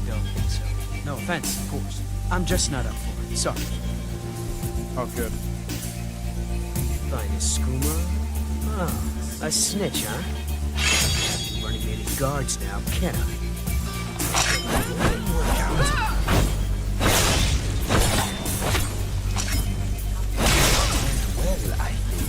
don't think so. No offense, of course. I'm just not up for it. Sorry. Oh, good. Finest skooma. Oh, a snitch, huh? Can't be running me any guards now, can I? Look out. Well, I think.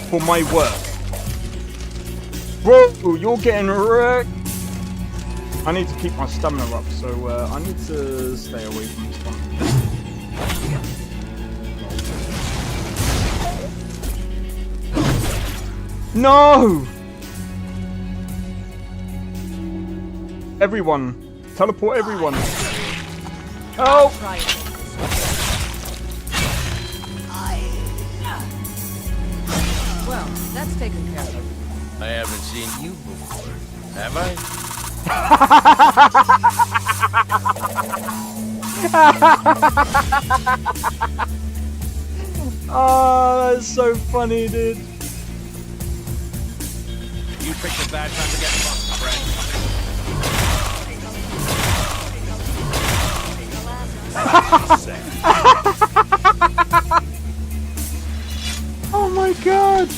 For my work. Bro, you're getting wrecked. I need to keep my stamina up, so I need to stay away from this one. No! Everyone. Teleport everyone. Help! Well, that's taken care of. I haven't seen you before, have I? Oh, that's so funny, dude. You picked a bad time to get fucked, friend. Oh my god!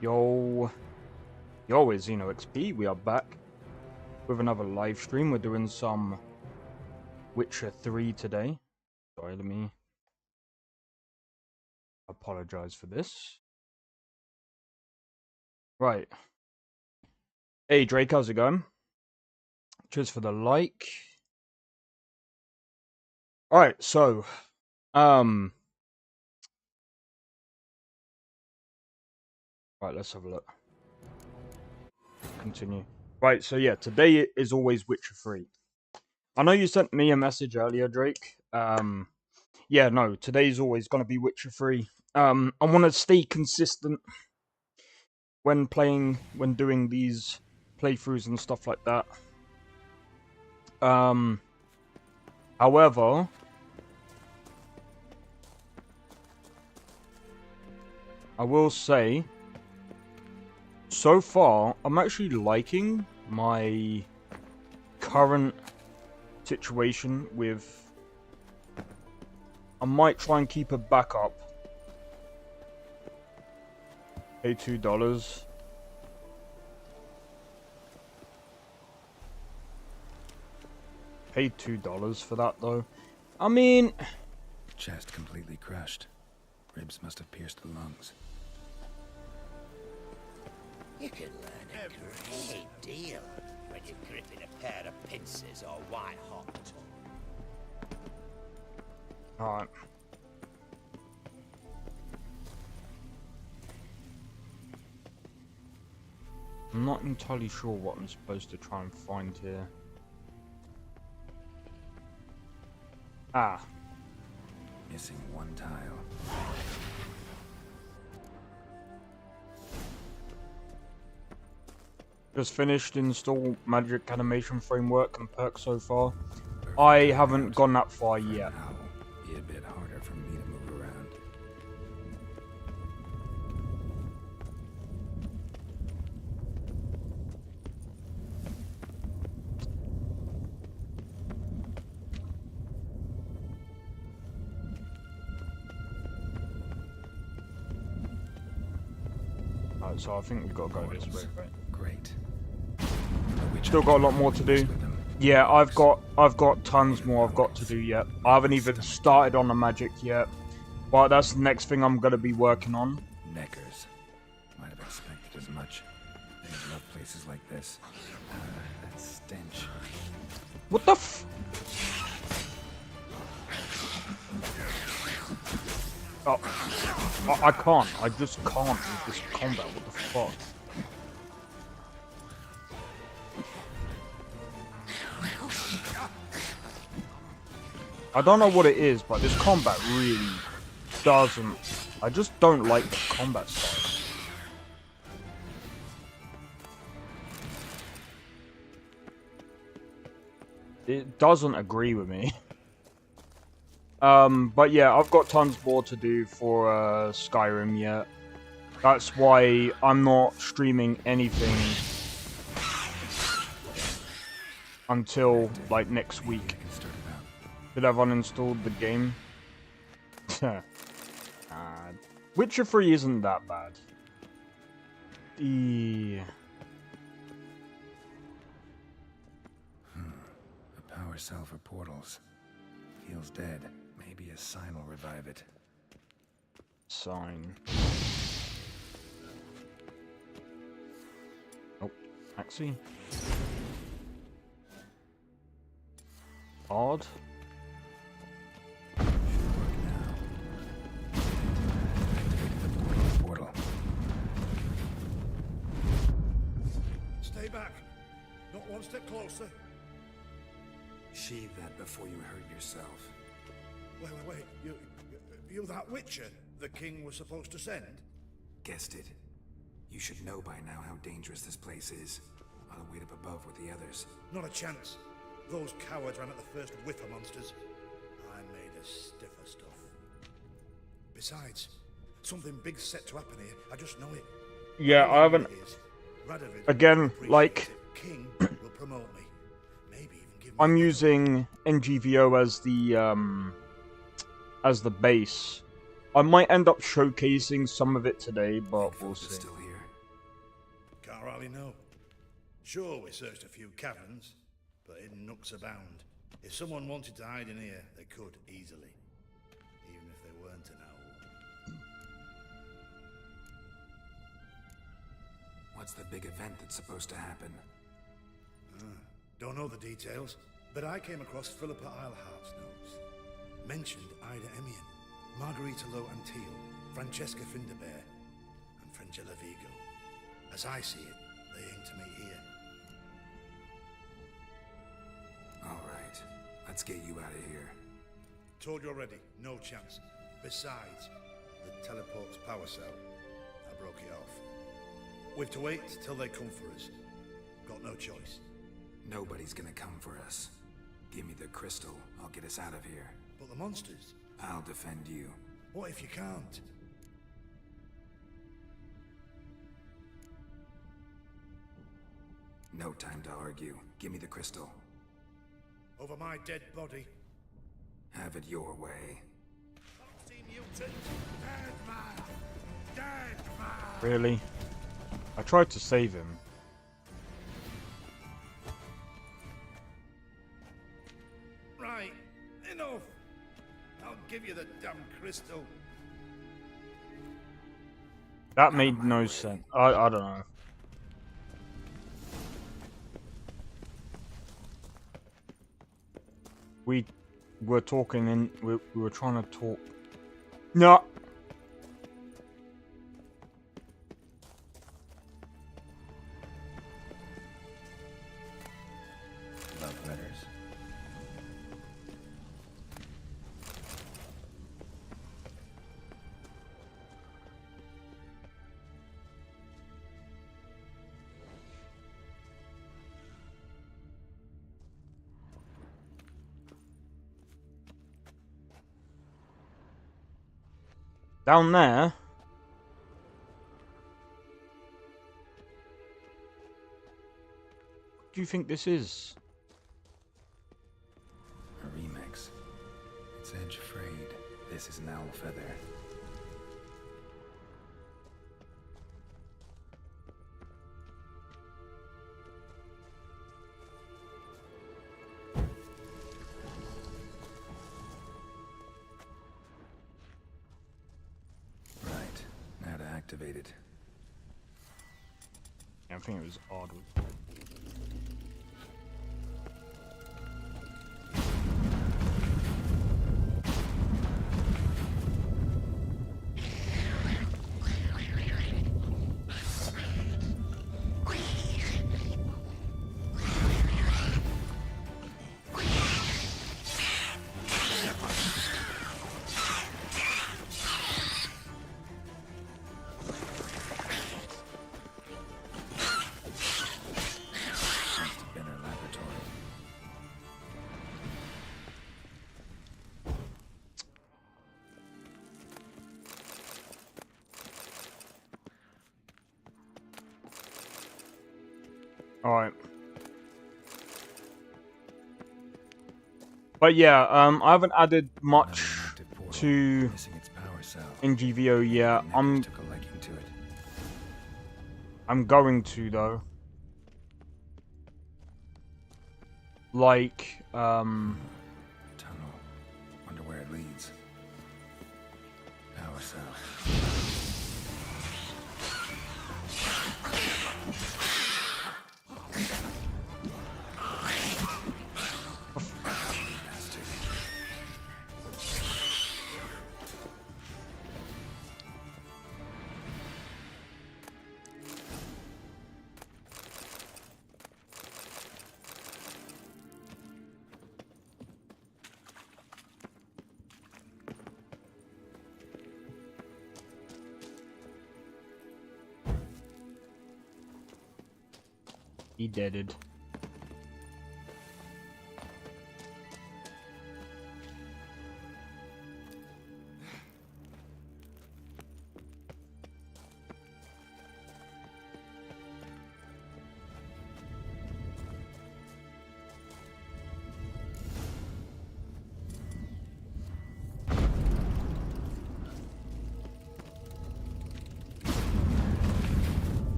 Yo, it's Xeno XP. We are back with another live stream. We're doing some Witcher 3 today. Sorry, let me apologize for this. Right. Hey Drake, how's it going? Cheers for the like. Alright, so right, let's have a look. Continue. Right, so yeah, today is always Witcher 3. I know you sent me a message earlier, Drake. Yeah, no, today's always gonna be Witcher 3. I wanna stay consistent when doing these playthroughs and stuff like that. However, I will say, so far, I'm actually liking my current situation with... I might try and keep a backup. Pay $2. Paid $2 for that though. I mean... Chest completely crushed. Ribs must have pierced the lungs. You can learn a great deal when you're gripping a pair of pincers or white hot. Alright. I'm not entirely sure what I'm supposed to try and find here. Ah. Missing one tile. Just finished install magic animation framework and perks so far. I haven't gone that far yet. Be a bit harder for me to move around. Alright, so I think we've got to go this way, right? Great. Still got a lot more to do. Yeah, I've got tons more I've got to do yet. I haven't even started on the magic yet. But that's the next thing I'm gonna be working on. Neckers. Might have expected as much. They love places like this. That stench. What the f... Oh, I can't. I just can't with this combat. What the fuck? I don't know what it is, but this combat really doesn't... I just don't like the combat style. It doesn't agree with me. But yeah, I've got tons more to do for Skyrim yet. That's why I'm not streaming anything until, like, next week. Did I uninstalled the game? Witcher 3 isn't that bad. A power cell for portals. Feels dead. Maybe a sign will revive it. Sign. Oh, taxi. Odd. Portal. Stay back. Not one step closer. Sheathe that before you hurt yourself. Wait. You that Witcher the king was supposed to send? Guessed it. You should know by now how dangerous this place is. I'll wait up above with the others. Not a chance. Those cowards ran at the first whiff of monsters. I made a stiffer stuff. Besides, something big's set to happen here. I just know it. Yeah, I haven't... Again, like... King will promote me. Maybe even give me... I'm using NGVO as the base. I might end up showcasing some of it today, but we'll see. Still here. Can't really know. Sure, we searched a few caverns, but hidden nooks abound. If someone wanted to hide in here, they could easily. Even if they weren't an owl. What's the big event that's supposed to happen? Don't know the details, but I came across Philippa Eilhart's notes. Mentioned Ida Emian, Margarita Lo Antille, Francesca Finderbear, and Frangella Vigo. As I see it, they aim to meet here. All right, let's get you out of here. Told you already, no chance. Besides, the teleport's power cell. I broke it off. We've to wait till they come for us. Got no choice. Nobody's gonna come for us. Give me the crystal, I'll get us out of here. But the monsters? I'll defend you. What if you can't? No time to argue. Give me the crystal. Over my dead body. Have it your way. Dead man! Dead man! Really? I tried to save him. Right, enough! I'll give you the damn crystal. That made no sense. I don't know. We were talking and we were trying to talk. No. Love letters. Down there. What do you think this is? A remix. It's edge frayed. This is an owl feather. Right. Now to activate it. Yeah, I think it was odd. Alright. But yeah, I haven't added much Another inactive portal, to missing its power cell. NGVO yet. Neckers took a liking to it. I'm going to though. Like, Tunnel. Wonder where it leads. Power cell. Bastard. he deaded.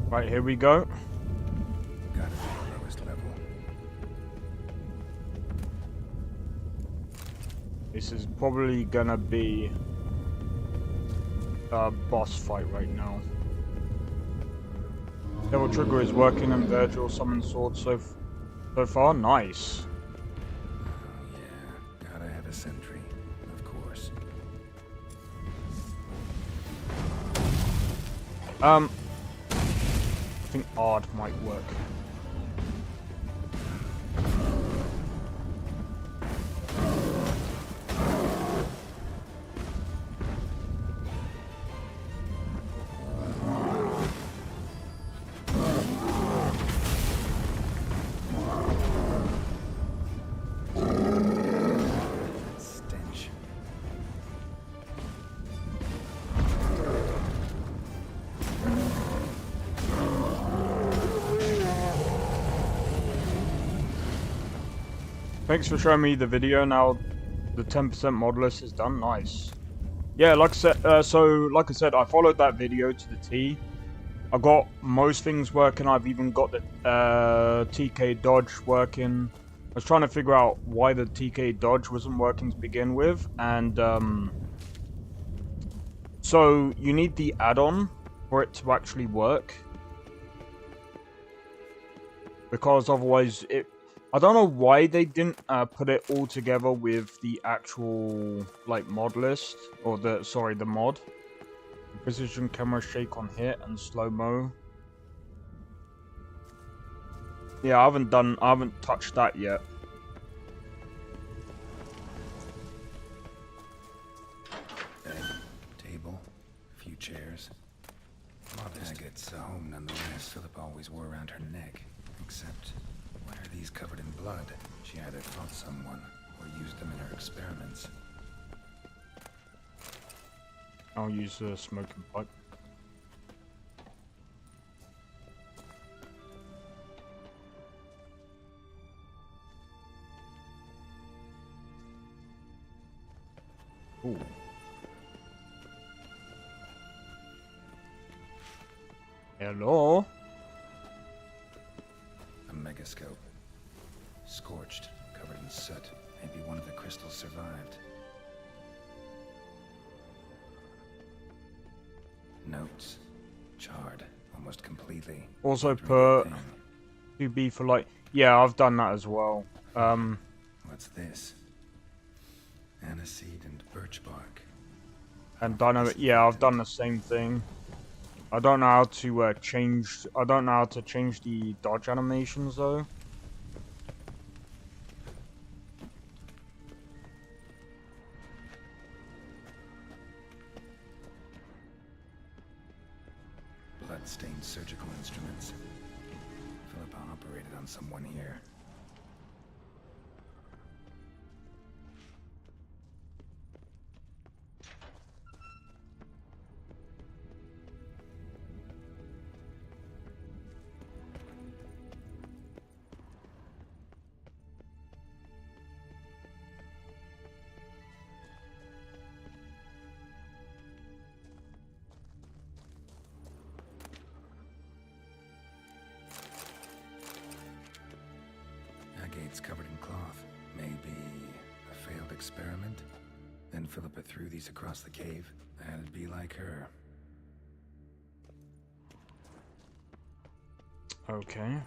Right, here we go. Gotta be the lowest level. This is probably gonna be a boss fight right now. Devil Trigger is working and Virgil summon sword so far. Nice. Oh yeah, gotta have a sentry, of course. I think Ard might work. Stench. Thanks for showing me the video. Now the 10% mod list is done. Nice. Yeah, like I said, like I said, I followed that video to the T. I got most things working. I've even got the TK dodge working. I was trying to figure out why the TK dodge wasn't working to begin with, and so you need the add-on for it to actually work, because otherwise I don't know why they didn't put it all together with the actual like mod list, or the mod. Precision camera shake on hit and slow-mo. Yeah, I haven't touched that yet. Bed, table, a few chairs. Agates, a home nonetheless. Philippa always wore around her neck. Except, why are these covered in blood? She either fought someone or used them in her experiments. I'll use the smoking pipe. Ooh. Hello? A megascope. Scorched, covered in soot. Maybe one of the crystals survived. Notes. Charred, almost completely. Also Can't read a put thing. 2B for like... Yeah, I've done that as well. What's this? Aniseed and birch bark. And dynamic... Yeah, I've done the same thing. I don't know how to change... I don't know how to change the dodge animations though. Blood-stained surgical instruments. Philippa operated on someone here. It's covered in cloth. Maybe a failed experiment? Then Philippa threw these across the cave. That'd be like her. Okay.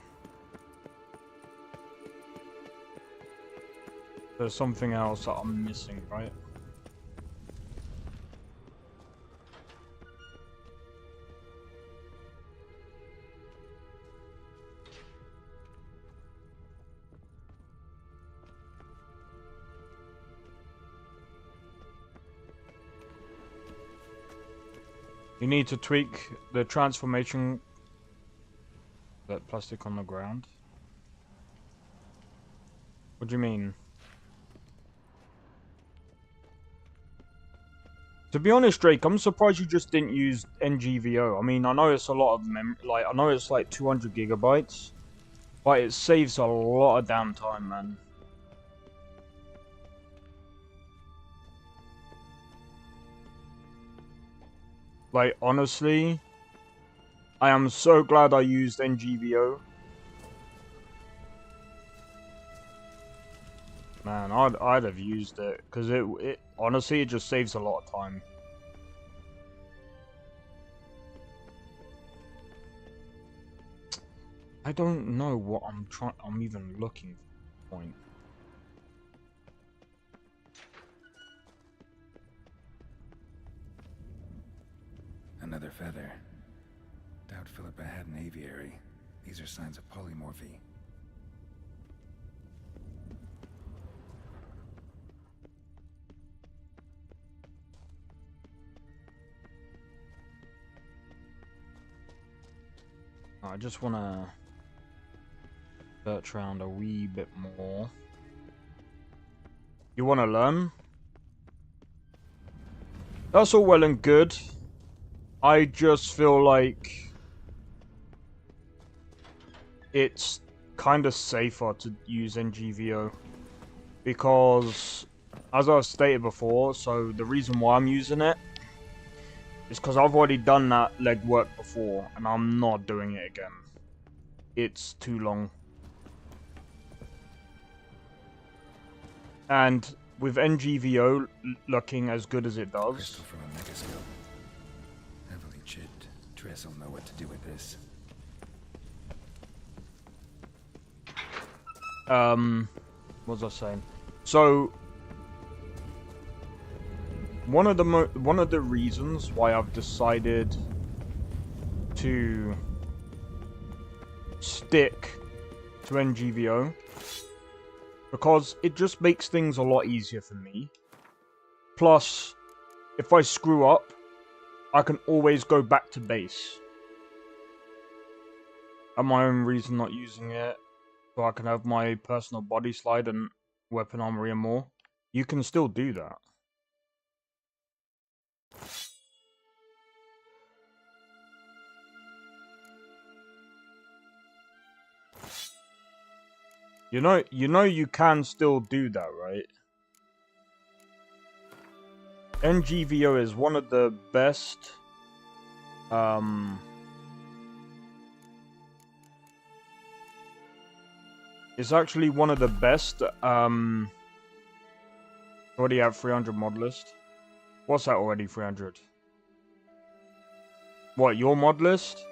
There's something else that I'm missing, right? You need to tweak the transformation. That plastic on the ground. What do you mean? To be honest, Drake, I'm surprised you just didn't use NGVO. I mean, I know it's a lot of I know it's like 200 gigabytes, but it saves a lot of damn time, man. Like, honestly, I am so glad I used NGVO. Man, I'd have used it because it honestly it just saves a lot of time. I don't know what I'm even looking for. Point. Another feather. Doubt Philippa had an aviary. These are signs of polymorphy. I just want to search around a wee bit more. You want to learn? That's all well and good. I just feel like it's kind of safer to use NGVO because, as I've stated before, so the reason why I'm using it is because I've already done that legwork before and I'm not doing it again. It's too long. And with NGVO looking as good as it does, Crystal from a megascope. Heavily chipped. Tress will know what to do with this. what was I saying? So one of the reasons why I've decided to stick to NGVO, because it just makes things a lot easier for me. Plus, if I screw up, I can always go back to base. And my own reason not using it, so I can have my personal body slide and weapon armory and more. You can still do that. You know you can still do that, right? NGVO is one of the best it's actually one of the best already have 300 mod list. What's that already 300? What, your mod list?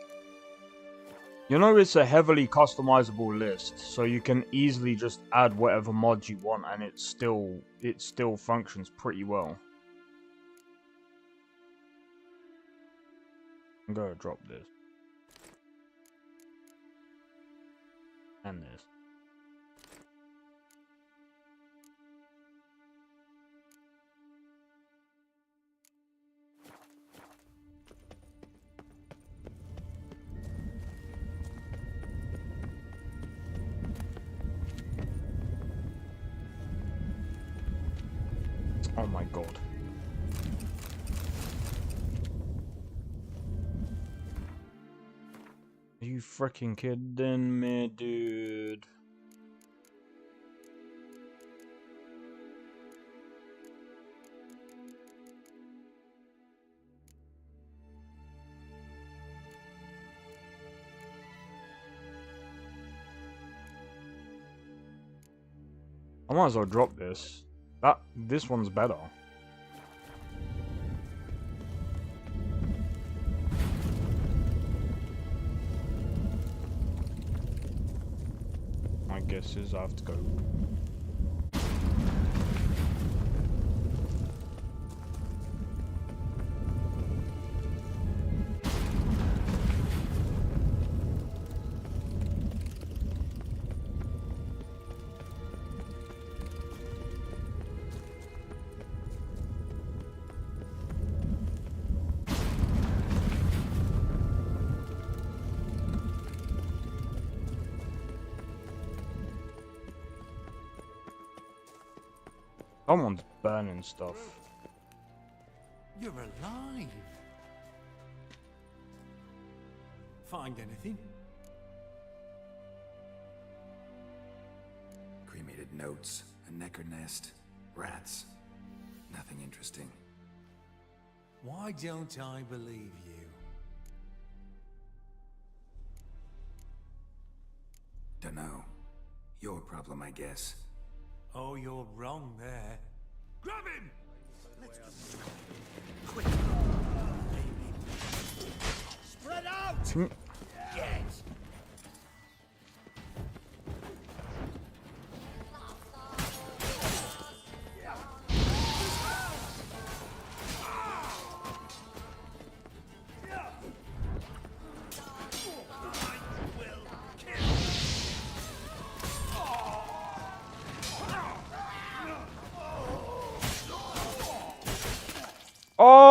You know, it's a heavily customizable list, so you can easily just add whatever mods you want and it still functions pretty well. I'm gonna drop this. And this. Oh my god. Are you freaking kidding me, dude? might as well drop this. This one's better. My guess is I have to go. Someone's burning stuff. You're alive. Find anything? Cremated notes, a necker nest, rats. Nothing interesting. Why don't I believe you? Dunno. Your problem, I guess. Oh, you're wrong there. Grab him! Spread out! Yes. Oh!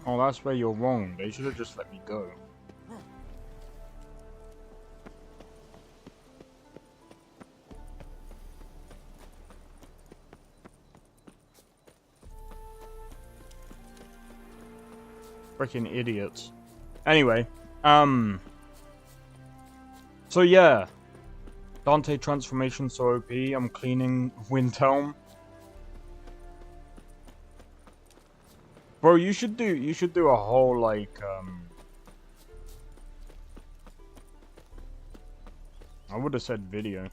Oh, that's where you're wrong. They should have just let me go. Freaking idiots. Anyway, so yeah. Dante transformation so OP. I'm cleaning Windhelm. Bro, you should do a whole like I would have said video.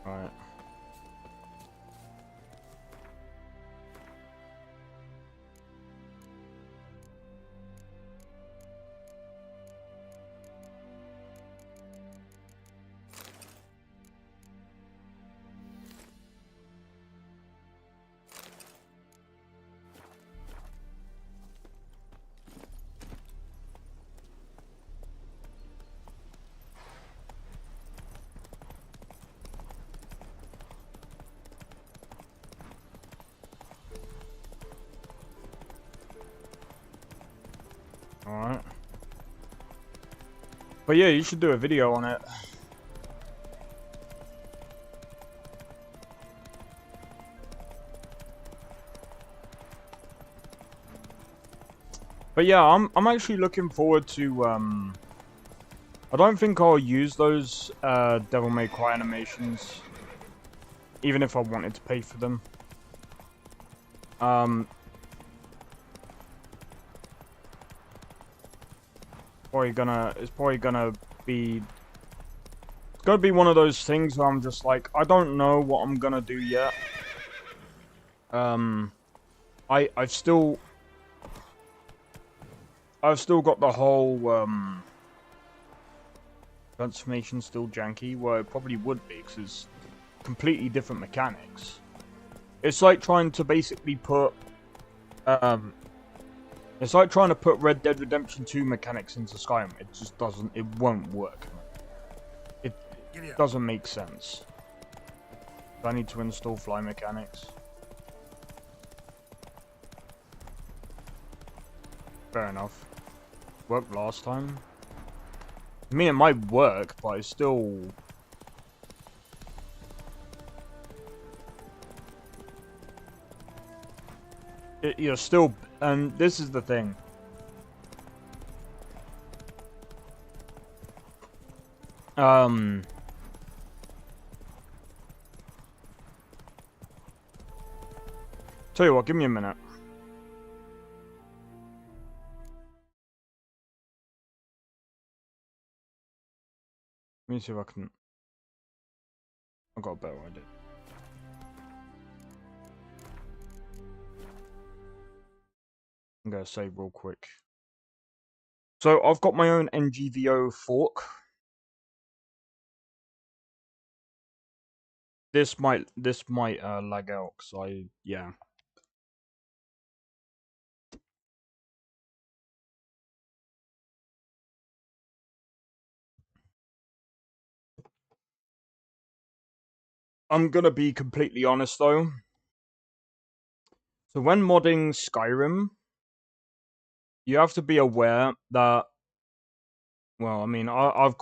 Alright. Alright. But yeah, you should do a video on it. But yeah, I'm actually looking forward to I don't think I'll use those Devil May Cry animations, even if I wanted to pay for them. It's probably gonna be one of those things where I'm just like, I don't know what I'm gonna do yet. I've still got the whole transformation still janky, where it probably would be because it's completely different mechanics. It's like trying to basically put it's like trying to put Red Dead Redemption 2 mechanics into Skyrim. It just doesn't, it won't work. It doesn't make sense. I need to install fly mechanics. Fair enough. Worked last time. I mean, it might work, but it's still... you're still... And this is the thing. Tell you what, give me a minute. Let me see if I can... I got a better idea. I'm gonna save real quick. So I've got my own NGVO fork. This might lag out, cause yeah. I'm gonna be completely honest though. So when modding Skyrim, you have to be aware that, well, I mean, I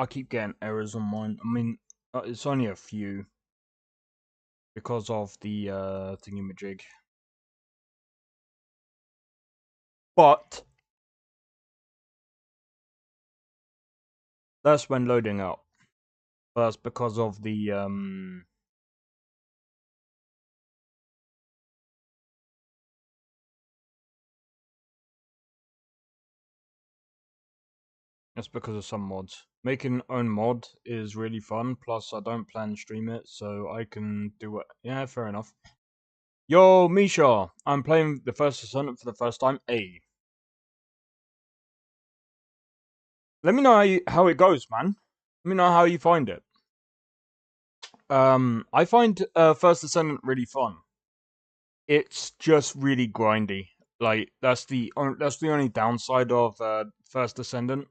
keep getting errors on mine. I mean, it's only a few because of the thingamajig. But that's when loading up. That's because of the That's because of some mods. Making own mod is really fun, plus I don't plan to stream it, so I can do it. Yeah, fair enough. Yo, Misha! I'm playing the First Ascendant for the first time. Hey. Let me know how it goes, man. Let me know how you find it. I find First Ascendant really fun. It's just really grindy. Like, that's the only downside of First Ascendant.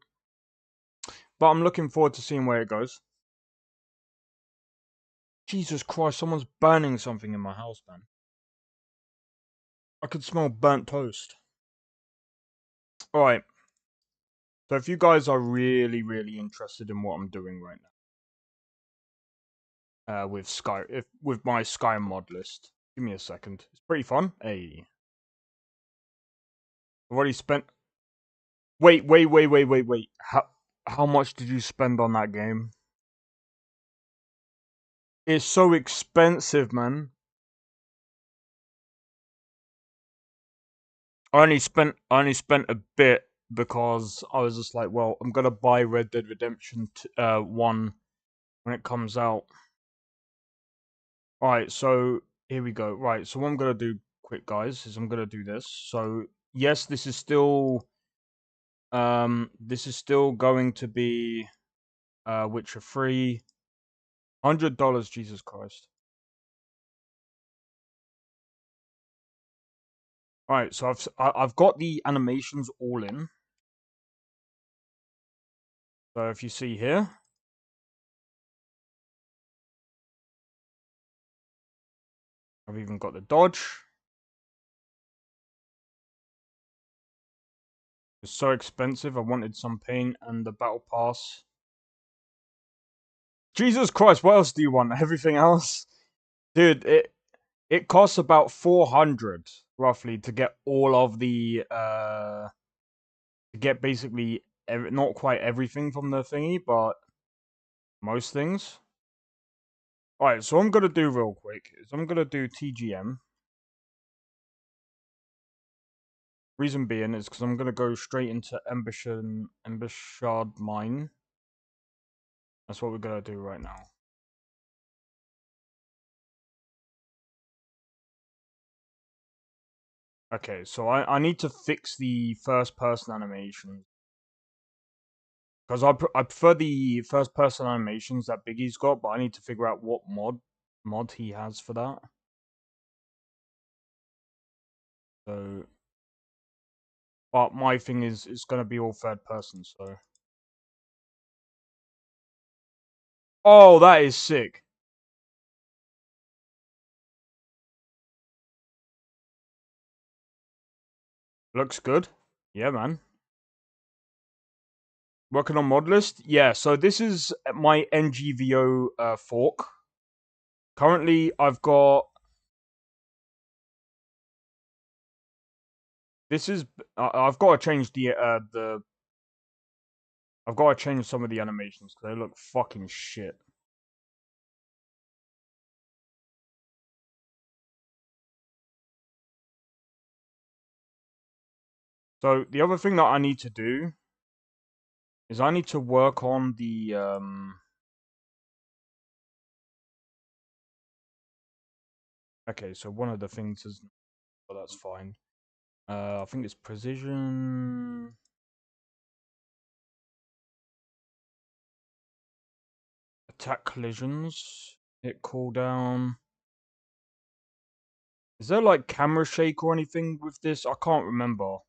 But I'm looking forward to seeing where it goes. Jesus Christ, someone's burning something in my house, man. I could smell burnt toast. Alright. So if you guys are really, really interested in what I'm doing right now, with my Sky mod list, give me a second. It's pretty fun. Hey. I've already spent... Wait. How much did you spend on that game? It's so expensive, man. I only spent a bit because I was just like, well, I'm gonna buy Red Dead Redemption 1 when it comes out. Alright, so here we go. Right, so what I'm gonna do quick, guys, is I'm gonna do this. So yes, this is still going to be Witcher 3. $100, Jesus Christ. Alright, so I've got the animations all in. So if you see here, I've even got the dodge. It's so expensive, I wanted some paint and the battle pass. Jesus Christ, what else do you want? Everything else? Dude, it costs about 400 roughly to get all of the to get basically not quite everything from the thingy, but most things. Alright, so what I'm gonna do real quick is I'm gonna do TGM. Reason being is because I'm gonna go straight into Embuscade Mine. That's what we're gonna do right now. Okay, so I need to fix the first person animation. Because I prefer the first person animations that Biggie's got, but I need to figure out what mod he has for that. So, but my thing is it's gonna be all third person. So, oh, that is sick. Looks good. Yeah, man. Working on mod list? Yeah, so this is my NGVO fork. Currently, I've got... This is... I've got to change the... I've got to change some of the animations, because they look fucking shit. So, the other thing that I need to do is I need to work on the... Okay, so one of the things is... Well, that's fine. I think it's precision... Attack collisions. Hit cooldown. Is there like camera shake or anything with this? I can't remember.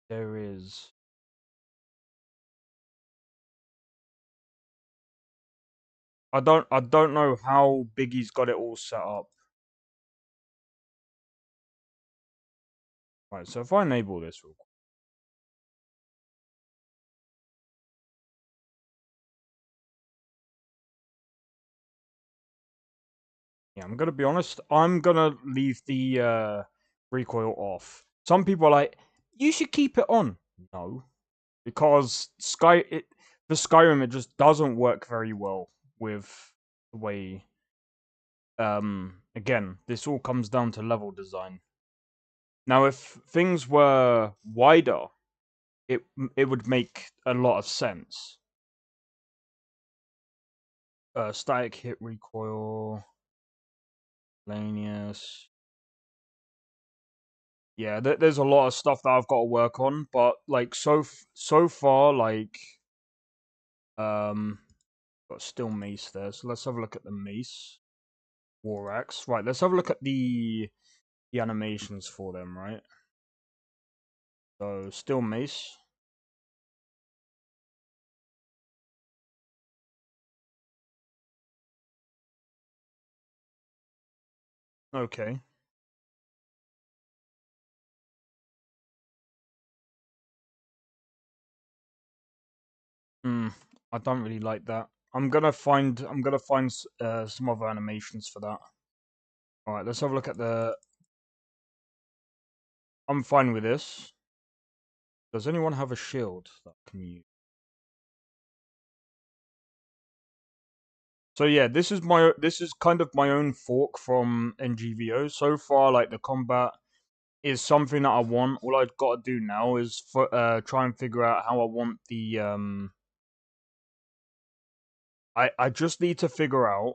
There is. I don't know how Biggie's got it all set up. Right, so if I enable this real quick. Yeah, I'm gonna be honest, I'm gonna leave the recoil off. Some people are like, you should keep it on. No. Because for Skyrim it just doesn't work very well with the way again, this all comes down to level design. Now if things were wider, it would make a lot of sense. Static hit recoil, Lanius. Yeah, there's a lot of stuff that I've got to work on, but like so far, like got still mace there. So let's have a look at the mace, war axe. Right, let's have a look at the animations for them. Right, so still mace. Okay. I don't really like that. I'm gonna find some other animations for that. All right, let's have a look at the. I'm fine with this. Does anyone have a shield that can use? So yeah, this is kind of my own fork from NGVO. So far, like the combat is something that I want. All I've got to do now is try and figure out how I want the I just need to figure out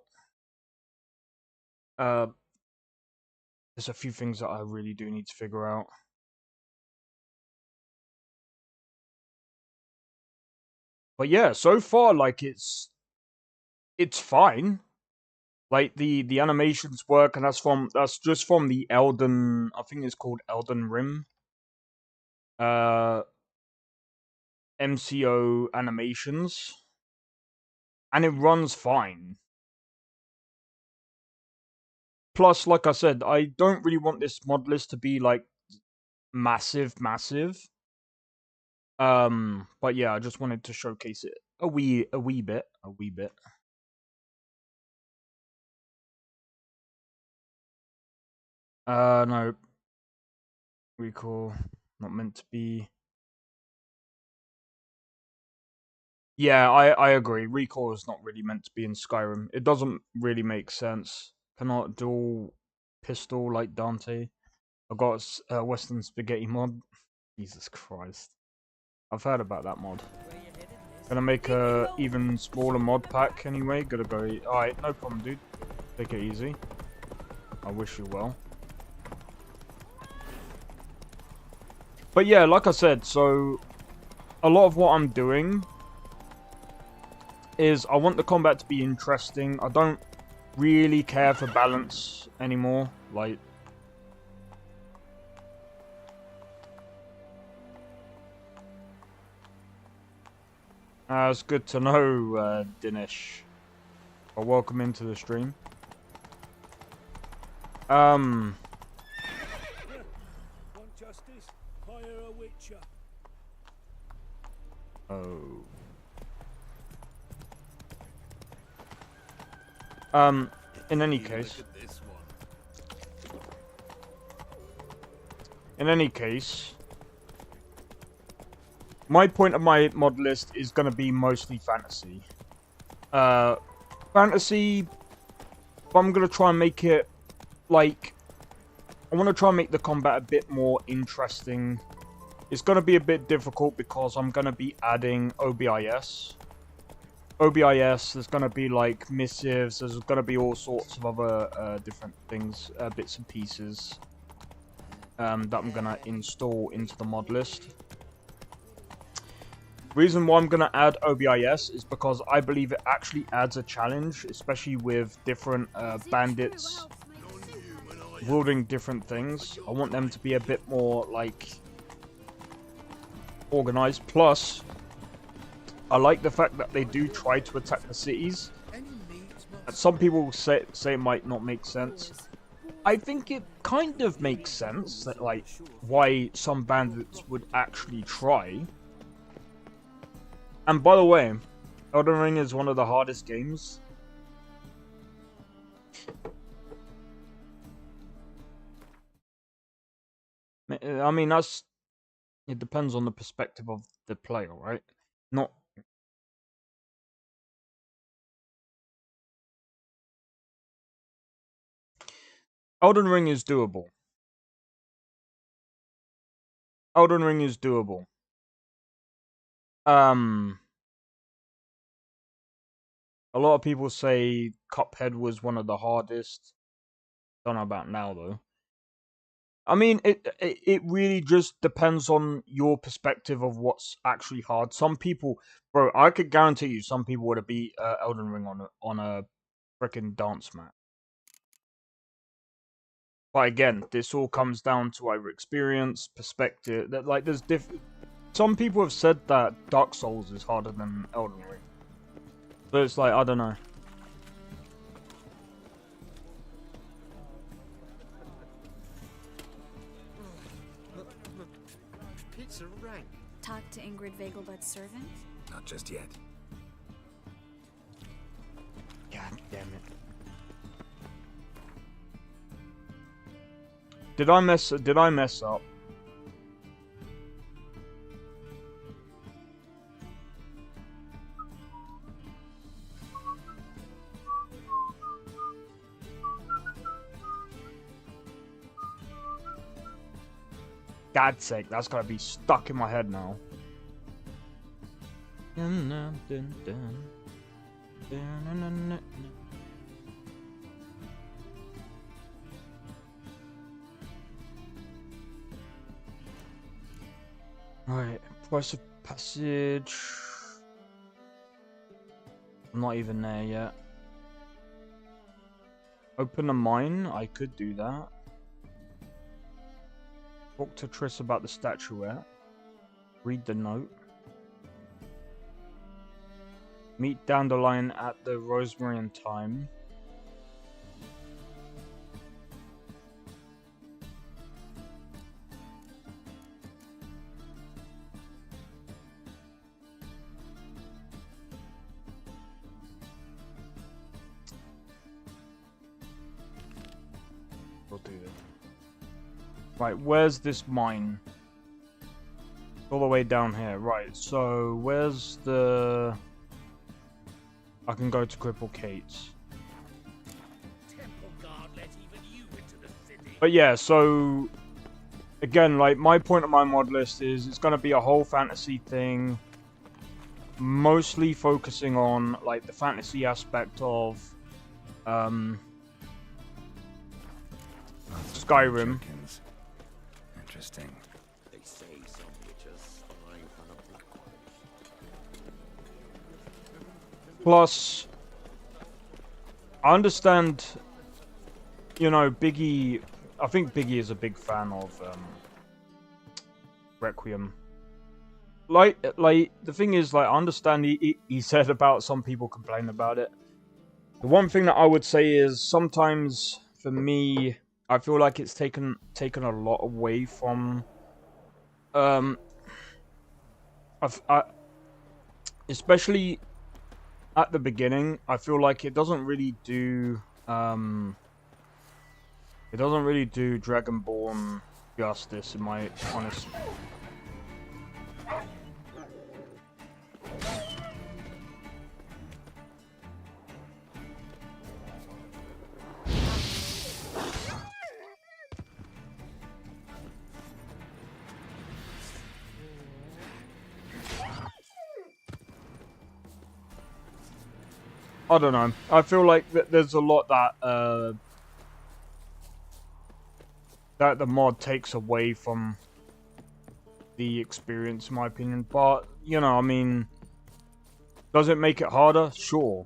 there's a few things that I really do need to figure out. But yeah, so far like it's fine. Like the animations work, and that's just from the Elden. I think it's called Elden Rim. MCO animations, and it runs fine. Plus, like I said, I don't really want this mod list to be like massive. But yeah, I just wanted to showcase it a wee bit. No. Recall. Not meant to be. Yeah, I agree. Recall is not really meant to be in Skyrim. It doesn't really make sense. Cannot dual pistol like Dante. I got a Western Spaghetti mod. Jesus Christ. I've heard about that mod. Gonna make a even smaller mod pack anyway. Gotta go. Alright, no problem, dude. Take it easy. I wish you well. But yeah, like I said, so a lot of what I'm doing is I want the combat to be interesting. I don't really care for balance anymore. Like, it's good to know, Dinesh. Well, welcome into the stream. Want justice? Hire a witcher. Oh. In any case. In any case, my point of my mod list is going to be mostly fantasy. Fantasy, but I'm going to try and make it, like, I want to try and make the combat a bit more interesting. It's going to be a bit difficult because I'm going to be adding OBIS. OBIS, there's going to be, like, missives, there's going to be all sorts of other different things, bits and pieces. That I'm going to install into the mod list. Reason why I'm going to add OBIS is because I believe it actually adds a challenge, especially with different bandits wielding different things. I want them to be a bit more, like, organized. Plus, I like the fact that they do try to attack the cities. Some people say it might not make sense. I think it kind of makes sense that, like, why some bandits would actually try. And by the way, Elden Ring is one of the hardest games. I mean, it depends on the perspective of the player, right? Not... Elden Ring is doable. Elden Ring is doable. A lot of people say Cuphead was one of the hardest. Don't know about now, though. I mean, it really just depends on your perspective of what's actually hard. Some people... Bro, I could guarantee you some people would have beat Elden Ring on a freaking dance mat. But again, this all comes down to either experience, perspective. That, like, there's some people have said that Dark Souls is harder than Elden Ring. But it's like, I don't know. Pizza rank. Talk to Ingrid Vegelbud's servant? Not just yet. God damn it. Did I mess up? God's sake, that's gotta be stuck in my head now. Right, price of passage. I'm not even there yet. Open a mine, I could do that. Talk to Triss about the statuette. Read the note. Meet Dandelion at the Rosemary Time. We'll do that. Right, where's this mine? All the way down here. Right, so where's the... I can go to Cripple Kate's. But yeah, so... Again, like, my point of my mod list is it's going to be a whole fantasy thing. Mostly focusing on, like, the fantasy aspect of... Skyrim. Interesting. They say some witches spying on a black one. Plus, I understand, you know, Biggie... I think Biggie is a big fan of Requiem. Like the thing is, like, I understand he said about some people complain about it. The one thing that I would say is sometimes for me, I feel like it's taken a lot away from um I especially at the beginning. I feel like it doesn't really do Dragonborn justice, in my honest. I don't know. I feel like there's a lot that the mod takes away from the experience, in my opinion. But you know, I mean, does it make it harder? Sure.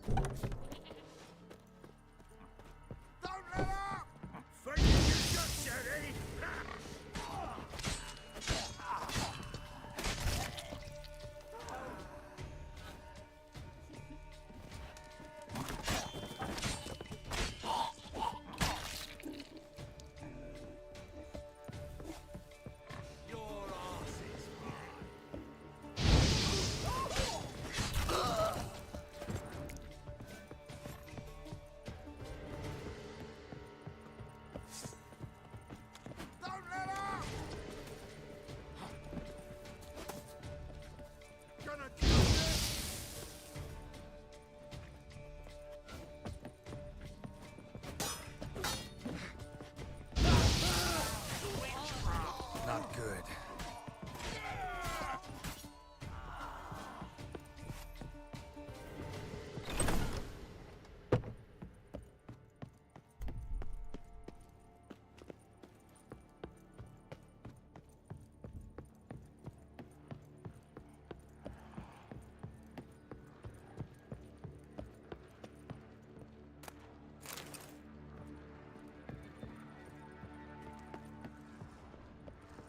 Not good.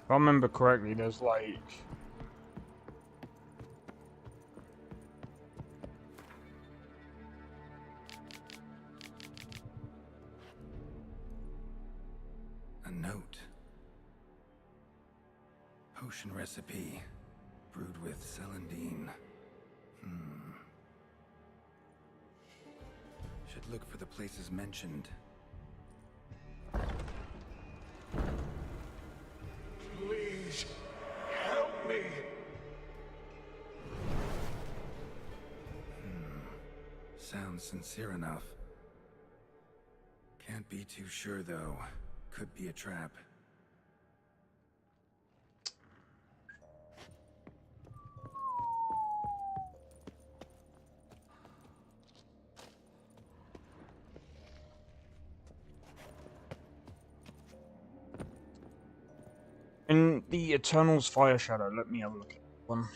If I remember correctly, there's like A note. Potion recipe. Brewed with celandine. Should look for the places mentioned. Please, help me. Sounds sincere enough. Can't be too sure, though. Could be a trap. in the Eternals Fire Shadow. Let me have a look at one.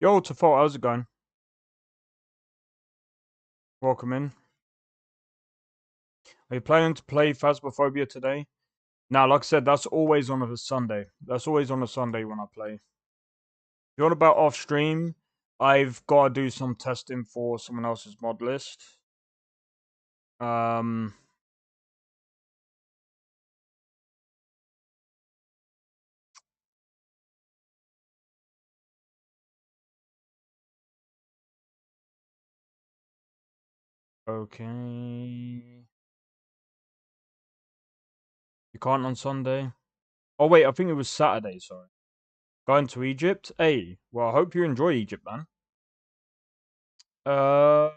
Yo, Tafo, how's it going? Welcome in. Are you planning to play Phasmophobia today? Now, like I said, that's always on a Sunday. That's always on a Sunday when I play. If you want about off stream, I've got to do some testing for someone else's mod list. Okay. You can't on Sunday? Oh, wait, I think it was Saturday, sorry. Going to Egypt? Hey, well, I hope you enjoy Egypt, man. Uh,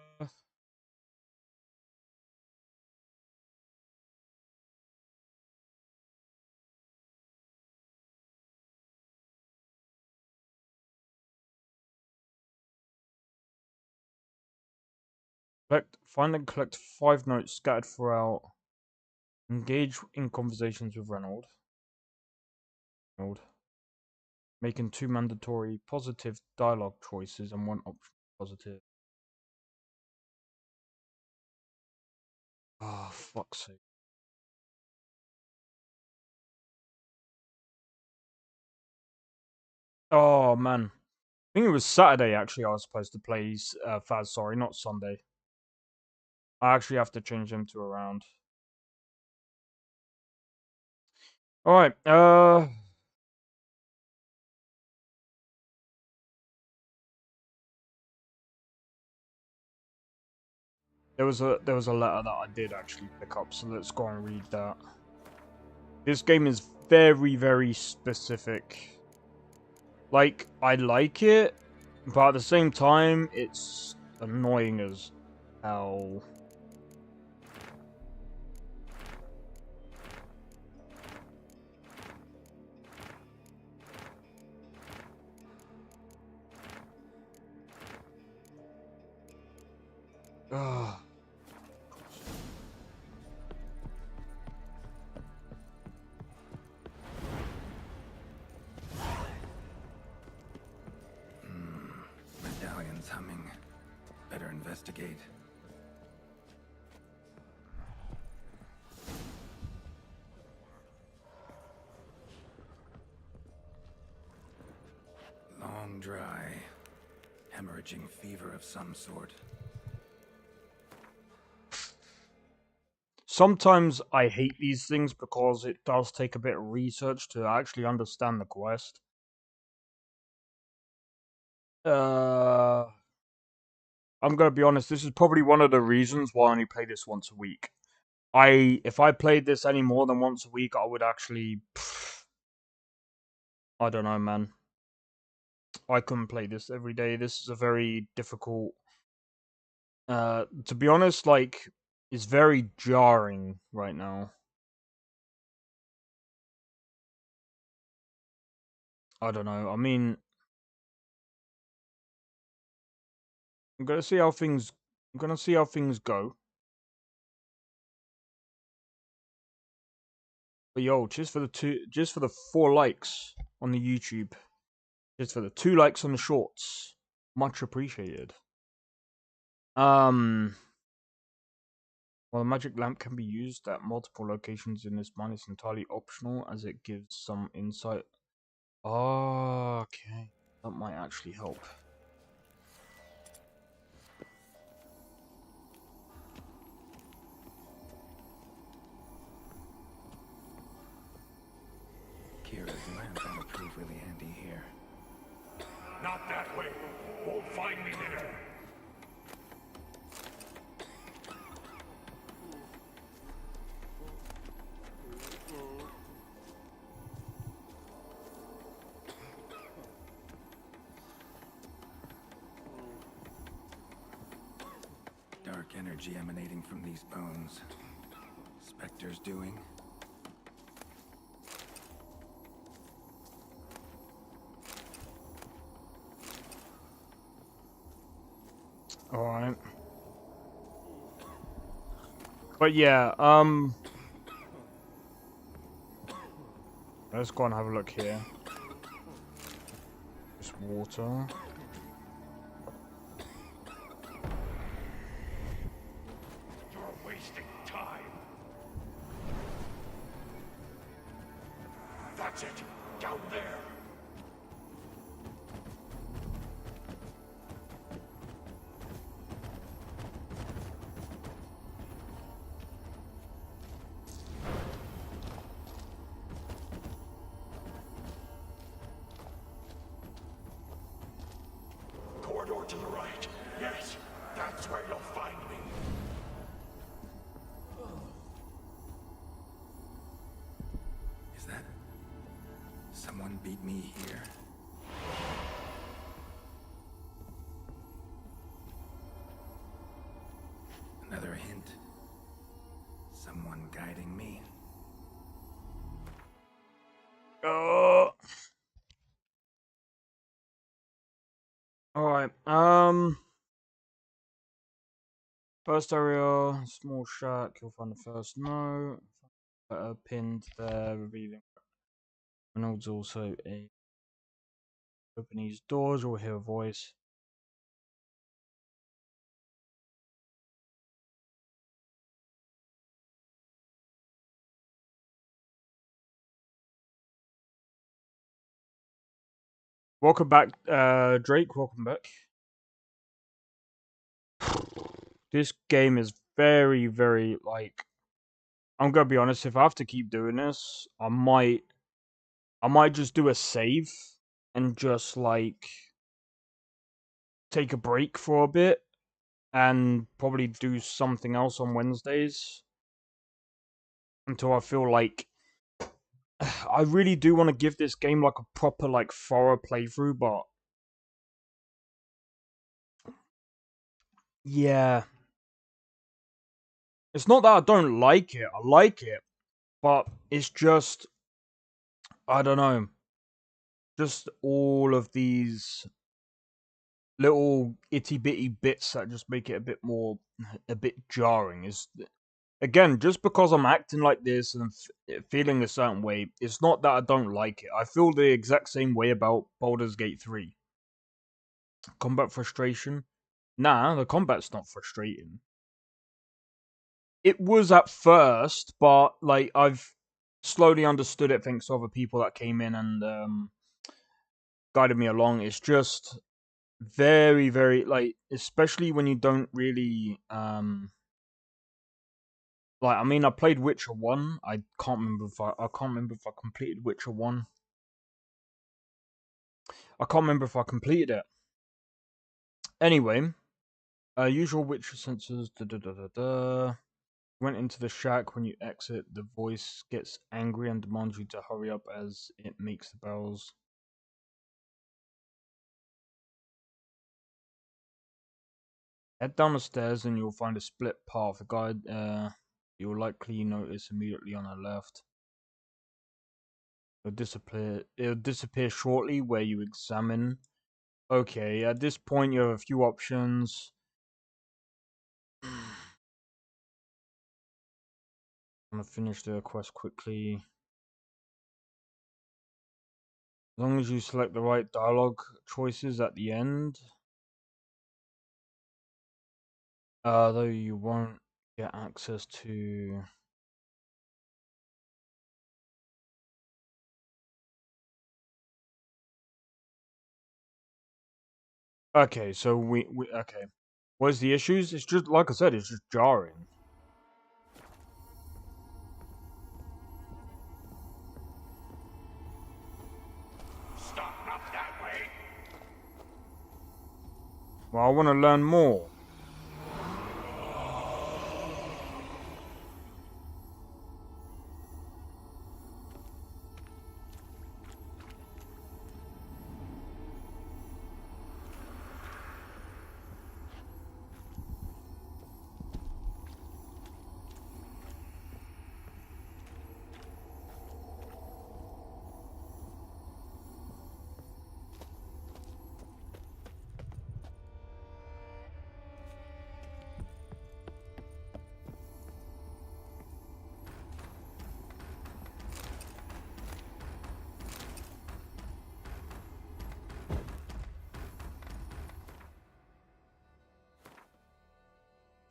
find and collect 5 notes scattered throughout. Engage in conversations with Reynolds. Making 2 mandatory positive dialogue choices and 1 optional positive. Oh, fuck's sake. Oh man, I think it was Saturday actually. I was supposed to play Faz. Sorry, not Sunday. I actually have to change them to around. All right. There was a letter that I did actually pick up, so let's go and read that. This game is very, very specific. Like, I like it, but at the same time, it's annoying as hell. Ugh. Medallion's humming. Better investigate. Long dry. Hemorrhaging fever of some sort. Sometimes I hate these things because it does take a bit of research to actually understand the quest. I'm gonna be honest, this is probably one of the reasons why I only play this once a week. If I played this any more than once a week, I would actually, I don't know, man. I couldn't play this every day. This is a very difficult, to be honest, like, it's very jarring right now. I don't know. I mean, I'm gonna see how things go. But yo, just for the 4 likes on the YouTube, just for the 2 likes on the shorts, much appreciated. While the magic lamp can be used at multiple locations in this mine, it's entirely optional as it gives some insight. Oh, okay, that might actually help. Kira's lamp ought to prove really handy here. Not that way. Won't find me there. Dark energy emanating from these bones. Spectre's doing. Alright. But yeah, let's go and have a look here. Just water. You're wasting time. That's it. Down there. Corridor to the right. Yes, that's where you'll find me. Is that... someone beat me here? Another hint. Someone guiding me. Alright, first area, small shack, you'll find the first note. Pinned there, revealing Reynolds also a open these doors, you'll hear a voice. Welcome back, Drake. Welcome back. This game is very, very like. I'm gonna be honest. If I have to keep doing this, I might just do a save and just like take a break for a bit and probably do something else on Wednesdays until I feel like I really do want to give this game like a proper like thorough playthrough, but yeah, it's not that I don't like it. I like it, but it's just I don't know, just all of these little itty bitty bits that just make it a bit more a bit jarring. Is again, just because I'm acting like this and feeling a certain way, it's not that I don't like it. I feel the exact same way about Baldur's Gate 3. Combat frustration? Nah, the combat's not frustrating. It was at first, but like I've slowly understood it thanks to other people that came in and guided me along. It's just very, very like, especially when you don't really like. I mean, I played Witcher 1. I can't remember if I completed Witcher 1. I can't remember if I completed it. Anyway, usual Witcher sensors. Da da da da da. Went into the shack. When you exit, the voice gets angry and demands you to hurry up as it makes the bells. Head down the stairs and you'll find a split path. A guide you'll likely notice immediately on the left. It'll disappear shortly where you examine. Okay, at this point you have a few options. I'm gonna finish the quest quickly. As long as you select the right dialogue choices at the end. Though you won't get access to... Okay, so we okay. What's the issues? It's just, like I said, it's just jarring. Stop, not that way. Well, I want to learn more.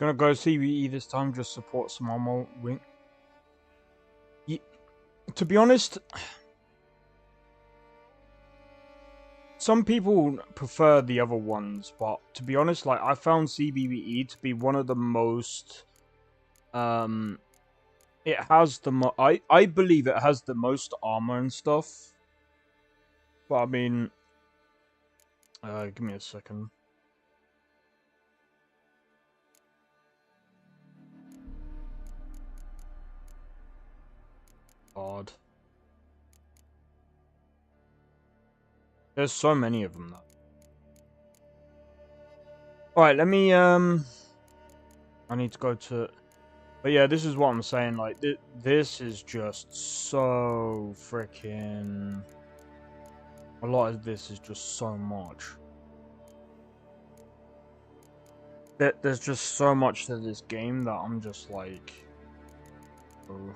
Gonna go CBE this time, just support some armor wing. To be honest, some people prefer the other ones, but to be honest, like I found CBE to be one of the most it has the I believe it has the most armor and stuff. But I mean, give me a second. God. There's so many of them, though. Alright, let me, I need to go to... But yeah, this is what I'm saying, like, this is just so freaking... A lot of this is just so much. There's just so much to this game that I'm just like... Oh.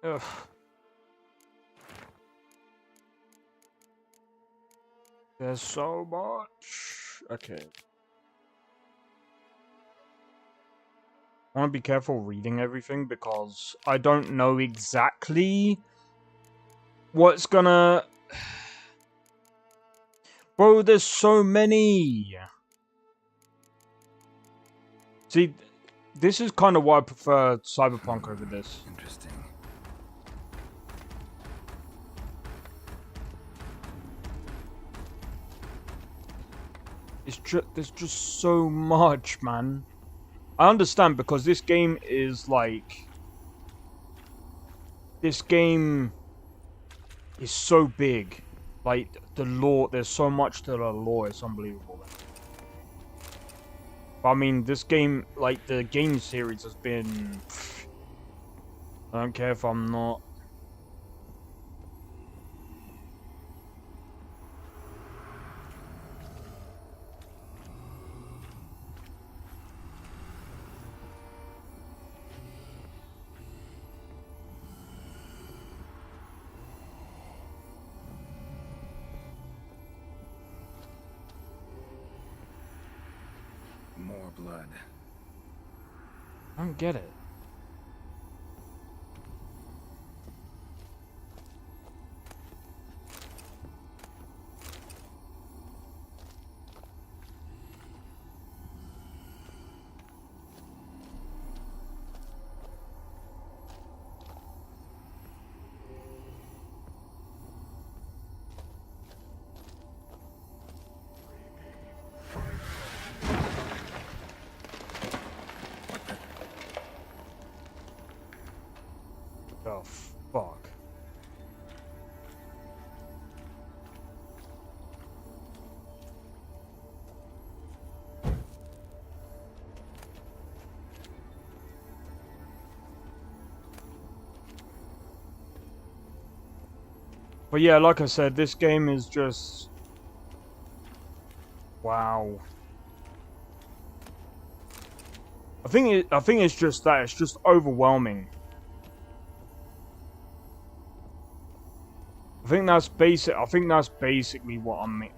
Ugh. There's so much. Okay. I want to be careful reading everything because I don't know exactly what's gonna... Bro, there's so many. See, this is kind of why I prefer Cyberpunk over this. Interesting. There's just so much, man. I understand because this game is like... This game is so big. Like, the lore, there's so much to the lore, it's unbelievable. But I mean, this game, like, the game series has been... I don't care if I'm not... More blood. I don't get it. Oh, fuck. But yeah, like I said, this game is just... Wow. I think it's just that, it's just overwhelming. I think that's basically what I mean.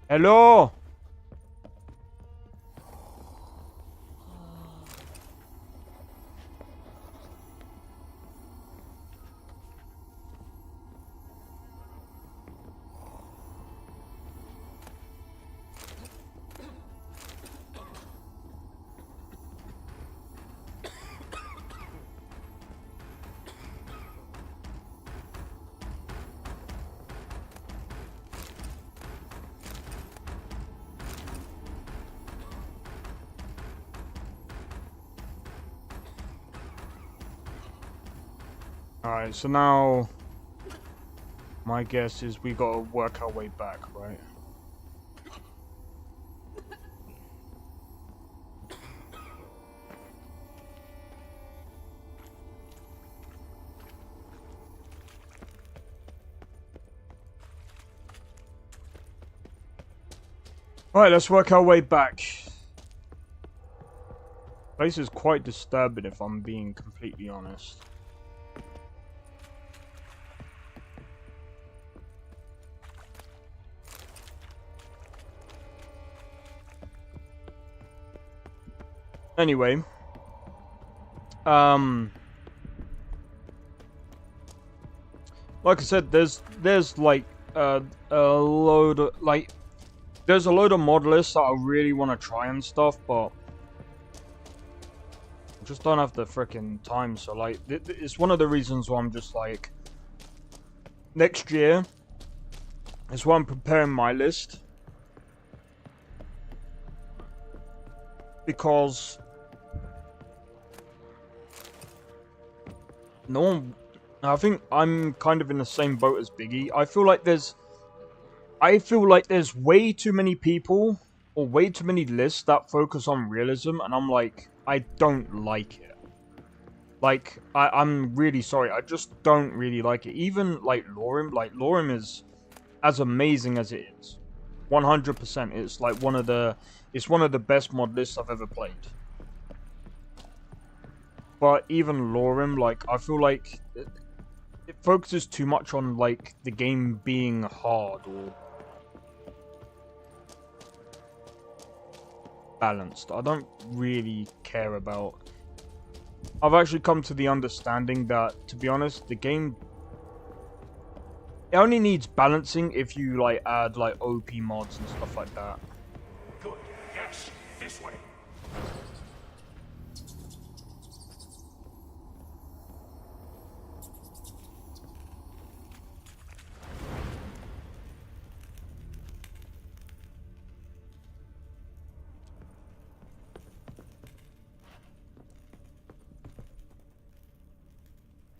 Hello. Alright, so now my guess is we gotta work our way back, right? Alright, let's work our way back. Place is quite disturbing if I'm being completely honest. Anyway, like I said, there's like a load of there's a load of mod lists that I really want to try and stuff, but I just don't have the freaking time. So like, it's one of the reasons why I'm just like, next year is why I'm preparing my list, because no one, I think I'm kind of in the same boat as Biggie. I feel like there's way too many people or way too many lists that focus on realism, and I'm like, I don't like it. Like, I'm really sorry. I just don't really like it. Even, like, Lorem is as amazing as it is. 100%. It's like it's one of the best mod lists I've ever played. But even Lorem, like, I feel like it focuses too much on, like, the game being hard or balanced. I don't really care about... I've actually come to the understanding that, to be honest, the game... It only needs balancing if you, like, add, like, OP mods and stuff like that. Good. Yes, this way.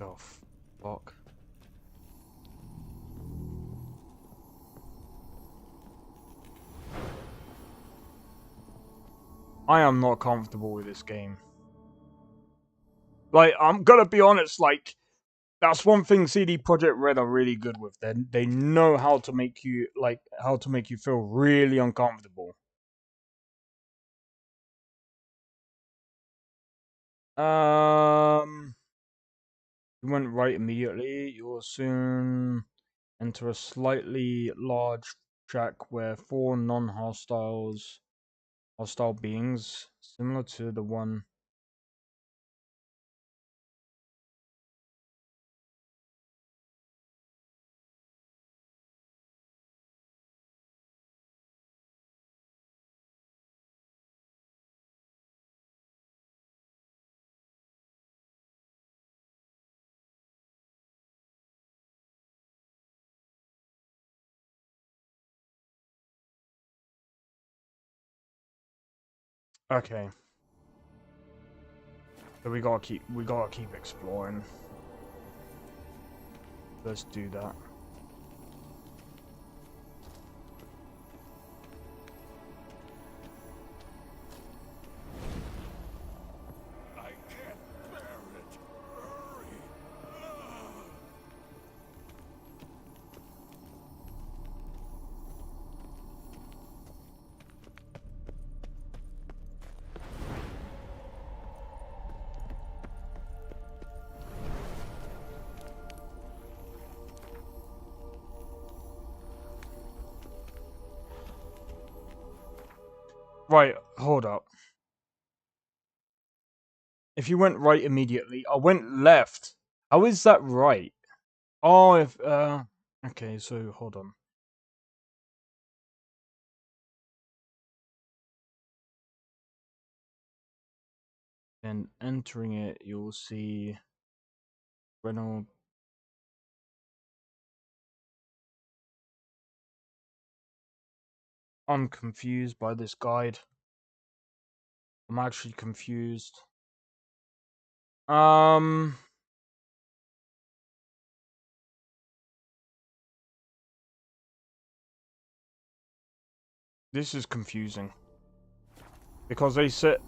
Oh, fuck. I am not comfortable with this game. Like, I'm gonna be honest, like, that's one thing CD Projekt Red are really good with. They know how to make you, like, how to make you feel really uncomfortable. You went right immediately. You'll soon enter a slightly large track where 4 hostile beings, similar to the one. Okay. So we gotta keep exploring. Let's do that. I can't bear it. Hurry. Right, hold up. If you went right immediately, I went left. How is that right? Oh, okay, so hold on. And entering it, you'll see Renault. I'm confused by this guide. I'm actually confused. This is confusing. Because they said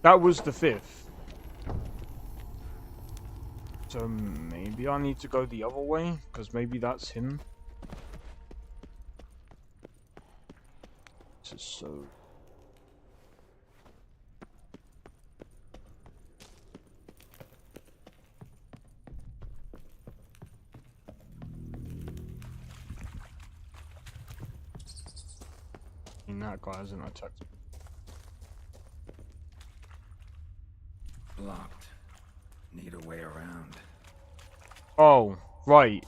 that was the 5th. So maybe I need to go the other way, because maybe that's him. This is so... that guy hasn't attacked. Blocked. Need a way around. Oh, right.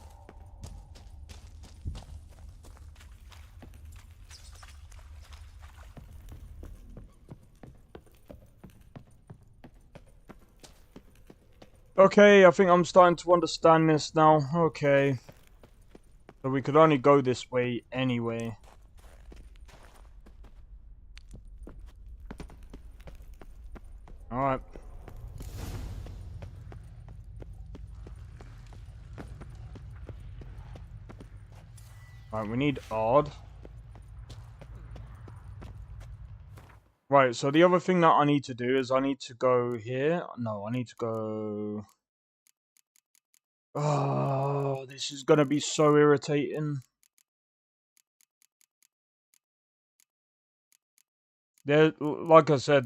Okay, I think I'm starting to understand this now. Okay. So we could only go this way anyway. Alright. Alright, we need odd. Right, so the other thing that I need to do is I need to go here. No, I need to go... Oh, this is gonna be so irritating. There, like I said,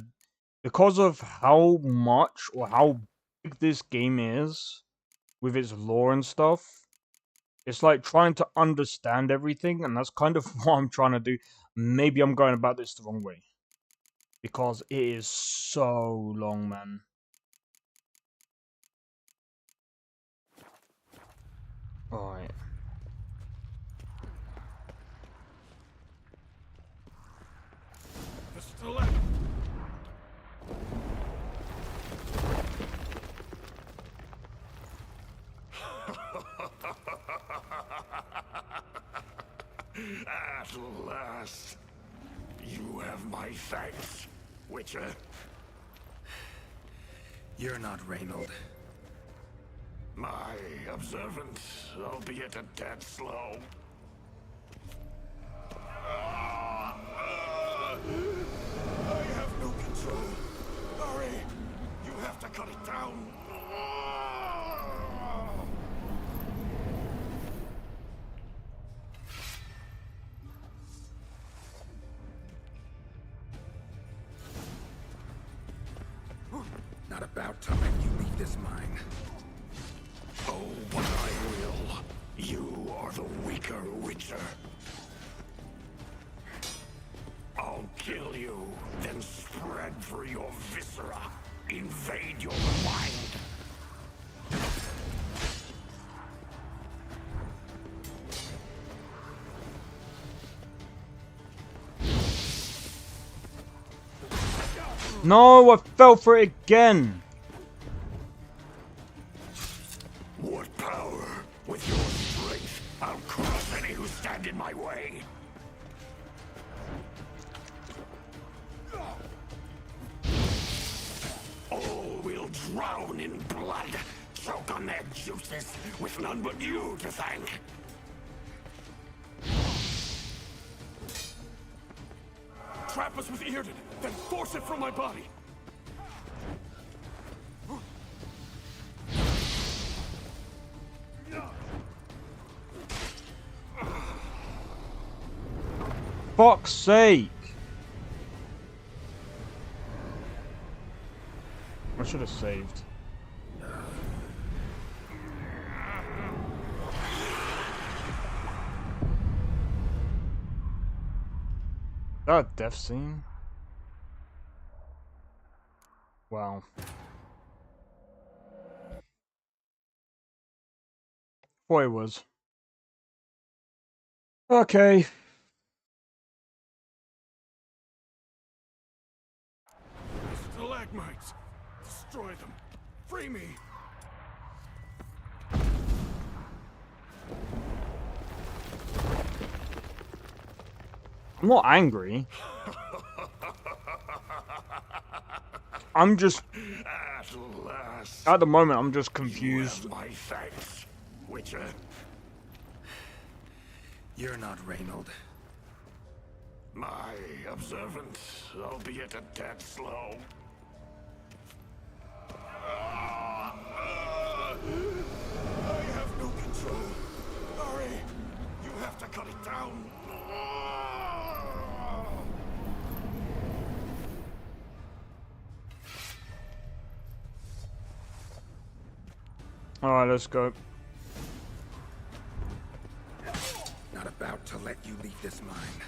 because of how much or how big this game is, with its lore and stuff, it's like trying to understand everything, and that's kind of what I'm trying to do. Maybe I'm going about this the wrong way. Because it is so long, man. Alright. The stiletto. At last, you have my thanks, Witcher. You're not Reynold. My observant, albeit a tad slow. I have no control. Hurry! You have to cut it down. Not about to let you leave this mine. Oh, but I will. You are the weaker Witcher. I'll kill you, then spread through your viscera. Invade your mind. No, I fell for it again. What power? With your strength, I'll crush any who stand in my way. All will drown in blood, choke on their juices, with none but you to thank. Trap us with Earden, then force it from my body. Fuck's sake. I should have saved. That death scene? Wow. Boy, it was. Okay. Stalagmites! Destroy them! Free me! I'm not angry. I'm just... At last. At the moment, I'm just confused. You have my thanks, Witcher. You're not Reynold. My observant, albeit a tad slow. I have no control. Hurry! You have to cut it down. Alright, let's go. Not about to let you leave this mine.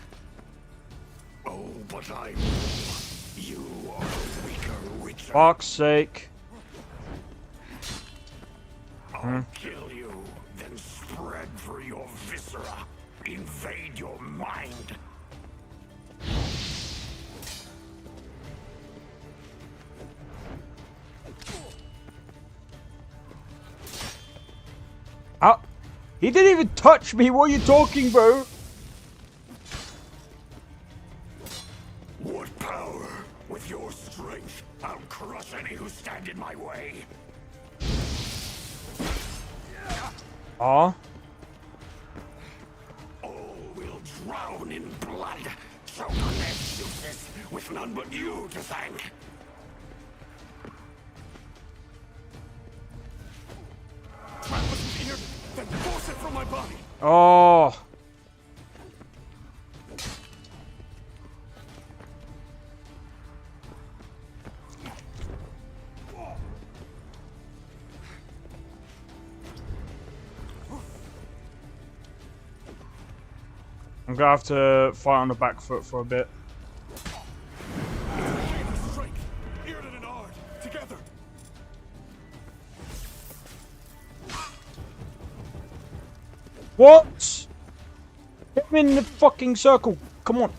Oh, but I will. You are the weaker Witcher. Fuck's sake. I'll kill you, then spread through your viscera. Invade your mind. He didn't even touch me. What are you talking, bro? What power? With your strength, I'll crush any who stand in my way. Ah. All will drown in blood, choke on their juices, justice with none but you to thank. Trap wasn't here, then force it from my body. Oh. I'm gonna have to fight on the back foot for a bit. Strike, Earded and Ard, together. What? Get him in the fucking circle. Come on.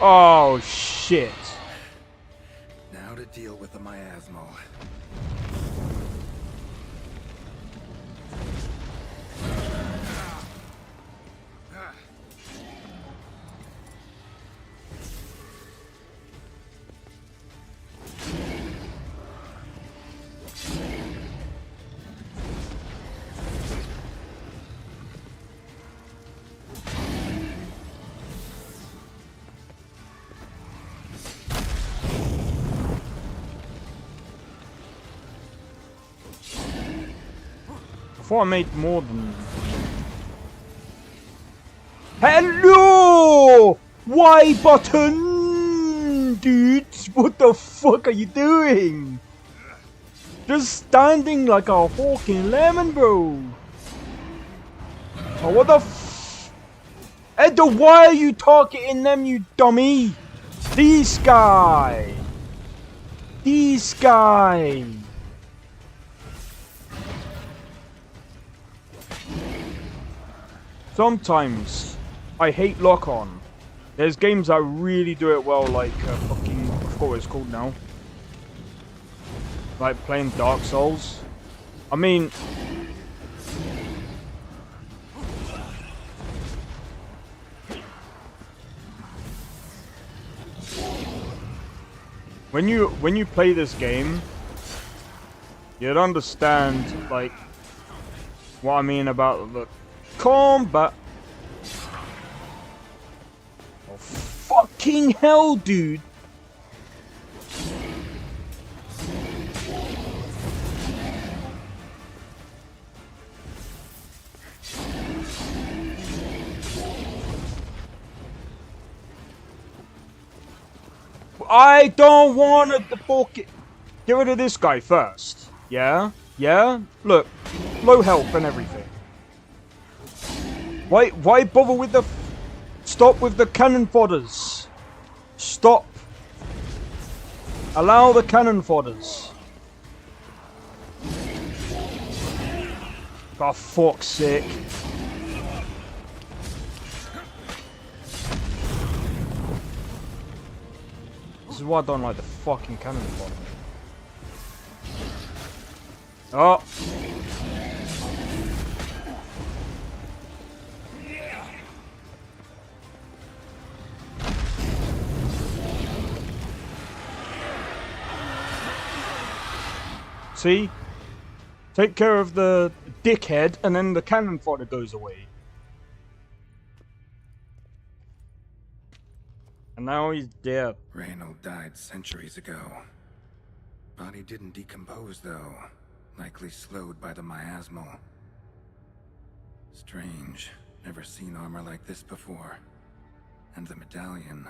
Oh shit. Now to deal with the miasmal. Before I made more than... Hello! Y button! Dude, what the fuck are you doing? Just standing like a fucking lemon, bro. Oh, what the f... Edda, why are you targeting them, you dummy? This guy! This guy! Sometimes I hate lock-on. There's games that really do it well, like fucking... I forgot what it's called now. Like playing Dark Souls. I mean... When you play this game, you'd understand, like, what I mean about the combat. Oh, fucking hell, dude. I don't want to fucking... Get rid of this guy first. Yeah? Yeah? Look. Low health and everything. Why bother with the... Stop with the cannon fodders. Stop. Allow the cannon fodders. For fuck's sake. This is why I don't like the fucking cannon fodder. Oh. See? Take care of the dickhead and then the cannon fodder goes away. And now he's dead. Reynold died centuries ago. Body didn't decompose though. Likely slowed by the miasmal. Strange. Never seen armor like this before. And the medallion.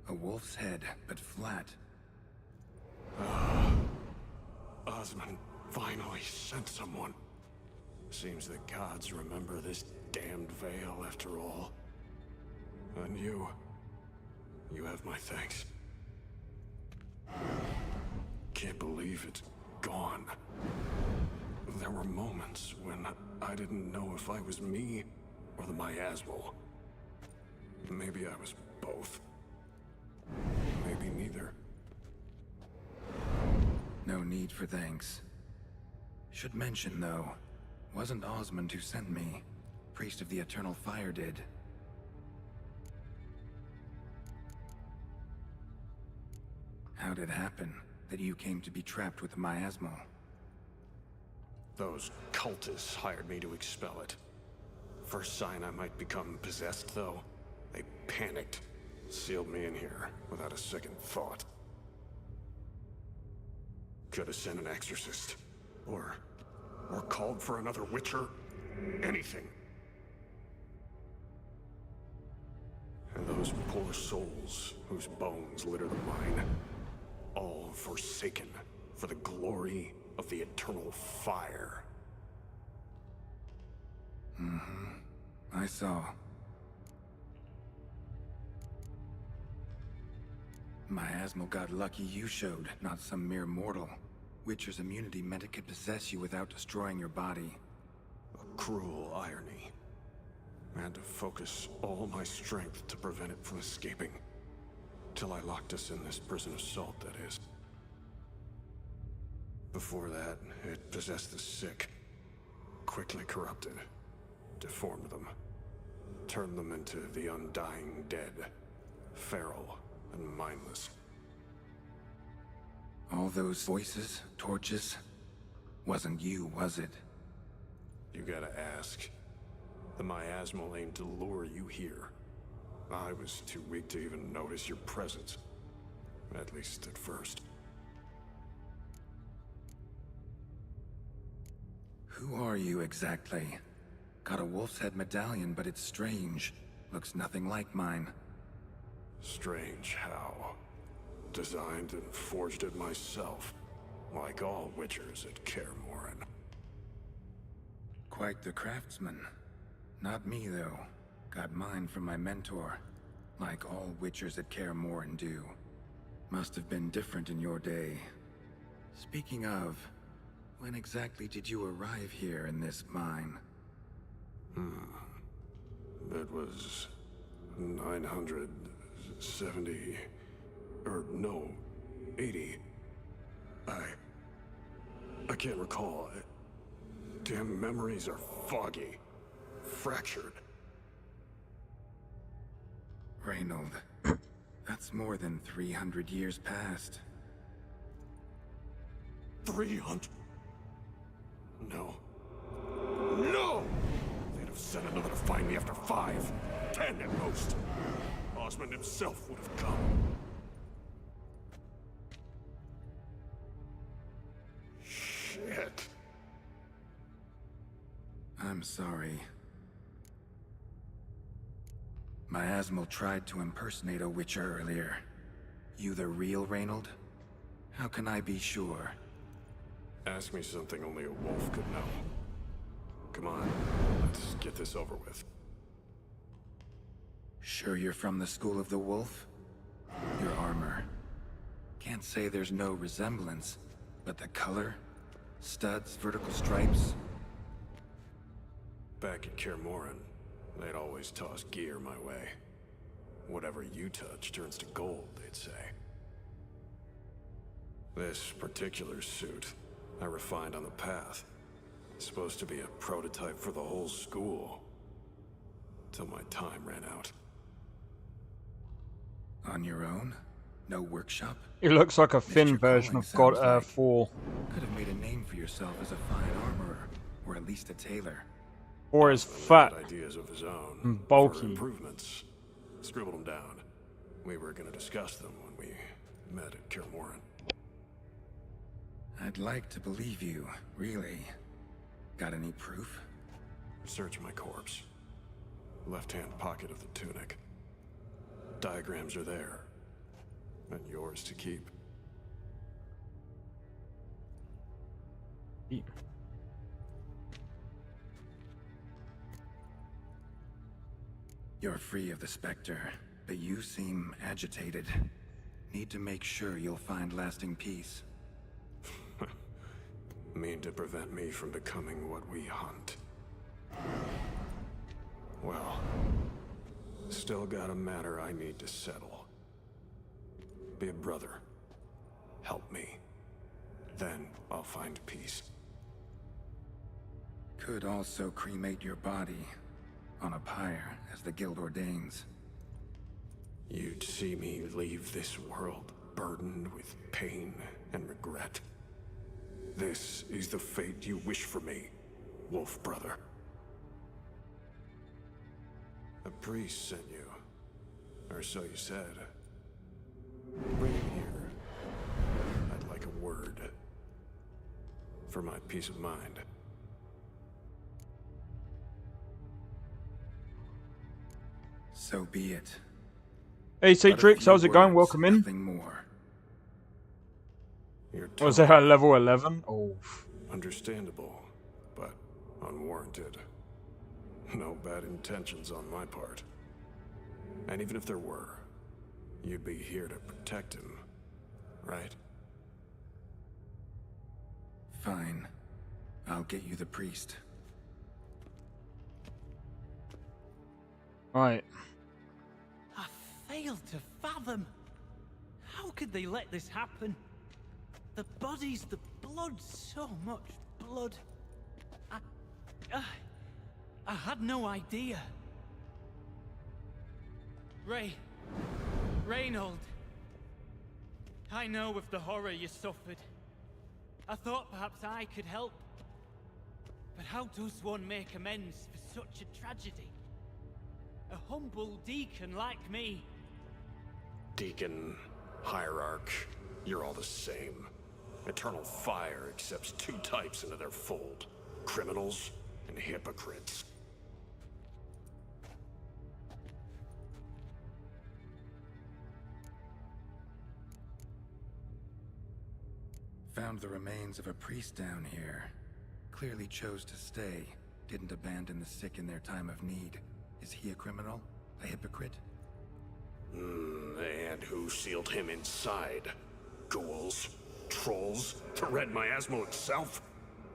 A wolf's head, but flat. Osmond finally sent someone. Seems the gods remember this damned veil after all. And you have my thanks. Can't believe it's gone. There were moments when I didn't know if I was me or the miasmal. Maybe I was both. Maybe neither. No need for thanks. Should mention, though, wasn't Osmond who sent me. Priest of the Eternal Fire did. How'd it happen that you came to be trapped with the miasmal? Those cultists hired me to expel it. First sign I might become possessed, though, they panicked. Sealed me in here without a second thought. Could have sent an exorcist. Or called for another Witcher. Anything. And those poor souls whose bones litter the mine, all forsaken for the glory of the eternal fire. I saw. Miasmal got lucky you showed, not some mere mortal. Witcher's immunity meant it could possess you without destroying your body. A cruel irony. I had to focus all my strength to prevent it from escaping. Till I locked us in this prison of salt, that is. Before that, it possessed the sick. Quickly corrupted. Deformed them. Turned them into the undying dead. Feral and mindless. All those voices, torches, wasn't you, was it? You gotta ask. The miasmal aimed to lure you here. I was too weak to even notice your presence. At least at first. Who are you exactly? Got a wolf's head medallion, but it's strange. Looks nothing like mine. Strange how. Designed and forged it myself. Like all witchers at Kaer Morhen. Quite the craftsman. Not me, though. Got mine from my mentor. Like all witchers at Kaer Morhen do. Must have been different in your day. Speaking of, when exactly did you arrive here in this mine? It was 970... or no, 80. I can't recall. Damn memories are foggy. Fractured. Reynold, that's more than 300 years past. 300? No. No! They'd have sent another to find me after 5, 10 at most. Osmond himself would have come. Shit. I'm sorry. Miasmal tried to impersonate a witcher earlier. You the real Reynold? How can I be sure? Ask me something only a wolf could know. Come on, let's get this over with. Sure you're from the School of the Wolf? Your armor. Can't say there's no resemblance, but the color? Studs, vertical stripes? Back at Kaer Morhen, they'd always toss gear my way. Whatever you touch turns to gold, they'd say. This particular suit, I refined on the path. It's supposed to be a prototype for the whole school. Till my time ran out. On your own? No workshop? It looks like a thin Mr. version Calling of God sounds like. 4. Could have made a name for yourself as a fine armorer, or at least a tailor. Or is Osmond fat had ideas of his own. and For bulky. improvements. Scribbled them down. We were gonna discuss them when we met at Kaer Morhen. I'd like to believe you, really. Got any proof? Search my corpse. Left-hand pocket of the tunic. Diagrams are there. And yours to keep. You're free of the Spectre, but you seem agitated. Need to make sure you'll find lasting peace. Mean to prevent me from becoming what we hunt. Well, still got a matter I need to settle. Be a brother. Help me. Then I'll find peace. Could also cremate your body on a pyre, as the guild ordains. You'd see me leave this world burdened with pain and regret. This is the fate you wish for me, Wolf Brother. A priest sent you, or so you said. Bring him here. I'd like a word. For my peace of mind. So be it. Hey, Citrix, how's it going? Welcome in. Nothing more. Was that at level 11? Oh. Understandable, but unwarranted. No bad intentions on my part. And even if there were, you'd be here to protect him, right? Fine. I'll get you the priest. Right. I failed to fathom. How could they let this happen? The bodies, the blood, so much blood. I had no idea. Reynold. I know of the horror you suffered. I thought perhaps I could help. But how does one make amends for such a tragedy? A humble deacon like me. Deacon, hierarch, you're all the same. Eternal Fire accepts two types into their fold. Criminals and hypocrites. Found the remains of a priest down here. Clearly chose to stay. Didn't abandon the sick in their time of need. Is he a criminal? A hypocrite? And who sealed him inside? Ghouls? Trolls? The Red Miasmo itself?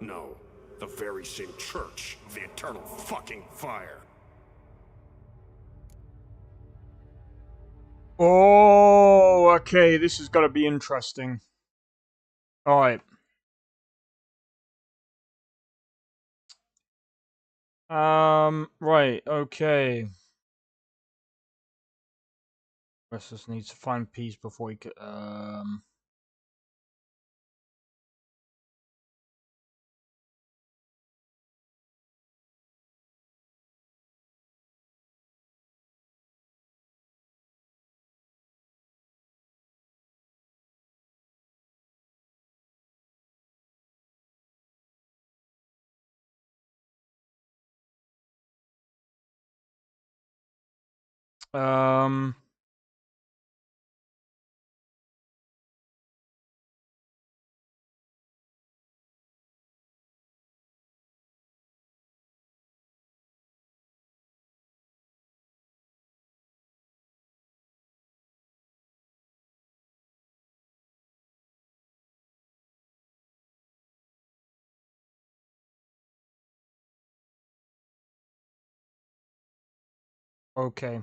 No. The very same church of the Eternal fucking Fire. Oh, okay. This is gonna be interesting. Alright. Right, okay. Restless needs to find peace before he could, um... Okay.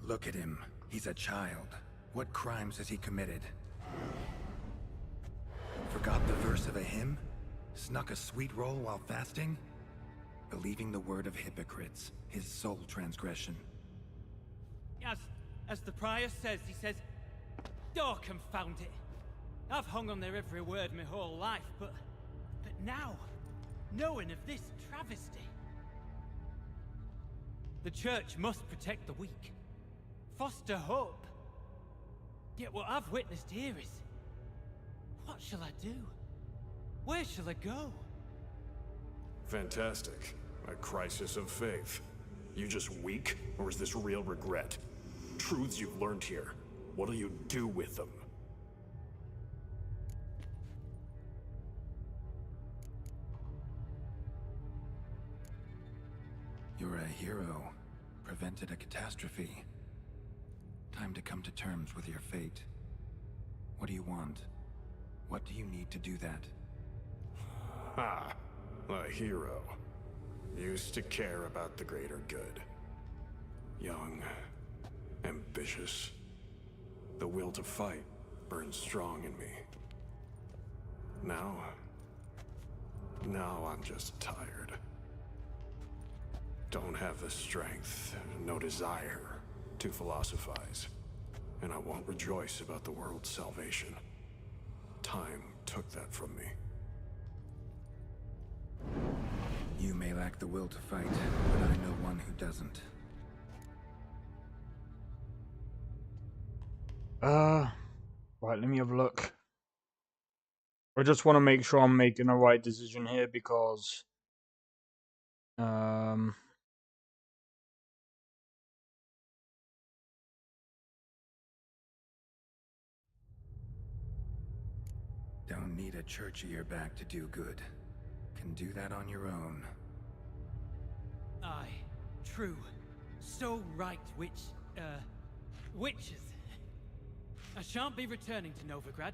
Look at him. He's a child. What crimes has he committed? Forgot the verse of a hymn? Snuck a sweet roll while fasting? Believing the word of hypocrites, his sole transgression. As the prior says, he says, "Oh, confound it. I've hung on their every word my whole life, but now, knowing of this travesty, the church must protect the weak, foster hope. Yet what I've witnessed here is, what shall I do? Where shall I go?" Fantastic. A crisis of faith. You just weak, or is this real regret? Truths you've learned here. What'll you do with them? You're a hero. Prevented a catastrophe. Time to come to terms with your fate. What do you want? What do you need to do that? Ha! A hero. Used to care about the greater good. Young. Ambitious. The will to fight burns strong in me. Now I'm just tired. don't have the strength, no desire to philosophize, and I won't rejoice about the world's salvation. Time took that from me. You may lack the will to fight, but I know one who doesn't. Right, let me have a look. I just want to make sure I'm making the right decision here because Don't need a church at your back to do good. Can do that on your own. Aye, true. So right, witches. I shan't be returning to Novigrad.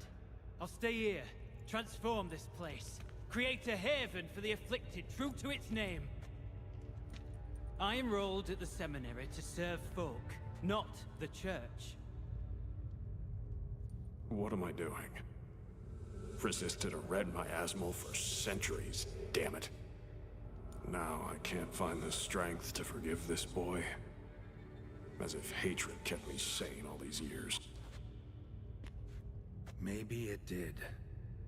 I'll stay here, transform this place, create a haven for the afflicted, true to its name. I enrolled at the seminary to serve folk, not the church. What am I doing? Resisted a red miasmal for centuries, damn it. Now I can't find the strength to forgive this boy. As if hatred kept me sane all these years. Maybe it did,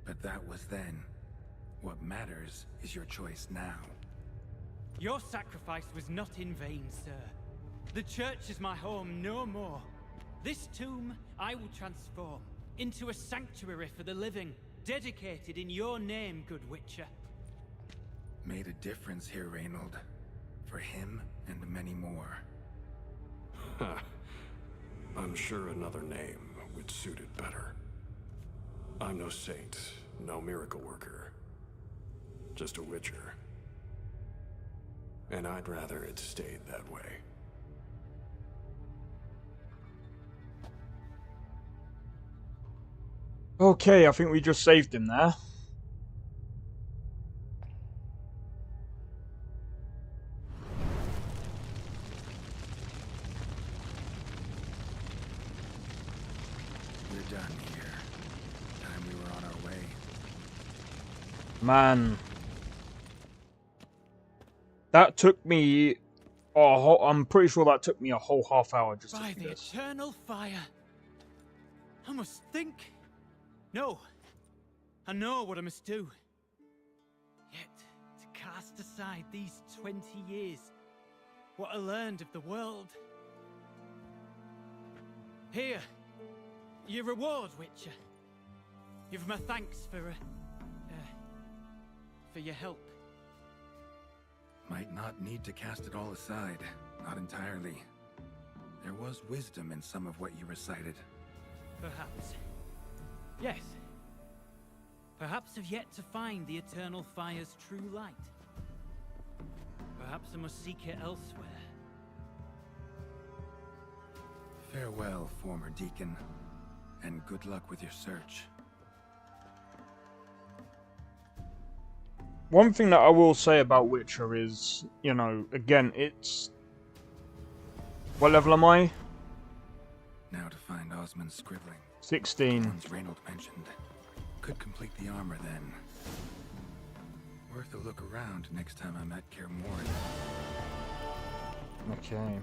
but that was then. What matters is your choice now. Your sacrifice was not in vain, sir. The church is my home no more. This tomb I will transform into a sanctuary for the living, dedicated in your name, good Witcher. Made a difference here, Reynold. For him and many more. I'm sure another name would suit it better. I'm no saint, no miracle worker. Just a Witcher. And I'd rather it stayed that way. okay, I think we just saved him there. We're done here. Time we were on our way. Man. That took me I'm pretty sure that took me a whole half hour just to By do the this. eternal fire. I must think. No. I know what I must do. Yet, to cast aside these 20 years, what I learned of the world. Here, your reward, Witcher. You've my thanks for your help. Might not need to cast it all aside. Not entirely. There was wisdom in some of what you recited. Perhaps. Yes. Perhaps I've yet to find the eternal fire's true light. Perhaps I must seek it elsewhere. Farewell, former deacon. And good luck with your search. One thing that I will say about Witcher is, you know, again, it's... What level am I? Now to find Osmond's scribbling. 16. Ones Reynold mentioned. Could complete the armor then. Worth a look around next time I'm at Kaer Morhen. Okay.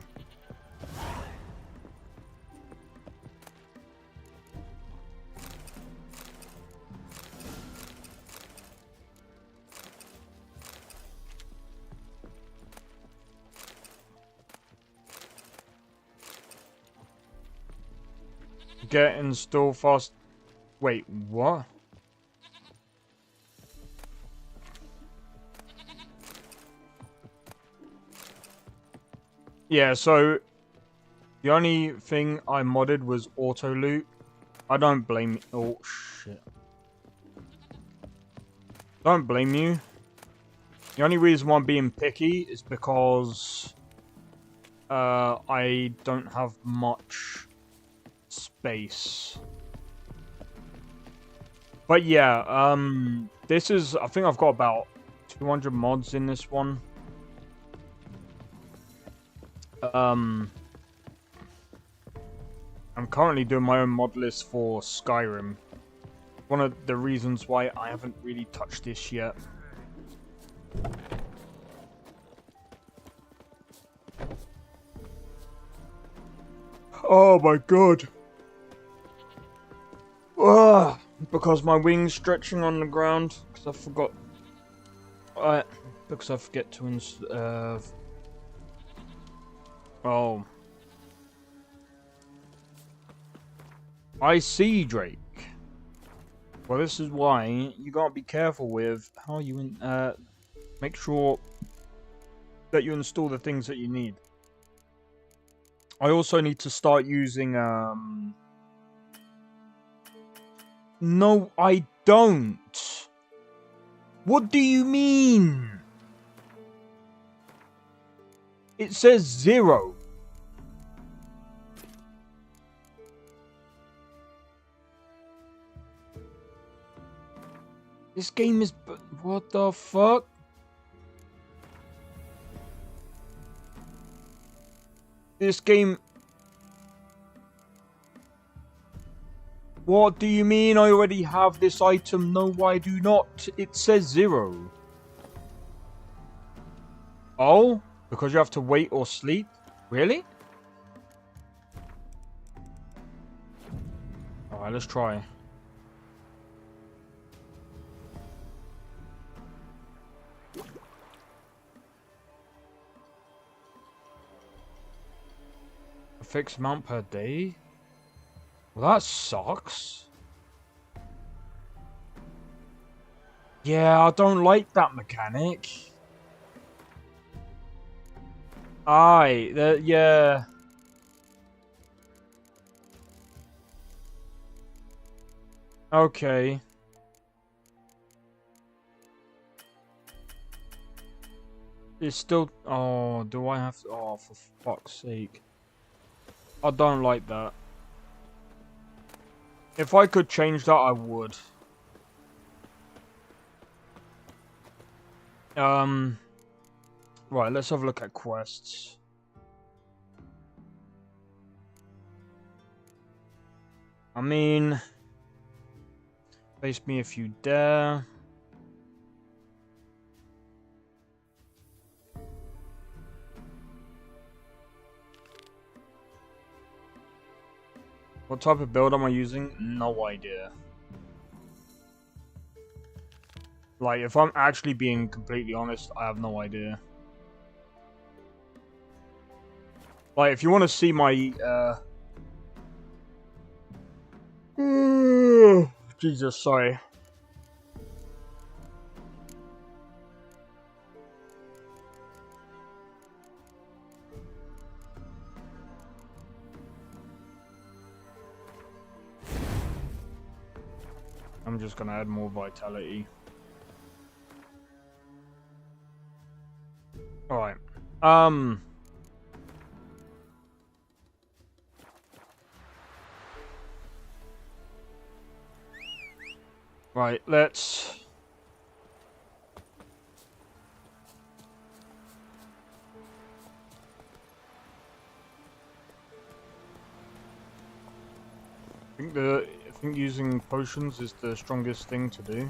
Get install fast. Wait, what? Yeah, so the only thing I modded was auto loot. I don't blame. Oh shit! Don't blame you. The only reason why I'm being picky is because I don't have much space. But yeah, this is, I think I've got about 200 mods in this one. I'm currently doing my own mod list for Skyrim. One of the reasons why I haven't really touched this yet. Oh my god. Ah, because my wings stretching on the ground. Because I forgot. Because I forget to oh. I see, Drake. Well, this is why you gotta be careful with how you make sure that you install the things that you need. I also need to start using No, I don't. What do you mean? It says 0. This game is... What the fuck? This game... What do you mean I already have this item? No, I do not. It says 0. Oh? Because you have to wait or sleep? Really? Alright, let's try. A fixed amount per day? Well, that sucks. Yeah, I don't like that mechanic. Aye, yeah. Okay. It's still... Oh, do I have to... Oh, for fuck's sake. I don't like that. If I could change that, I would. Right, let's have a look at quests. I mean... Face me if you dare. What type of build am I using? No idea. Like, if I'm actually being completely honest, I have no idea. Like, if you want to see my, Jesus, sorry. I'm just gonna add more vitality. Alright. Right, let's... I think using potions is the strongest thing to do.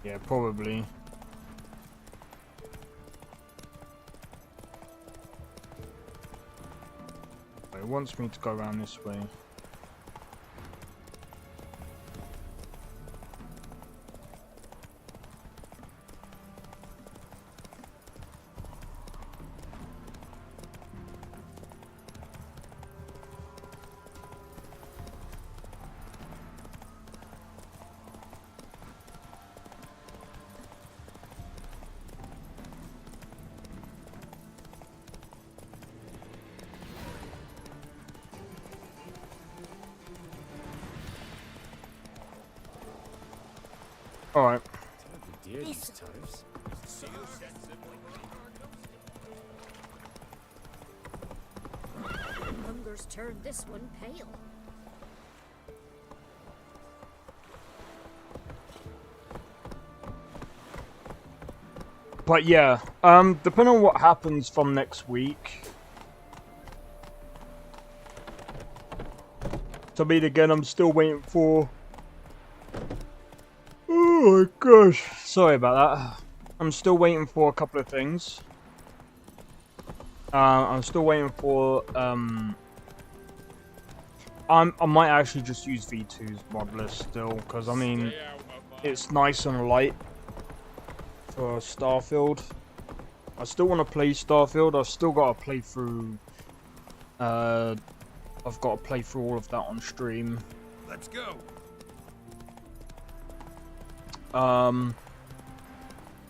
Yeah, probably. It wants me to go around this way. Alright. Hunger's turned this one pale. But yeah, depending on what happens from next week. To meet again, I'm still waiting for... Oh my gosh. Sorry about that. I'm still waiting for a couple of things. I'm still waiting for, I might actually just use V2's mod list still, because I mean, it's nice and light for Starfield. I still want to play Starfield. I've still got to play through. I've got to play through all of that on stream. Let's go.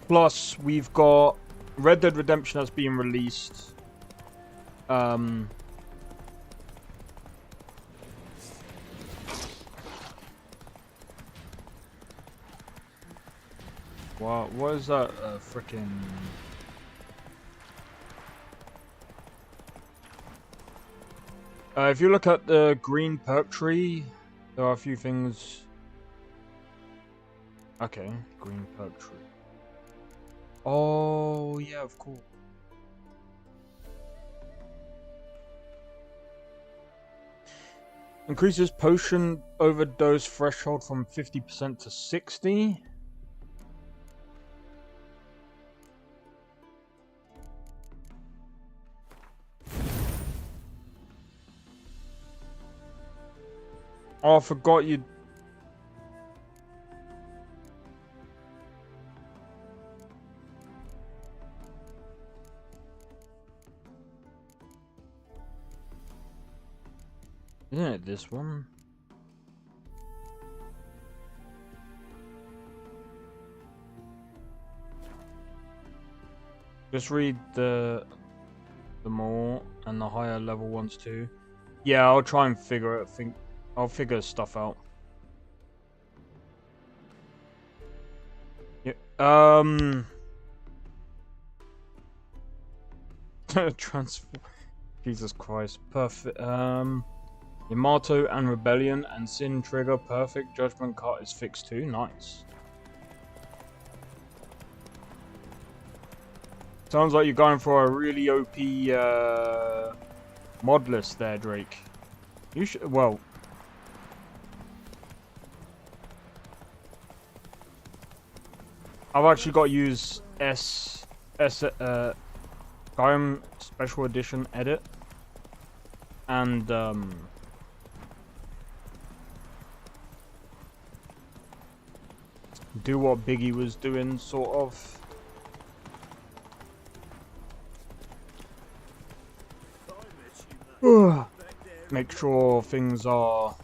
Plus, we've got Red Dead Redemption that's being released. What is that frickin'... if you look at the green perk tree, there are a few things... Okay, green perk tree. Oh, yeah, of course. Increases potion overdose threshold from 50% to 60%. Oh, I forgot you. Isn't it this one? Just read the more and the higher level ones too. Yeah, I'll try and figure it. I'll figure stuff out. Yeah. Transform. Jesus Christ. Perfect. Yamato and Rebellion and Sin Trigger. Perfect. Judgment card is fixed too. Nice. Sounds like you're going for a really OP mod list there, Drake. You should. Well. I've actually got to use Skyrim Special Edition Edit. And, do what Biggie was doing, sort of. Make sure things are,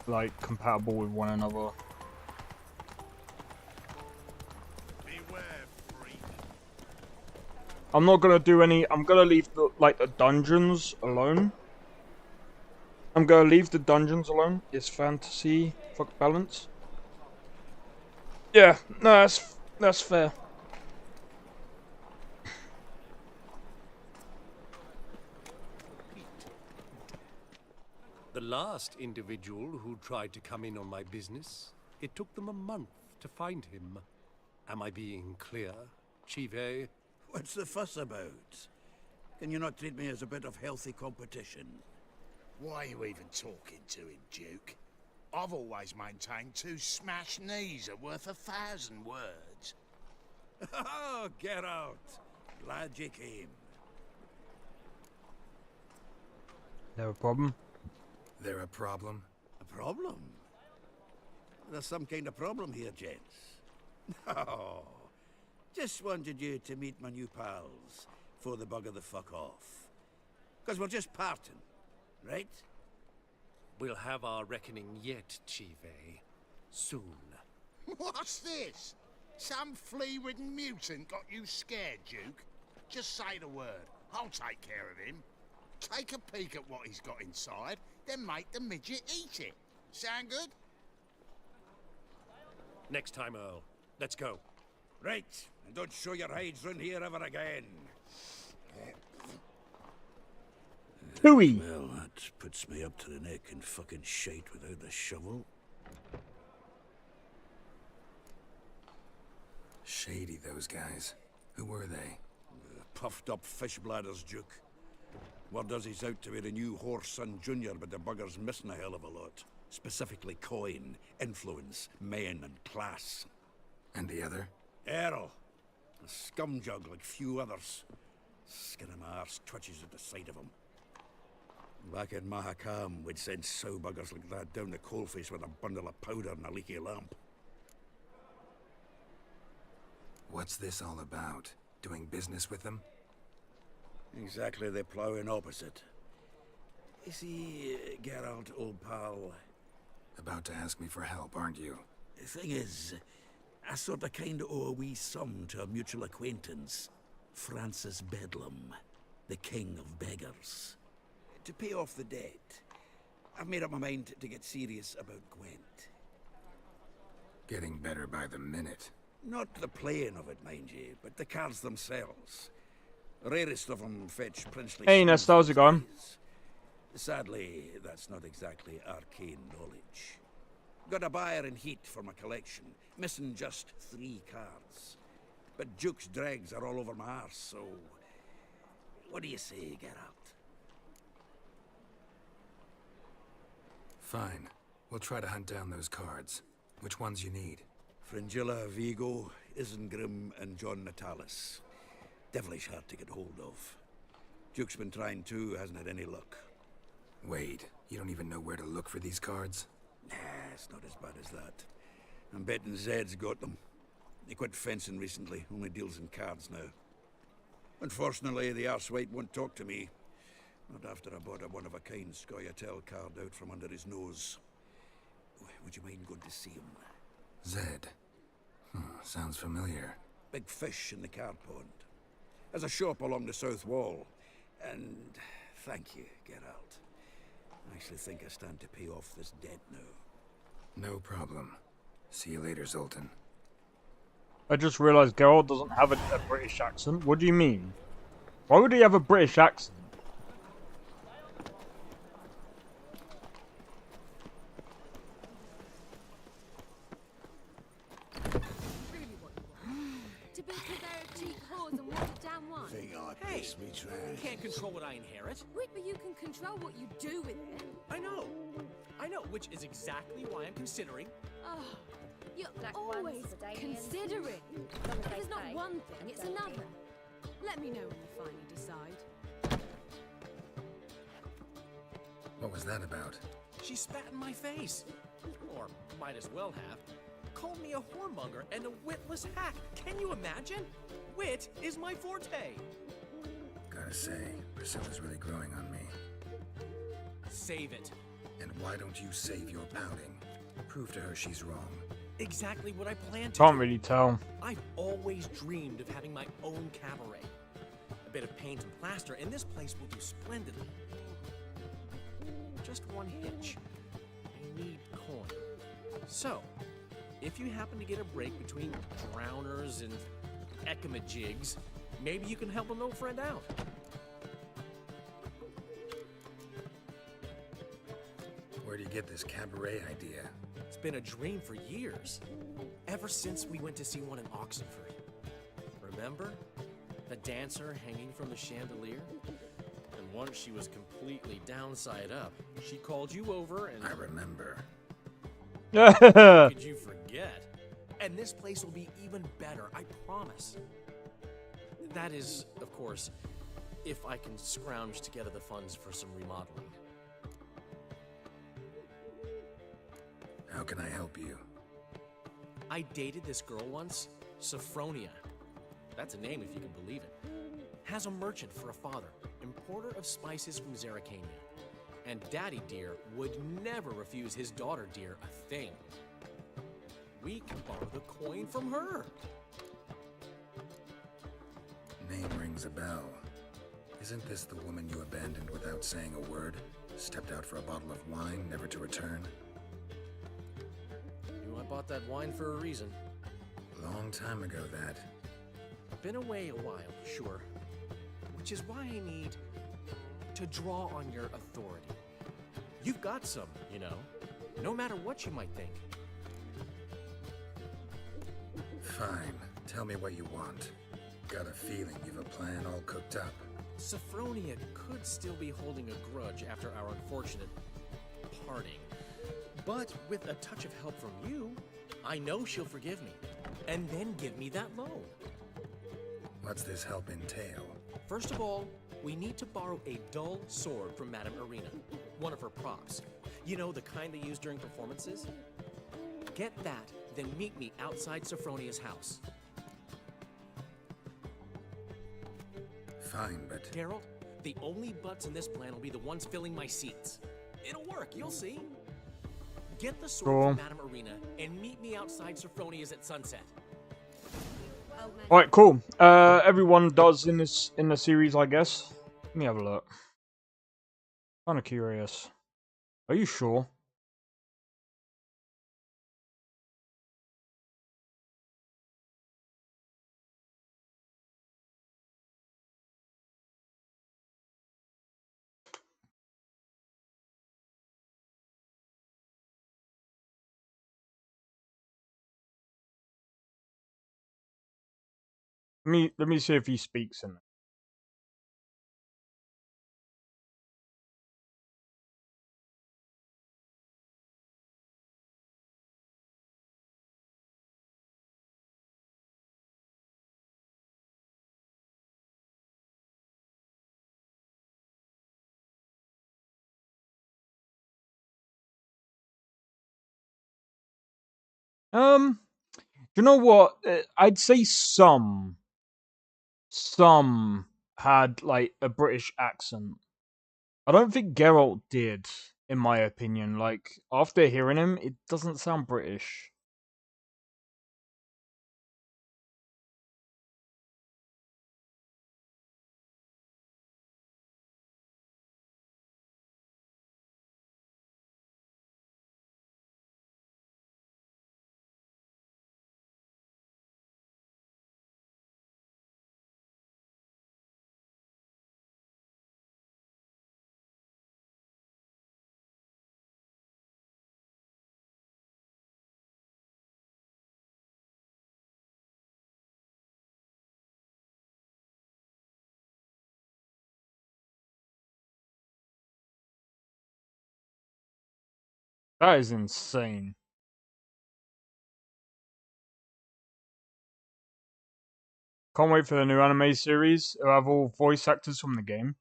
like, compatible with one another. I'm not gonna do any. I'm gonna leave the dungeons alone. I'm gonna leave the dungeons alone. It's fantasy. Fuck balance. Yeah, no, that's fair. The last individual who tried to come in on my business, it took them a month to find him. Am I being clear, Chive? What's the fuss about? Can you not treat me as a bit of healthy competition? Why are you even talking to him, Duke? I've always maintained 2 smashed knees are worth 1,000 words. Oh, get out. Glad you came. There a problem? There a problem? A problem? There's some kind of problem here, gents. Oh, just wanted you to meet my new pals before they bugger the fuck off. Because we're just parting, right? We'll have our reckoning yet, Chive. Soon. What's this? Some flea-ridden mutant got you scared, Duke? Just say the word. I'll take care of him. Take a peek at what he's got inside, then make the midget eat it. Sound good? Next time, Earl. Let's go. Right, and don't show your hides round here ever again. Hooey! Well, that puts me up to the neck in fucking shite without the shovel. Shady, those guys. Who were they? Puffed up fish bladders, Duke. Word does he's out to be the new Whoreson Jr., but the bugger's missing a hell of a lot. Specifically coin, influence, men, and class. And the other? Earl. A scumjug like few others. Skin of my arse twitches at the sight of him. Back in Mahakam, we'd send sow buggers like that down the coalface with a bundle of powder and a leaky lamp. What's this all about? Doing business with them? Exactly the ploughing opposite. You see, Geralt, old pal... About to ask me for help, aren't you? The thing is, I sort of kind of owe a wee sum to a mutual acquaintance. Francis Bedlam, the king of beggars. To pay off the debt, I've made up my mind to get serious about Gwent. Getting better by the minute. Not the playing of it, mind you, but the cards themselves. The rarest of them fetch princely... Hey, Nest, how's it going? Sadly, that's not exactly arcane knowledge. Got a buyer in heat for my collection, missing just 3 cards. But Duke's dregs are all over my arse, so... What do you say, Geralt? Fine. We'll try to hunt down those cards. Which ones you need? Fringilla, Vigo, Isengrim, and John Natalis. Devilish hard to get hold of. Duke's been trying too, hasn't had any luck. Wait, you don't even know where to look for these cards? Nah, it's not as bad as that. I'm betting Zed's got them. He quit fencing recently, only deals in cards now. Unfortunately, the arsewite won't talk to me. Not after I bought a one-of-a-kind Scoia'tael card out from under his nose. Would you mind going to see him? Zed. Sounds familiar. Big fish in the card pond. There's a shop along the south wall. And thank you, Geralt. I actually think I stand to pay off this debt now. No problem. See you later, Zoltan. I just realised Geralt doesn't have a British accent. What do you mean? Why would he have a British accent? To be their cheap whores and water down one. Think I piss me trash. You can't control what I inherit. Wait, but you can control what you do with it. I know, which is exactly why I'm considering. Oh, you're Black always ones, Sedanians. considering. Long as If they it's not pay, one thing, it's don't another. they? Let me know when you finally decide. What was that about? She spat in my face. Or might as well have. Called me a whoremonger and a witless hack. Can you imagine? Wit is my forte. Gotta say, Priscilla's really growing on me. Save it. And why don't you save your pouting? Prove to her she's wrong. Exactly what I planned to Can't do. really tell. I've always dreamed of having my own cabaret. A bit of paint and plaster, and this place will do splendidly. Just one hitch. I need coin. So, if you happen to get a break between drowners and ekamajigs, maybe you can help an old friend out. Where do you get this cabaret idea? It's been a dream for years. Ever since we went to see one in Oxenford. Remember? The dancer hanging from the chandelier? And once she was completely downside up, she called you over and... I remember. How could you forget? And this place will be even better, I promise. That is, of course, if I can scrounge together the funds for some remodeling. How can I help you? I dated this girl once, Sophronia. That's a name if you can believe it. Has a merchant for a father, importer of spices from Zerrikania. And Daddy Dear would never refuse his daughter Dear a thing. We can borrow the coin from her. Name rings a bell. Isn't this the woman you abandoned without saying a word? Stepped out for a bottle of wine, never to return? I bought that wine for a reason. Long time ago, that. Been away a while, sure. Which is why I need to draw on your authority. You've got some, you know, no matter what you might think. Fine. Tell me what you want. Got a feeling you've a plan all cooked up. Sophronia could still be holding a grudge after our unfortunate parting. But with a touch of help from you, I know she'll forgive me. And then give me that loan. What's this help entail? First of all, We need to borrow a dull sword from Madame Irina, one of her props. You know, the kind they use during performances? Get that, then meet me outside Sophronia's house. Fine, but... Geralt, the only butts in this plan will be the ones filling my seats. It'll work, you'll see. Get the sword from Madame Irina and meet me outside Sophronia's at sunset. Alright, cool. Everyone does in the series, I guess. Let me have a look. Kinda curious. Are you sure? Let me see if he speaks in it. You know what? I'd say some had like a British accent. I don't think Geralt did, in my opinion. Like after hearing him, it doesn't sound British. That is insane. Can't wait for the new anime series. It'll have all voice actors from the game.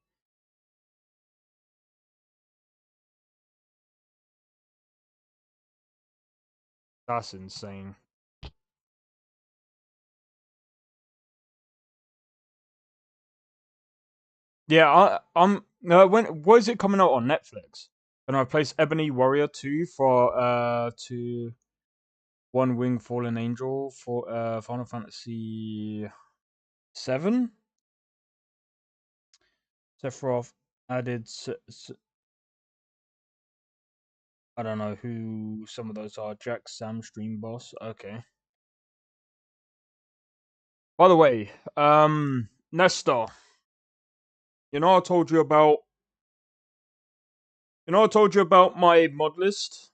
That's insane. Yeah, I'm. No, when is it coming out on Netflix? And I replace Ebony Warrior 2 for to One Wing Fallen Angel for Final Fantasy 7. Sephiroth added. I don't know who some of those are. Jack, Sam, Stream Boss. Okay. By the way, Nestor. You know I told you about. You know I told you about my mod list,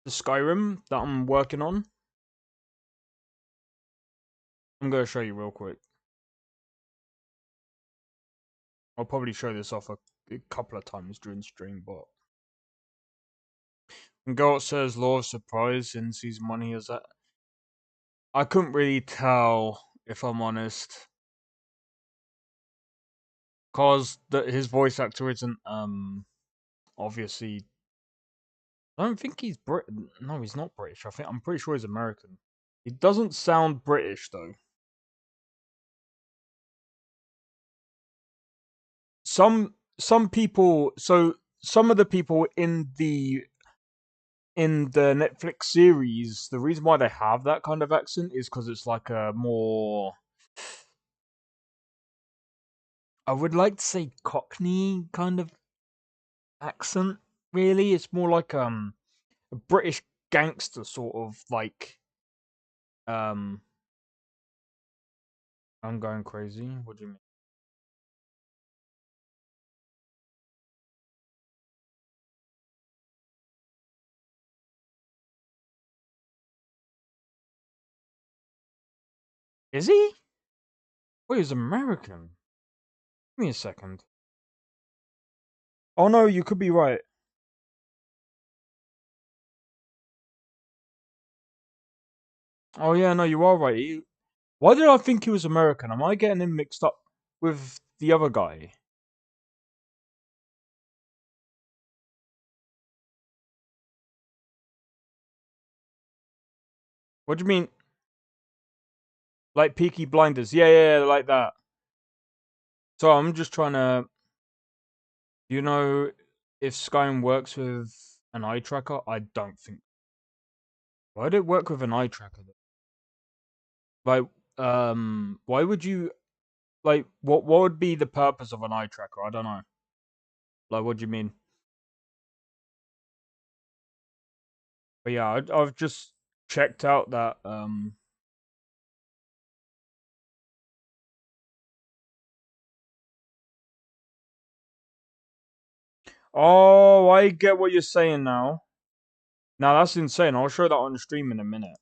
the Skyrim that I'm working on. I'm gonna show you real quick. I'll probably show this off a couple of times during stream, but when Geralt says Law of Surprise in season 1, he has that. I couldn't really tell, if I'm honest, cause his voice actor isn't obviously. I don't think he's Brit. No, he's not British. I'm pretty sure he's American. He doesn't sound British though. Some people. So some of the people in the Netflix series, the reason why they have that kind of accent is because it's like a more, I would like to say Cockney kind of accent. Really, it's more like a British gangster sort of like. I'm going crazy. What do you mean? Is he? Wait, he's American. Give me a second. Oh no, you could be right. Oh yeah, no, you are right. Why did I think he was American? Am I getting him mixed up with the other guy? What do you mean? Like Peaky Blinders? Yeah, like that. So I'm just trying to. Do you know if Skyrim works with an eye tracker? I don't think. Why would it work with an eye tracker? Like, why would you like? What would be the purpose of an eye tracker? I don't know. Like, what do you mean? But yeah, I've just checked out that Oh, I get what you're saying now. Now that's insane. I'll show that on stream in a minute.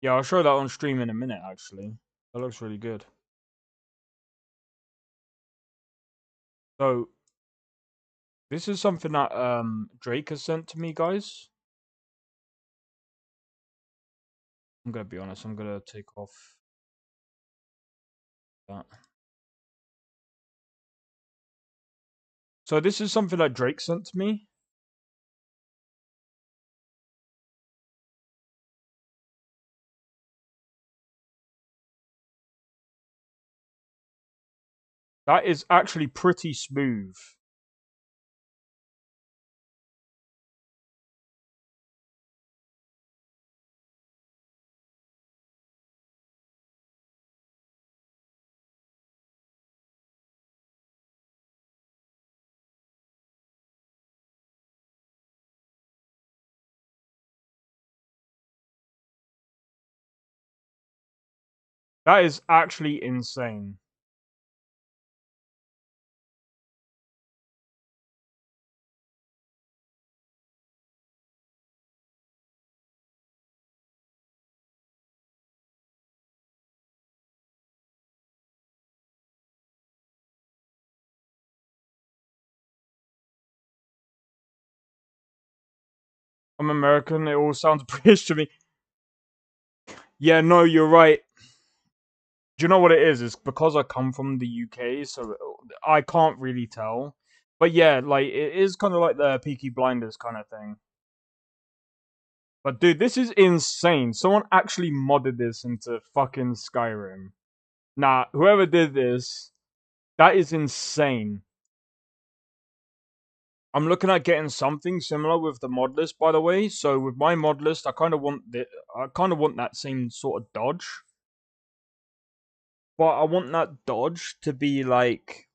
Yeah, I'll show that on stream in a minute. Actually, that looks really good. So, this is something that Drake has sent to me, guys. I'm gonna be honest. I'm gonna take off that. So this is something that Drake sent to me. That is actually pretty smooth. That is actually insane. I'm American. It all sounds British to me. Yeah, no, you're right. Do you know what it is? It's because I come from the UK, so I can't really tell. But yeah, like it is kind of like the Peaky Blinders kind of thing. But dude, this is insane. Someone actually modded this into fucking Skyrim. Nah, whoever did this, that is insane. I'm looking at getting something similar with the mod list, by the way. So with my mod list, I kind of want that same sort of dodge, but I want that dodge to be like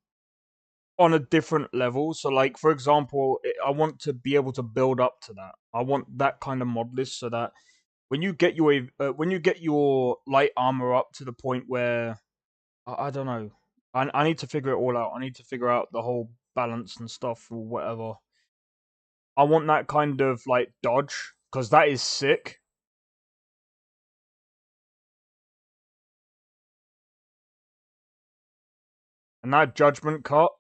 on a different level. So, like for example, I want to be able to build up to that. I want that kind of mod list so that when you get your light armor up to the point where I don't know, I need to figure it all out. I need to figure out the whole balance and stuff or whatever. I want that kind of like dodge because that is sick. And that judgment cut,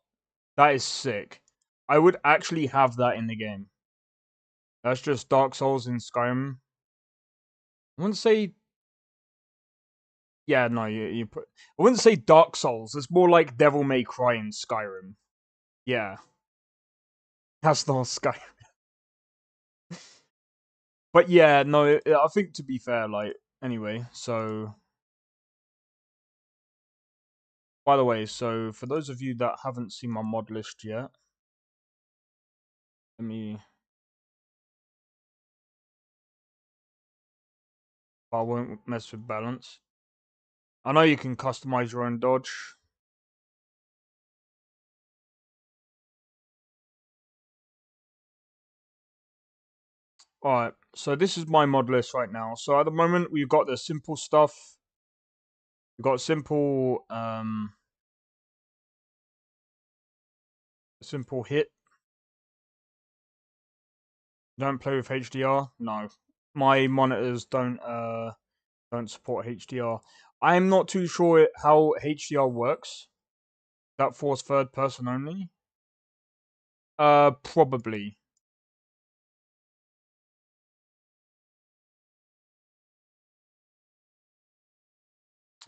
that is sick. I would actually have that in the game. That's just Dark Souls in Skyrim. I wouldn't say. Yeah, no, you put. I wouldn't say Dark Souls. It's more like Devil May Cry in Skyrim. Yeah, that's not Skyrim. But yeah, no, I think to be fair, like anyway. So, by the way, so for those of you that haven't seen my mod list yet, let me. I won't mess with balance. I know you can customize your own dodge. Alright, so this is my mod list right now. So at the moment, we've got the simple stuff. We've got simple hit. Don't play with HDR? No. My monitors don't support HDR. I'm not too sure how HDR works. That for third person only? Probably.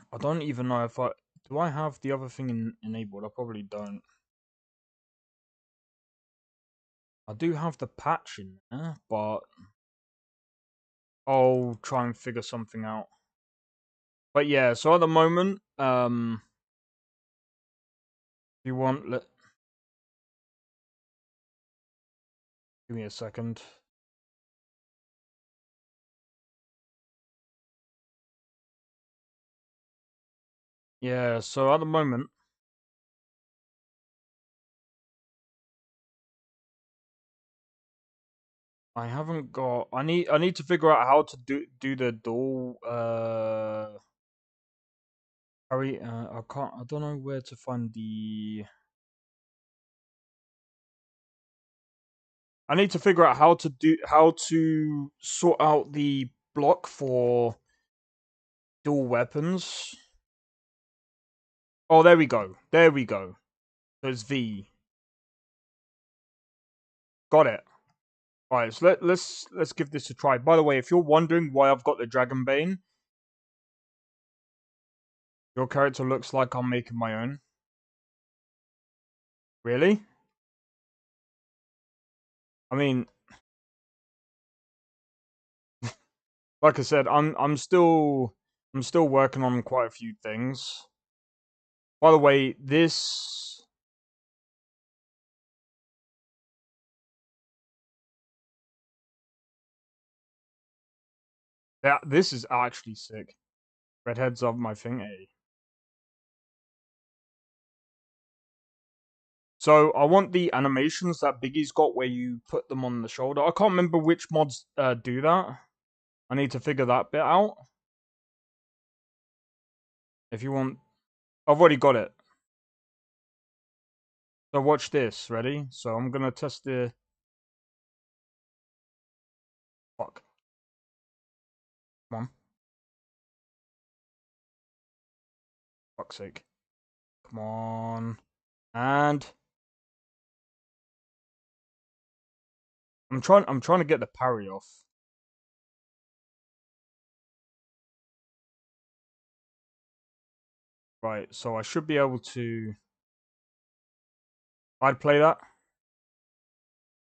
I don't even know if do I have the other thing enabled? I probably don't. I do have the patch in there, but I'll try and figure something out. But yeah, so at the moment, if you want, give me a second. Yeah, so at the moment, I haven't got. I need to figure out how to do the dual. Hurry. I can't. I don't know where to find the. I need to figure out how to sort out the block for dual weapons. Oh, there we go. There we go. So it's V. Got it. Alright, so let's give this a try. By the way, if you're wondering why I've got the Dragon Bane, your character looks like I'm making my own. Really? I mean, like I said, I'm still working on quite a few things. By the way, this is actually sick. Redheads of my thing, eh? So I want the animations that Biggie's got where you put them on the shoulder. I can't remember which mods do that. I need to figure that bit out. If you want, I've already got it. So watch this. Ready? So I'm gonna test the. Fuck. Come on. Fuck's sake. Come on. And I'm trying to get the parry off. Right, so I should be able to. I'd play that.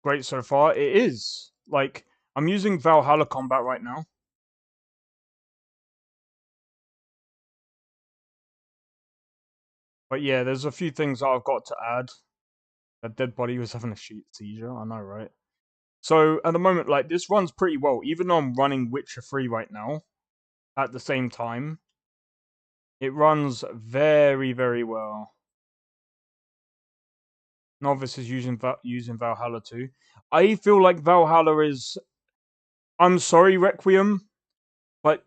Great so far. It is. Like, I'm using Valhalla combat right now. But yeah, there's a few things that I've got to add. That dead body was having a seizure. I know, right? So at the moment, like, this runs pretty well. Even though I'm running Witcher 3 right now, at the same time, it runs very, very well. Novice is using Valhalla too. I feel like Valhalla is. I'm sorry, Requiem, but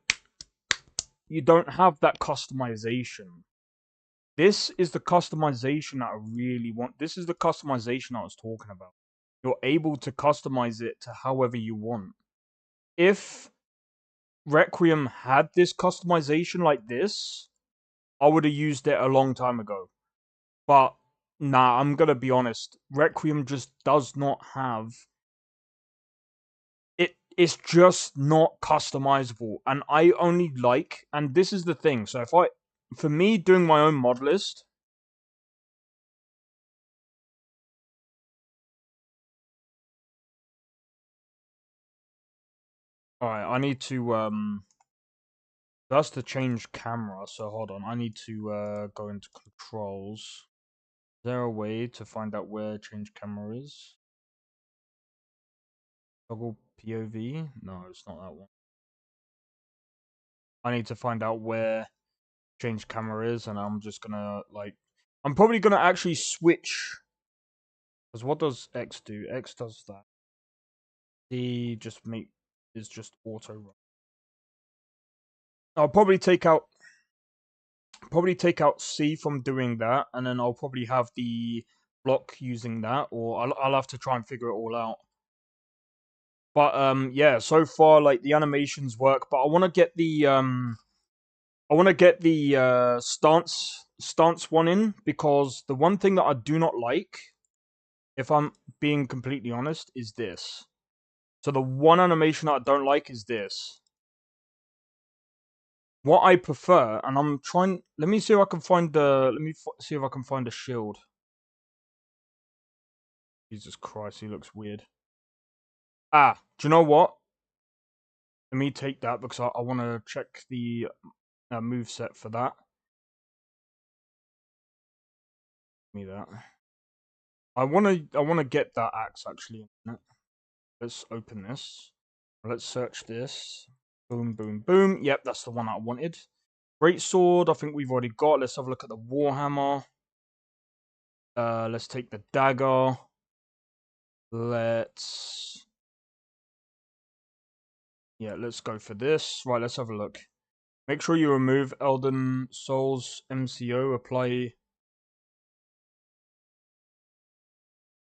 you don't have that customization. This is the customization that I really want. This is the customization I was talking about. You're able to customize it to however you want. If Requiem had this customization like this, I would have used it a long time ago. But nah, I'm gonna be honest. Requiem just does not have it's just not customizable. And I only like, and this is the thing. So for me doing my own mod list, all right, I need to that's to change camera. So hold on, I need to go into controls. Is there a way to find out where change camera is? Toggle POV? No, it's not that one. I need to find out where change camera is, and I'm just gonna I'm probably gonna actually switch. Because what does X do? X does that. D is just auto run. I'll probably take out C from doing that, and then I'll probably have the block using that, or I'll have to try and figure it all out. But yeah, so far like the animations work, but I want to get the stance one in, because the one thing that I do not like, if I'm being completely honest, is this. So the one animation that I don't like is this. What I prefer, and I'm trying. Let me see if I can find the. See if I can find a shield. Jesus Christ, he looks weird. Ah, do you know what? Let me take that because I want to check the move set for that. Give me that. I wanna get that axe actually. Let's open this. Let's search this. Boom, boom, boom. Yep, that's the one I wanted. Great sword, I think we've already got. Let's have a look at the warhammer. Let's take the dagger. Let's go for this. Right, let's have a look. Make sure you remove Elden Souls MCO. Apply.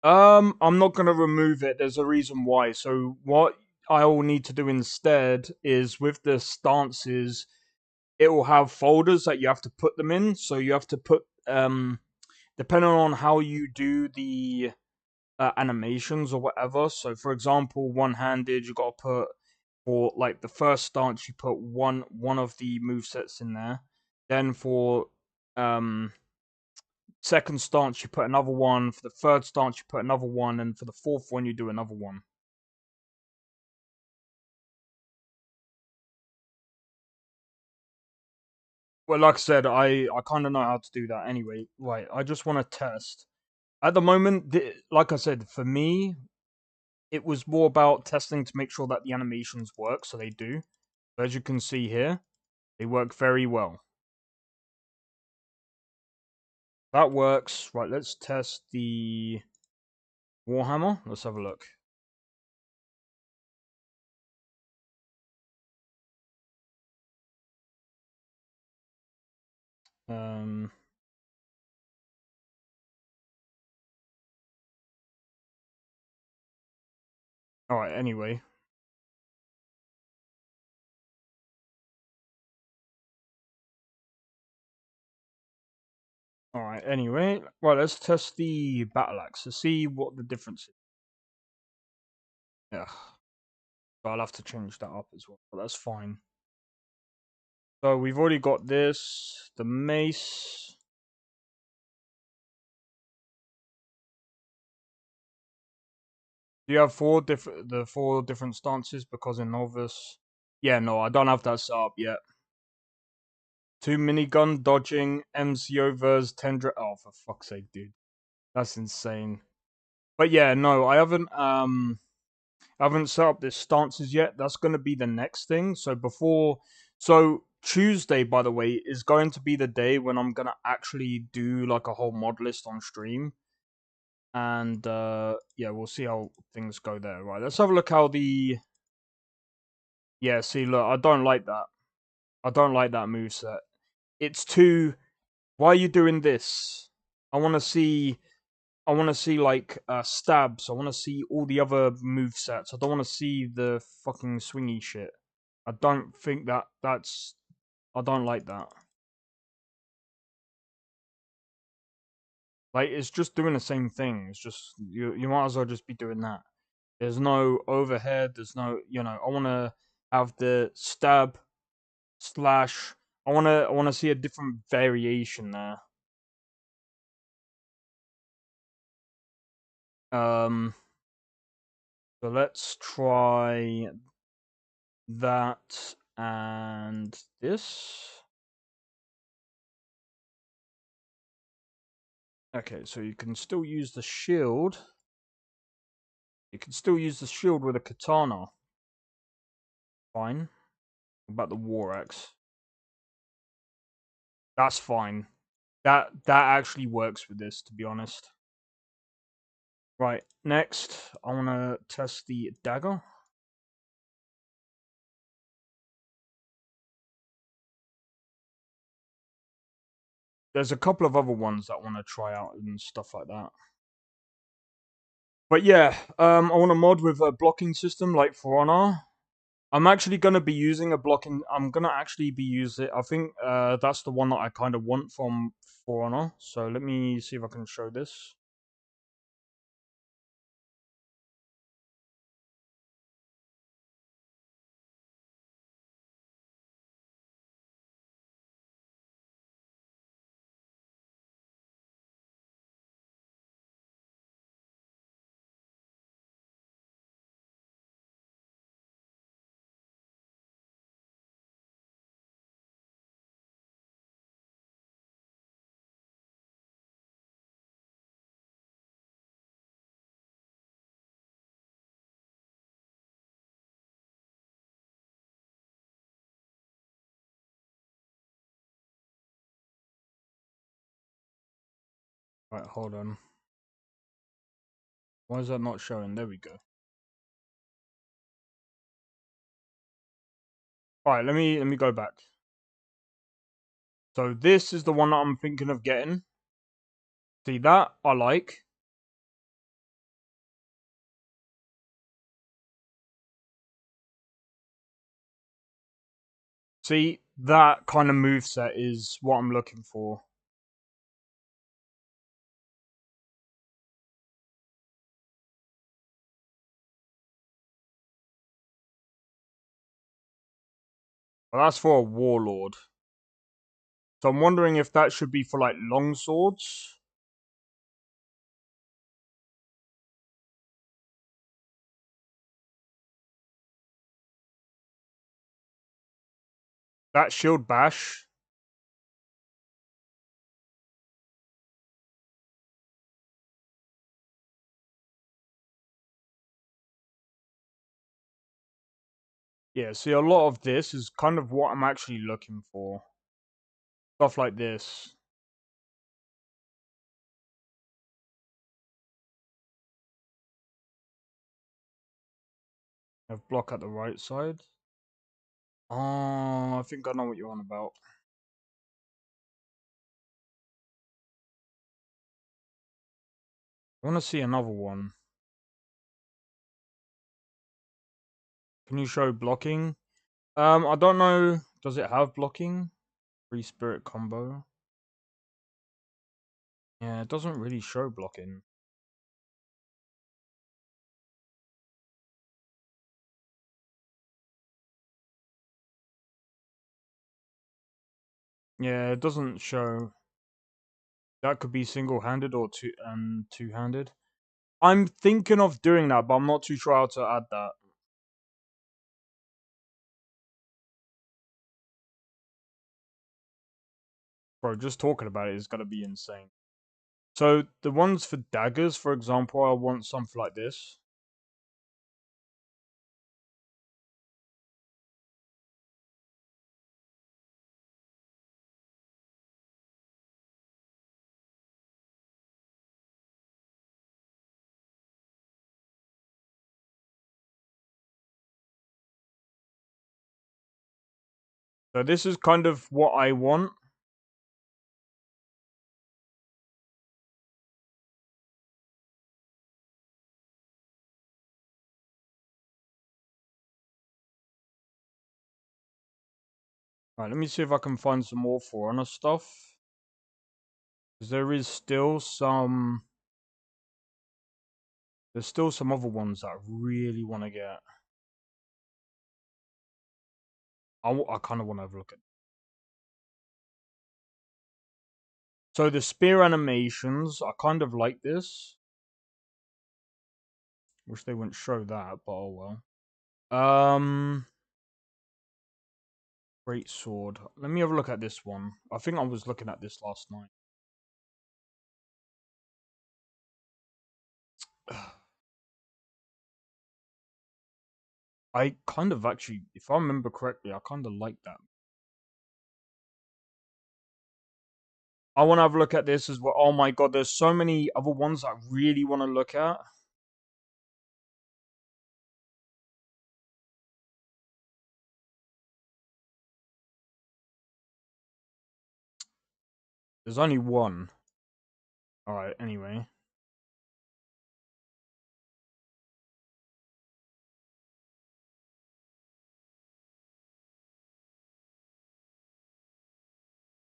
I'm not gonna remove it. There's a reason why. So what I'll need to do instead is with the stances, it will have folders that you have to put them in. So you have to put depending on how you do the animations or whatever. So for example, one-handed, you gotta put for like the first stance, you put one of the movesets in there. Then for second stance, you put another one. For the third stance, you put another one, and for the fourth one, you do another one. Well, like I said, I kind of know how to do that anyway. Right, I just want to test. At the moment, like I said, for me, it was more about testing to make sure that the animations work, so they do. As you can see here, they work very well. That works. Right, let's test the Warhammer. Let's have a look. Alright, anyway. Alright, anyway. Right, let's test the battle axe to see what the difference is. Yeah. So I'll have to change that up as well, but that's fine. So we've already got this, the mace. Do you have the four different stances? Because in novice, yeah, no, I don't have that set up yet. 2 minigun dodging, MCO versus Tendra. Oh, for fuck's sake, dude, that's insane. But yeah, no, I haven't set up this stances yet. That's gonna be the next thing. So Tuesday, by the way, is going to be the day when I'm gonna actually do like a whole mod list on stream. And yeah, we'll see how things go there. Right, let's have a look how the... Yeah, see, look, I don't like that. I don't like that moveset. It's too... Why are you doing this? I want to see like stabs. I want to see all the other movesets. I don't want to see the fucking swingy shit. I don't think that's... I don't like that. Like, it's just doing the same thing. It's just... You might as well just be doing that. There's no overhead. There's no... You know, I want to have the stab, slash... I want to see a different variation there. So let's try that and this. Okay, so you can still use the shield. You can still use the shield with a katana. Fine. What about the war axe? That's fine. That actually works with this, to be honest. Right, next, I want to test the dagger. There's a couple of other ones that I want to try out and stuff like that. But yeah, I want a mod with a blocking system like For Honor. I'm actually going to be using a blocking... I'm going to actually be using... I think that's the one that I kind of want from For Honor. So let me see if I can show this. Right, hold on. Why is that not showing? There we go. Alright, let me go back. So this is the one that I'm thinking of getting. See, that I like. See, that kind of moveset is what I'm looking for. Well, that's for a warlord. So I'm wondering if that should be for like long swords. That shield bash. Yeah, see, a lot of this is kind of what I'm actually looking for. Stuff like this. Have block at the right side. Oh, I think I know what you're on about. I want to see another one. Can you show blocking? I don't know. Does it have blocking? Free spirit combo. Yeah, it doesn't really show blocking. Yeah, it doesn't show. That could be single-handed or two-handed. I'm thinking of doing that, but I'm not too sure how to add that. Bro, just talking about it is gonna be insane. So the ones for daggers, for example, I want something like this. So this is kind of what I want. Alright, let me see if I can find some more For Honor stuff. Because there is still some... There's still some other ones that I really want to get. I kind of want to have a look at. So the spear animations, I kind of like this. Wish they wouldn't show that, but oh well. Great sword. Let me have a look at this one. I think I was looking at this last night. I kind of actually, if I remember correctly, I kind of like that. I want to have a look at this as well. Oh my god, there's so many other ones I really want to look at. There's only one. Alright, anyway.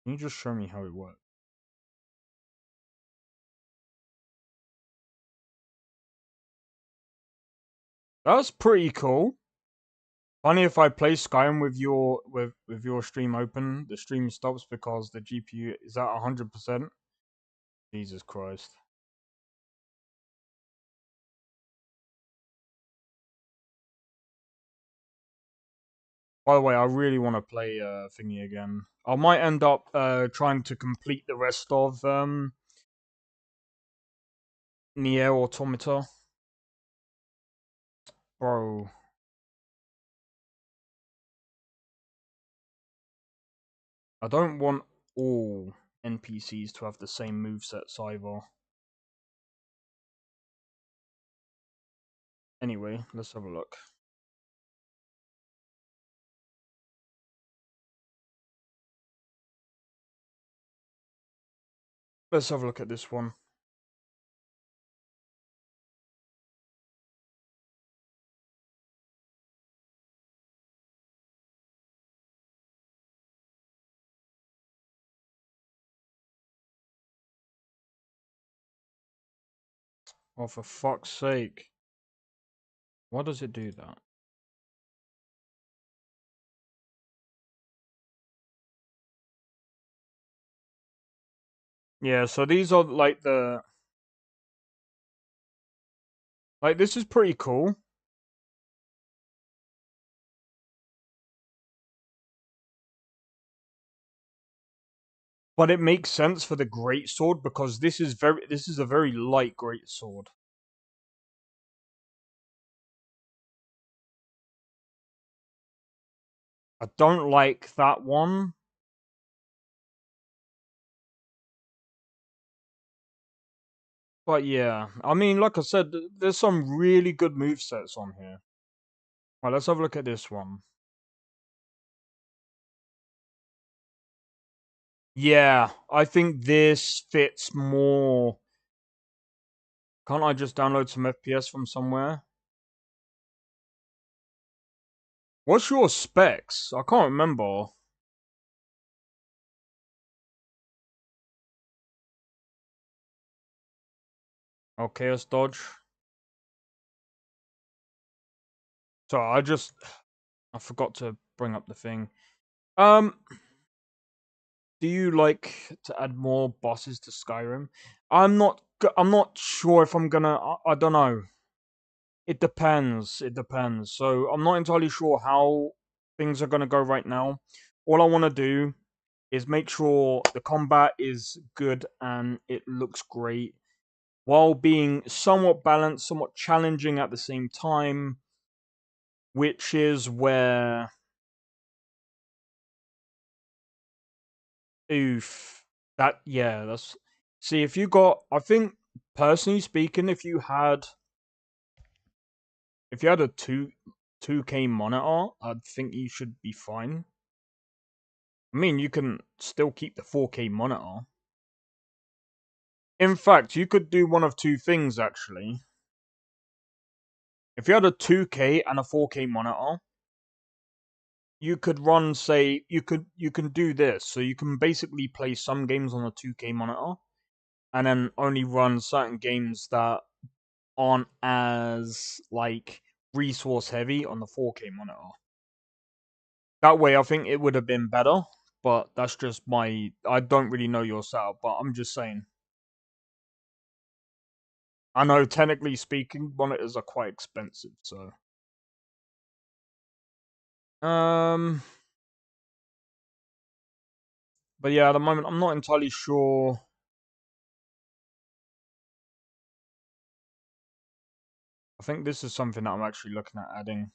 Can you just show me how it works? That's pretty cool. Funny if I play Skyrim with your stream open, the stream stops because the GPU is at 100%. Jesus Christ. By the way, I really want to play thingy again. I might end up trying to complete the rest of Nier Automata. Bro. I don't want all NPCs to have the same movesets either. Anyway, let's have a look. Let's have a look at this one. Oh, for fuck's sake. Why does it do that? Yeah, so these are like the... Like, this is pretty cool. But it makes sense for the greatsword because this is a very light greatsword. I don't like that one. But yeah, I mean, like I said, there's some really good movesets on here. Right, let's have a look at this one. Yeah, I think this fits more. Can't I just download some FPS from somewhere? What's your specs? I can't remember. Oh, Chaos Dodge. So I forgot to bring up the thing. Do you like to add more bosses to Skyrim? I'm not sure if I'm gonna. I don't know. It depends. It depends. So I'm not entirely sure how things are gonna go right now. All I want to do is make sure the combat is good and it looks great, while being somewhat balanced, somewhat challenging at the same time, which is where. Oof. That's. See, if you got. I think, personally speaking, if you had a 2K monitor, I'd think you should be fine. I mean, you can still keep the 4K monitor. In fact, you could do one of two things, actually. If you had a 2K and a 4K monitor, you could run, say, you can do this. So you can basically play some games on a 2K monitor, and then only run certain games that aren't as, like, resource heavy on the 4K monitor. That way, I think it would have been better, but that's just my... I don't really know your setup, but I'm just saying. I know, technically speaking, monitors are quite expensive, so... But yeah, at the moment, I'm not entirely sure... I think this is something that I'm actually looking at adding.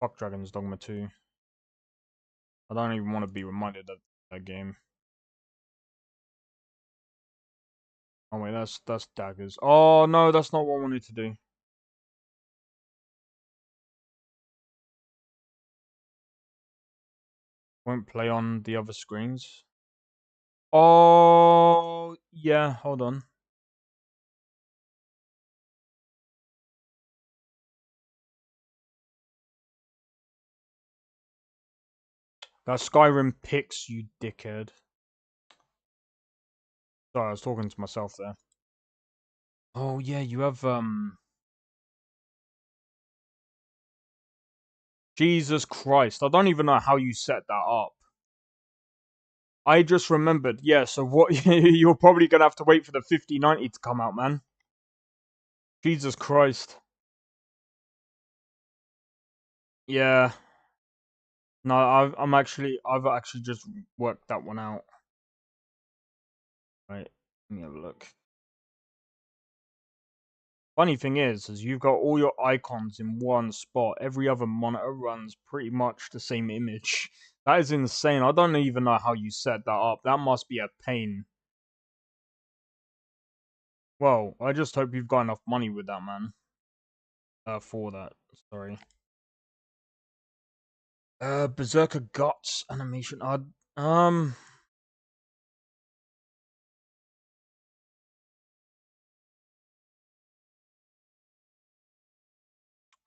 Fuck Dragon's Dogma 2. I don't even want to be reminded of that game. Oh wait, that's daggers. Oh no, that's not what I wanted to do. Won't play on the other screens. Oh yeah, hold on. That Skyrim picks, you dickhead. Sorry, I was talking to myself there. Oh yeah, you have Jesus Christ, I don't even know how you set that up. I just remembered, yeah, so what you're probably gonna have to wait for the 5090 to come out, man. Jesus Christ. Yeah. No, I've actually just worked that one out. Right, let me have a look. Funny thing is you've got all your icons in one spot. Every other monitor runs pretty much the same image. That is insane. I don't even know how you set that up. That must be a pain. Well, I just hope you've got enough money with that, man. for that. Sorry. Berserker Guts animation. I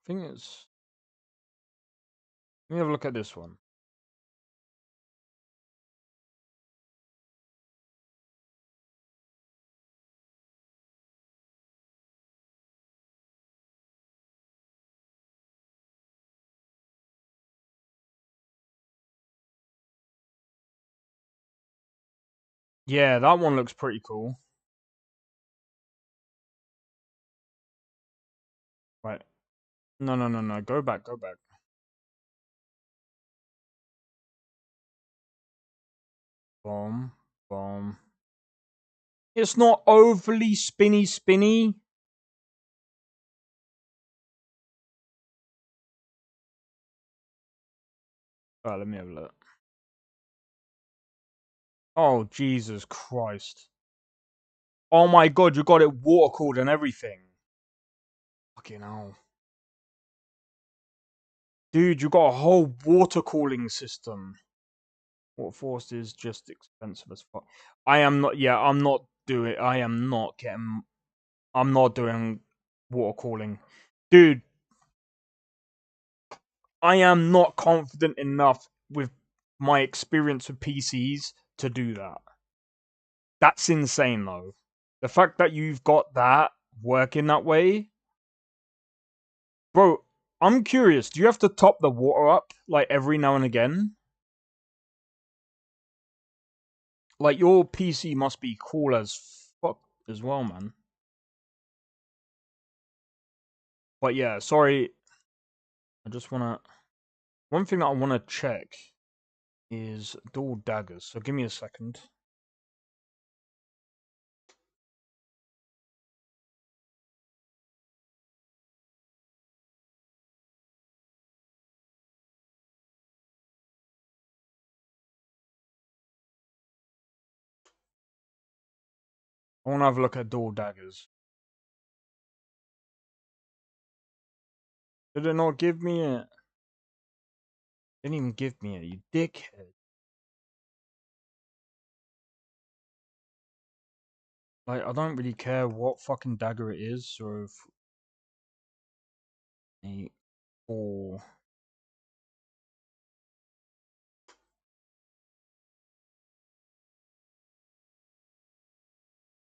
think it's. Let me have a look at this one. Yeah, that one looks pretty cool. Right. No, no, no, no. Go back, go back. Bomb, bomb. It's not overly spinny. Alright, let me have a look. Oh, Jesus Christ. Oh my god, you got it water cooled and everything. Fucking hell. Dude, you got a whole water cooling system. Water Force is just expensive as fuck. I'm not doing water cooling. Dude, I am not confident enough with my experience with PCs to do that. That's insane though. The fact that you've got that working that way. Bro, I'm curious, do you have to top the water up like every now and again? Like your PC must be cool as fuck as well, man. But yeah, sorry. I just wanna one thing that I wanna check is dual daggers. So give me a second. I wanna have a look at dual daggers. Did it not give me it? Didn't even give me it, you dickhead. Like, I don't really care what fucking dagger it is, or if 8, 4.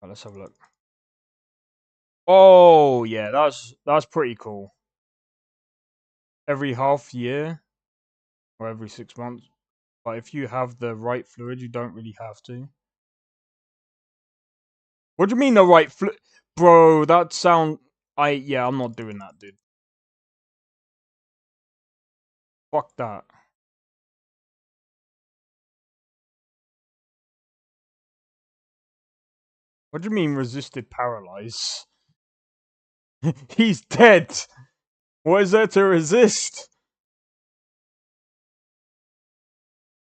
Right, let's have a look. Oh yeah, that's pretty cool. Every half year or every 6 months. But if you have the right fluid, you don't really have to. What do you mean the right fluid? Bro, that sound... I'm not doing that, dude. Fuck that. What do you mean resisted paralyze? He's dead! What is there to resist?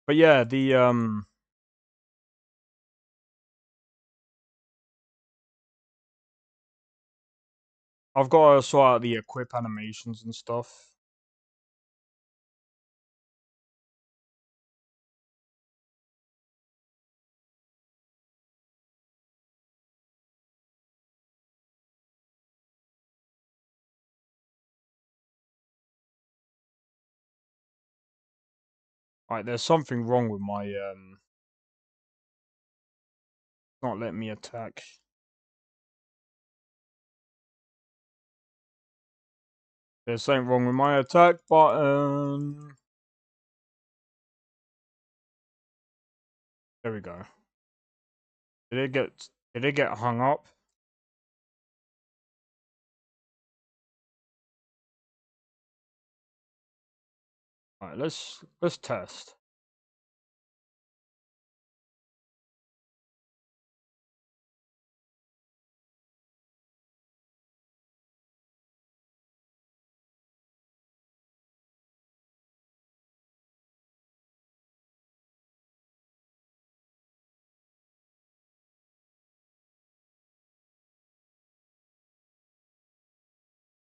But yeah, I've got to sort out the equip animations and stuff. Right, there's something wrong with my, not letting me attack. There's something wrong with my attack button. There we go. Did it get hung up? Alright, let's test.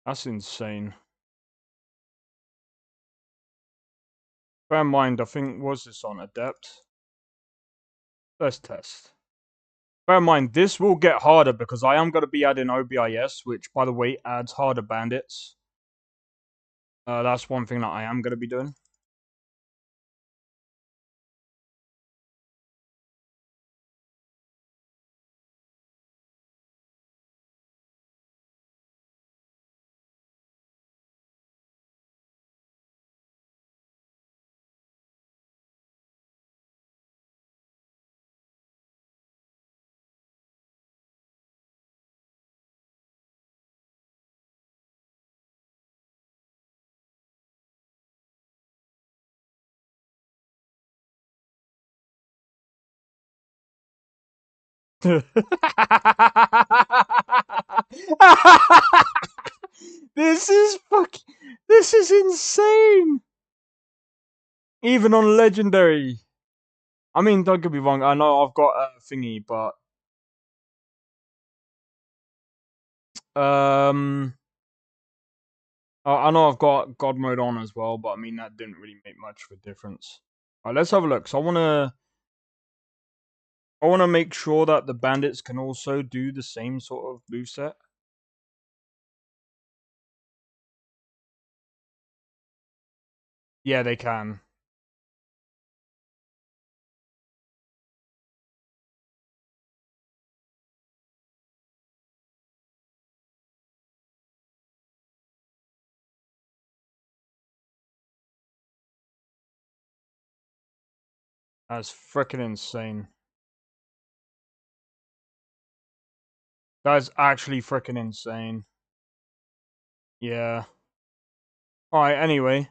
That's insane. Bear in mind, I think, was this on Adept? Let's test. Bear in mind, this will get harder because I am going to be adding OBIS, which, by the way, adds harder bandits. That's one thing that I am going to be doing. This is fucking. This is insane. Even on legendary. I mean, don't get me wrong. I know I've got a thingy, but I know I've got God mode on as well, but I mean that didn't really make much of a difference. Alright, let's have a look. So I wanna make sure that the bandits can also do the same sort of moveset. Yeah, they can. That's freaking insane. That's actually freaking insane. Yeah. Alright, anyway.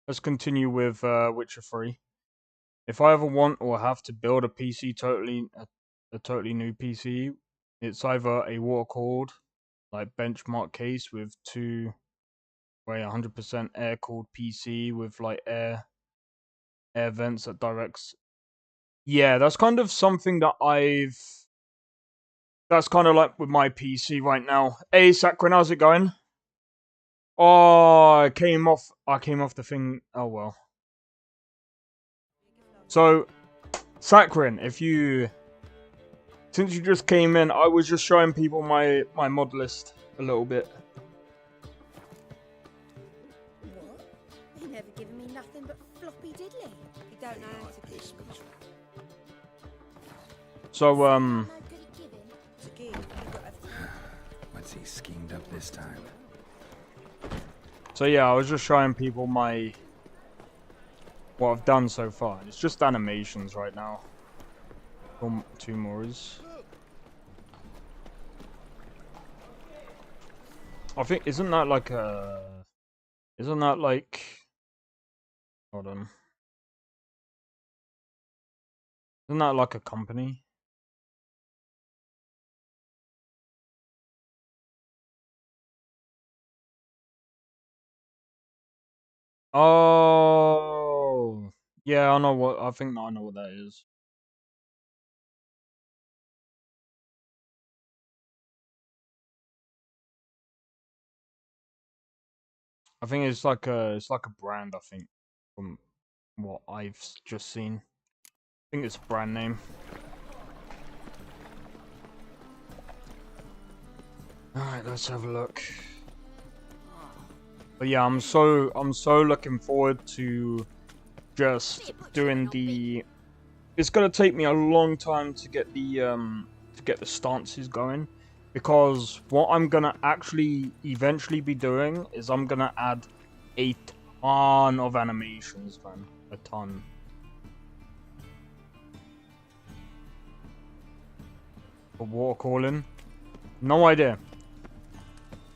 Let's continue with Witcher 3. If I ever want or have to build a PC a totally new PC, it's either a water cooled like benchmark case with 100% air cooled PC with like air vents that directs. Yeah, that's kind of something that that's kind of like with my PC right now. Hey Sakrin, how's it going? Oh, I came off the thing. Oh well. So Sakrin, since you just came in, I was just showing people my mod list a little bit. What? They never given me nothing but floppy diddly. You don't know how to kiss me. So What's he schemed up this time? So yeah, I was just showing people what I've done so far. It's just animations right now. Two more is. I think isn't that like hold on. Isn't that like a company? Oh, yeah, I think I know what that is. I think it's like a brand, I think, from what I've just seen. I think it's a brand name. Alright, let's have a look. But yeah, I'm so looking forward to just doing the. It's gonna take me a long time to get the stances going, because what I'm gonna actually eventually be doing is I'm gonna add a ton of animations, man, a ton. For water calling, no idea.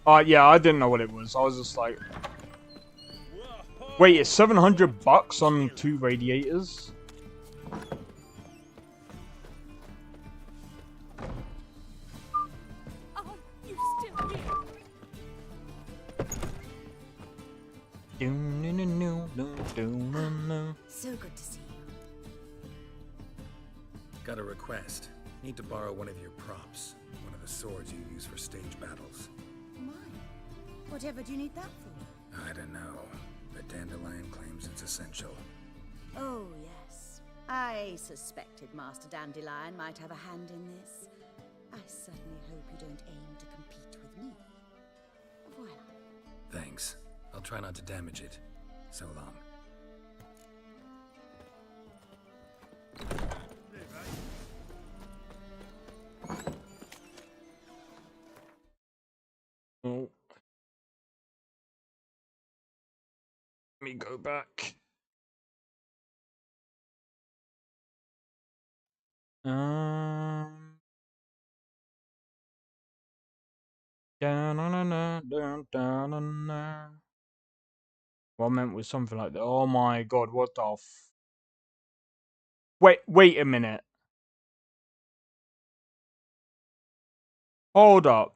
Yeah, I didn't know what it was. I was just like, wait, it's $700 on 2 radiators? Oh, you still here? So good to see you. Got a request. Need to borrow one of your props. One of the swords you use for stage battles. Mine? Whatever do you need that for? I don't know, but Dandelion claims it's essential. Oh, yes. I suspected Master Dandelion might have a hand in this. I certainly hope you don't aim to compete with me. Voila. Thanks. I'll try not to damage it. So long. Oh. Let me go back. What I meant was something like that. Oh my god, what the wait a minute. Hold up.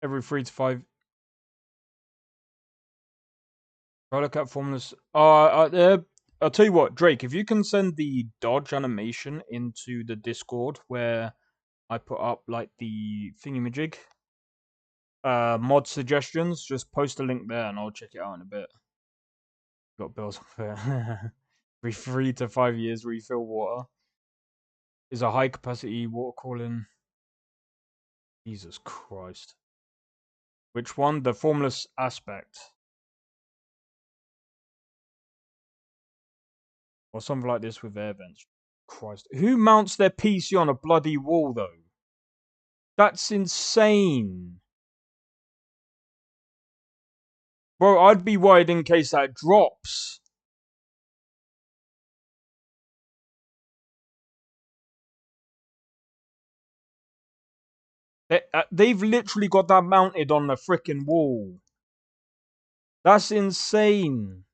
Every 3 to 5. Try look at formless. I'll tell you what, Drake, if you can send the dodge animation into the Discord where I put up like the thingamajig. Mod suggestions, just post a link there and I'll check it out in a bit. Got bills there. Every 3 to 5 years refill water. Is a high capacity water cooling. Jesus Christ. Which one? The formless aspect. Or something like this with air vents. Christ. Who mounts their PC on a bloody wall though? That's insane. Bro, I'd be worried in case that drops. They've literally got that mounted on the freaking wall. That's insane.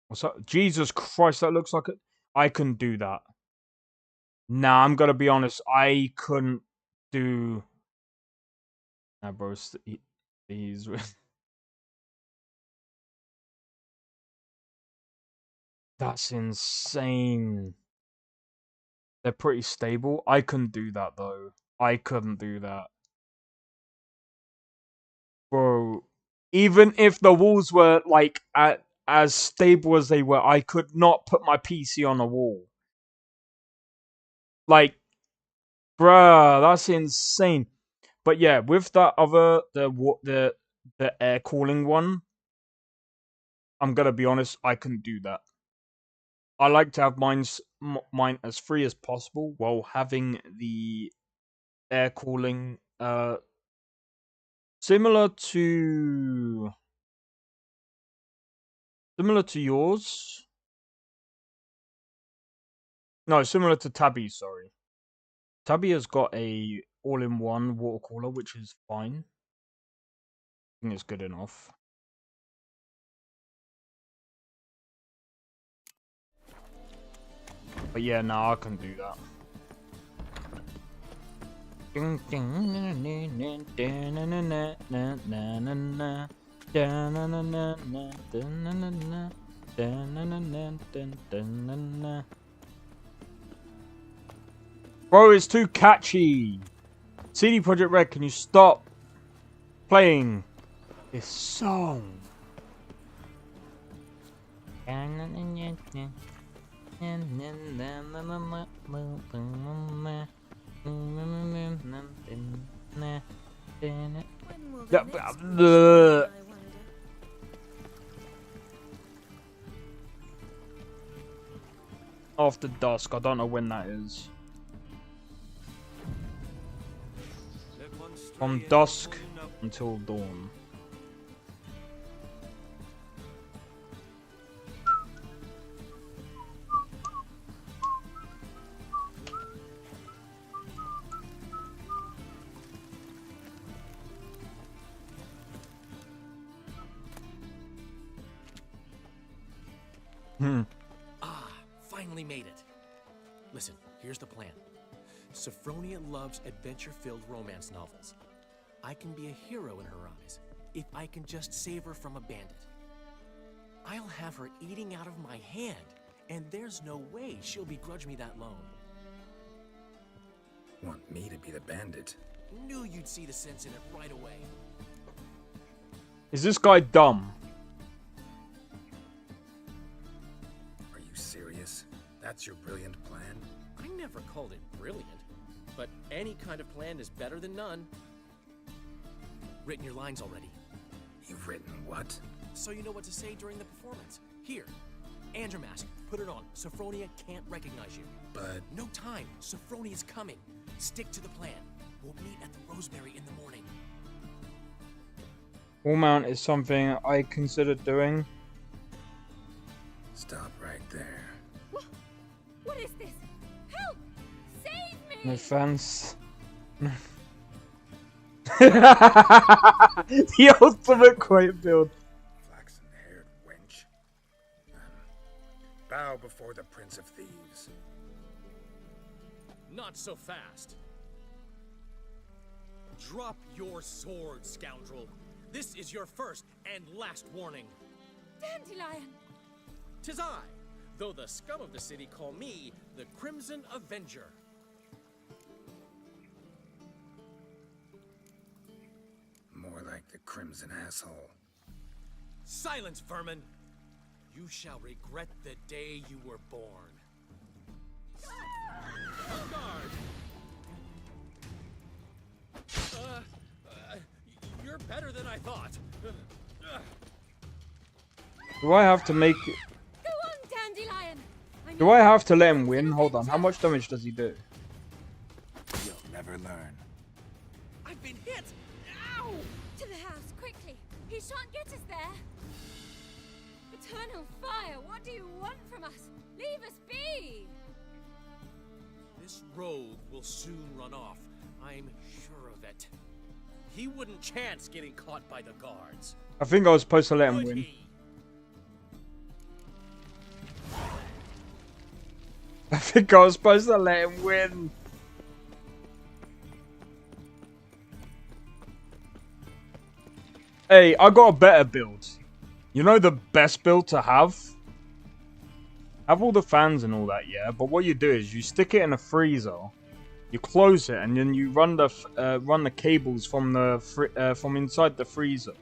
What's up? Jesus Christ, that looks like it. I couldn't do that. Nah, I'm gonna be honest. I couldn't do. Nah, bro. He's. That's insane. They're pretty stable. I couldn't do that though. I couldn't do that. Bro, even if the walls were like as stable as they were, I could not put my PC on a wall. Like, bruh, that's insane. But yeah, with that other the air cooling one, I'm gonna be honest, I couldn't do that. I like to have mine as free as possible while having the air cooling similar to yours. No, similar to Tabby's, sorry. Tabby has got a all-in-one water cooler, which is fine. I think it's good enough. But yeah, no, I couldn't do that. Bro, it's too catchy. CD Projekt Red, can you stop playing this song? After dusk, I don't know when that is. From dusk until dawn. Finally made it. Listen, here's the plan. Sophronia loves adventure-filled romance novels. I can be a hero in her eyes if I can just save her from a bandit. I'll have her eating out of my hand, and there's no way she'll begrudge me that loan. Want me to be the bandit? Knew you'd see the sense in it right away. Is this guy dumb? Are you serious? That's your brilliant plan? I never called it brilliant, but any kind of plan is better than none. Written your lines already. You've written what? So you know what to say during the performance. Here, and your mask. Put it on. Sophronia can't recognize you. But... No time. Sophronia's coming. Stick to the plan. We'll meet at the Rosemary in the morning. Wall mount is something I considered doing. Stop right there. What is this? Help! Save me! No offense. The ultimate quote build. Flaxen-haired wench. Bow before the Prince of Thieves. Not so fast. Drop your sword, scoundrel. This is your first and last warning. Dandelion! 'Tis I, though the scum of the city call me the Crimson Avenger. More like the Crimson Asshole. Silence, vermin! You shall regret the day you were born. On guard! You're better than I thought. Do I have to make it? Go on, Dandelion! Do I have to let him win? Hold on. How much damage does he do? You'll never learn. I've been hit! Ow! To the house, quickly! He shan't get us there! Eternal fire, what do you want from us? Leave us be! This rogue will soon run off. I'm sure of it. He wouldn't chance getting caught by the guards. I think I was supposed to let him win. I think I was supposed to let him win. Hey, I got a better build. You know the best build to have? Have all the fans and all that, yeah? But what you do is you stick it in a freezer, you close it, and then you run the cables from the from inside the freezer.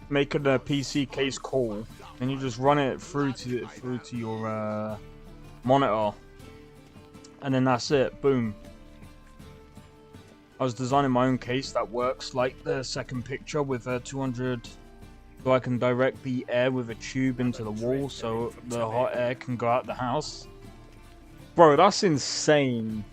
Make it a PC case call, and you just run it through to your monitor, and then that's it. Boom. I was designing my own case that works like the second picture with 200, so I can direct the air with a tube into the wall, so the hot air can go out the house. Bro, that's insane.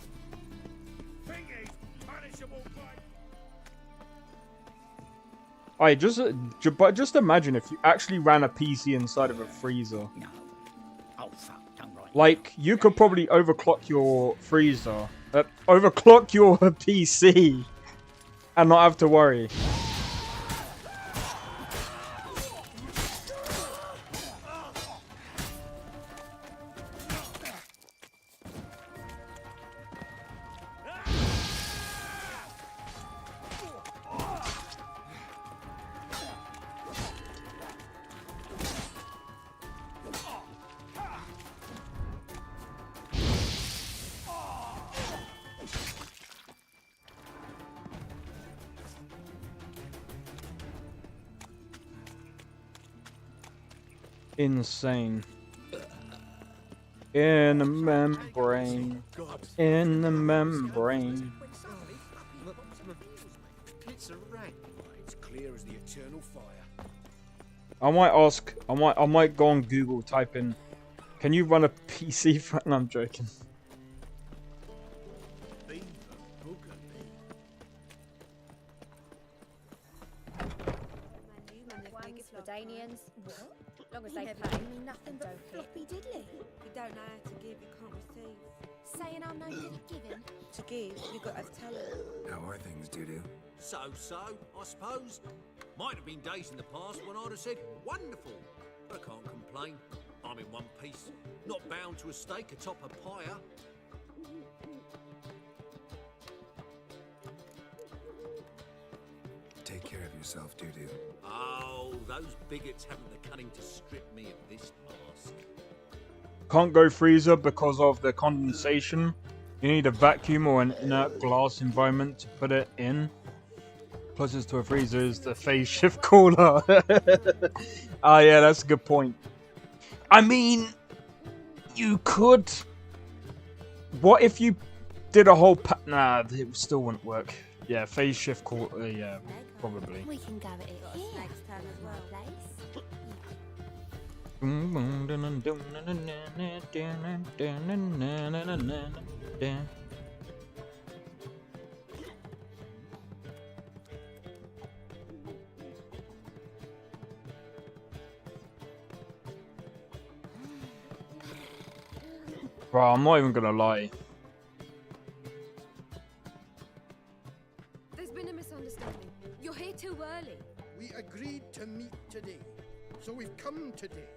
Alright, just imagine if you actually ran a PC inside of a freezer. Like, you could probably overclock your freezer, overclock your PC, and not have to worry. Insane. In the membrane. In the membrane. It's a rat. It's clear as the eternal fire. I might go on Google, type in, can you run a PC for... No, I'm joking. Danians. Long as they pay. mean nothing but floppy diddly. You don't know how to give, you can't receive. Saying I'm no good at giving. To give, you got to have talent. How are things, Doo-Doo? So, I suppose. Might have been days in the past when I'd have said, wonderful. But I can't complain. I'm in one piece. Not bound to a stake atop a pyre. Take care of yourself, Doo-Doo. Oh, those bigots haven't the cunning to strip me of this mask. Can't go freezer because of the condensation You need a vacuum or an inert glass environment to put it in. Closest to a freezer is the phase shift cooler. Ah, yeah, that's a good point. I mean, you could. What if you did a whole Nah, it still wouldn't work. Yeah, phase shift cooler. Yeah, probably. We can go at it here. Next time as well. Bro, I'm not even gonna lie. There's been a misunderstanding. You're here too early. We agreed to meet today, so we've come today.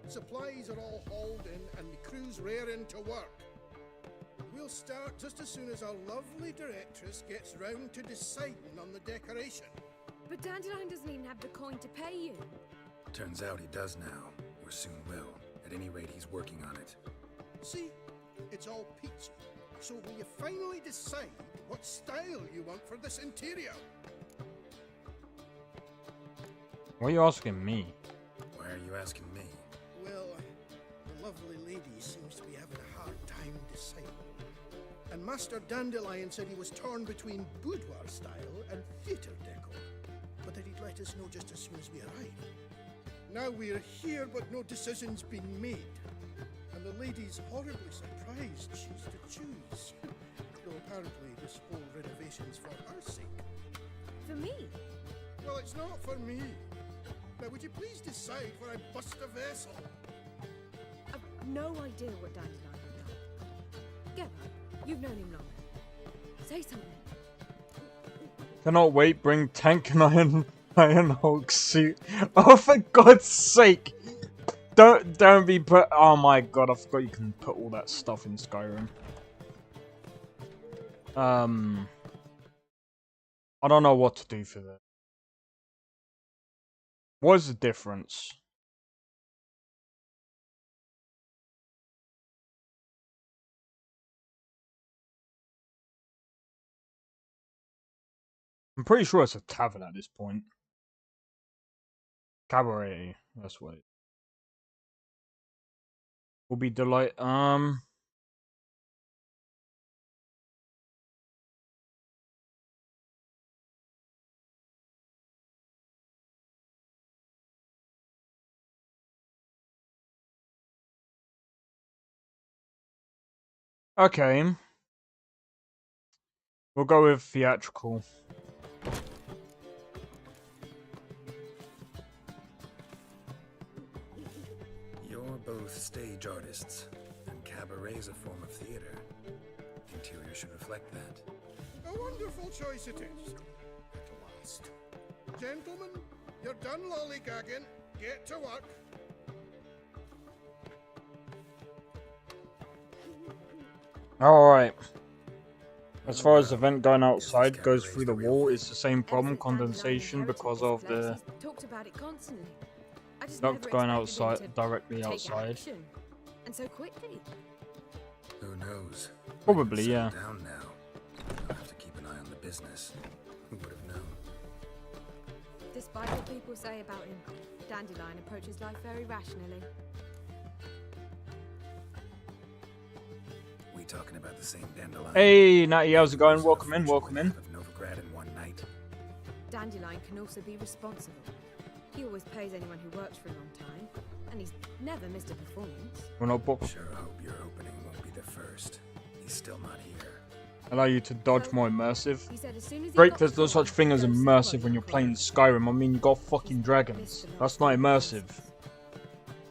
Supplies are all hauled in and the crew's raring to work. We'll start just as soon as our lovely directress gets round to deciding on the decoration. But Dandelion doesn't even have the coin to pay you. Turns out he does now, or soon will. At any rate, he's working on it. See, it's all peachy. So will you finally decide what style you want for this interior? Why are you asking me? Why are you asking me? Well, the lovely lady seems to be having a hard time deciding. And Master Dandelion said he was torn between boudoir style and theatre decor, but that he'd let us know just as soon as we arrive. Now we're here, but no decision's been made. And the lady's horribly surprised she's to choose. Though apparently this whole renovation's for her sake. For me? Well, it's not for me. Now, would you please decide where I bust a vessel? I've no idea what Dandelion would like. Gerard, you've known him longer. Say something. Cannot wait, bring Tank and Iron Hulk suit. Oh, for God's sake! Don't be put. Oh my God, I forgot you can put all that stuff in Skyrim. I don't know what to do for that. What is the difference? I'm pretty sure it's a tavern at this point. Cabaret, that's what it will be. Delight. Okay. We'll go with theatrical. You're both stage artists, and cabaret's a form of theater. Interior should reflect that. A wonderful choice it is. At last. Gentlemen, you're done lollygagging. Get to work. Alright. As far as the vent going outside goes through the wall, it's the same problem, condensation, because of the Talked about it constantly. I just duct never going expected him outside, to directly take outside. action. And so quickly. Who knows? Probably, yeah. Down now. I'll have to keep an eye on the business. Who would have known? Despite what people say about him, Dandelion approaches life very rationally. We talking about the same Dandelion? Hey, Natty, how's it going? Welcome in, welcome in. Of Novigrad in one night. Dandelion can also be responsible. He always pays anyone who works for a long time, and he's never missed a performance. We're not booked. Sure hope your opening won't be the first. He's still not here. Allow you to dodge more immersive. He said as soon as he Drake, got there's no the such call, thing as he goes immersive to when you're work. playing Skyrim. I mean, you got fucking dragons. That's not immersive.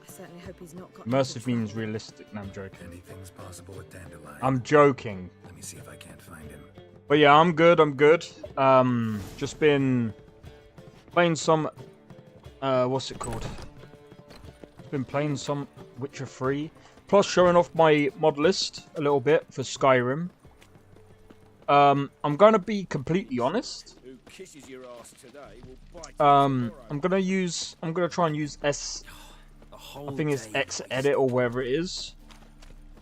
I certainly hope he's not got Immersive means realistic. No, I'm joking. Anything's possible with Dandelion. I'm joking. Let me see if I can't find him. But yeah, I'm good, I'm good. Just been playing some, what's it called? Been playing some Witcher 3. Plus showing off my mod list a little bit for Skyrim. I'm gonna be completely honest. Who kisses your ass today will bite I'm gonna try and use I think it's X edit or whatever it is.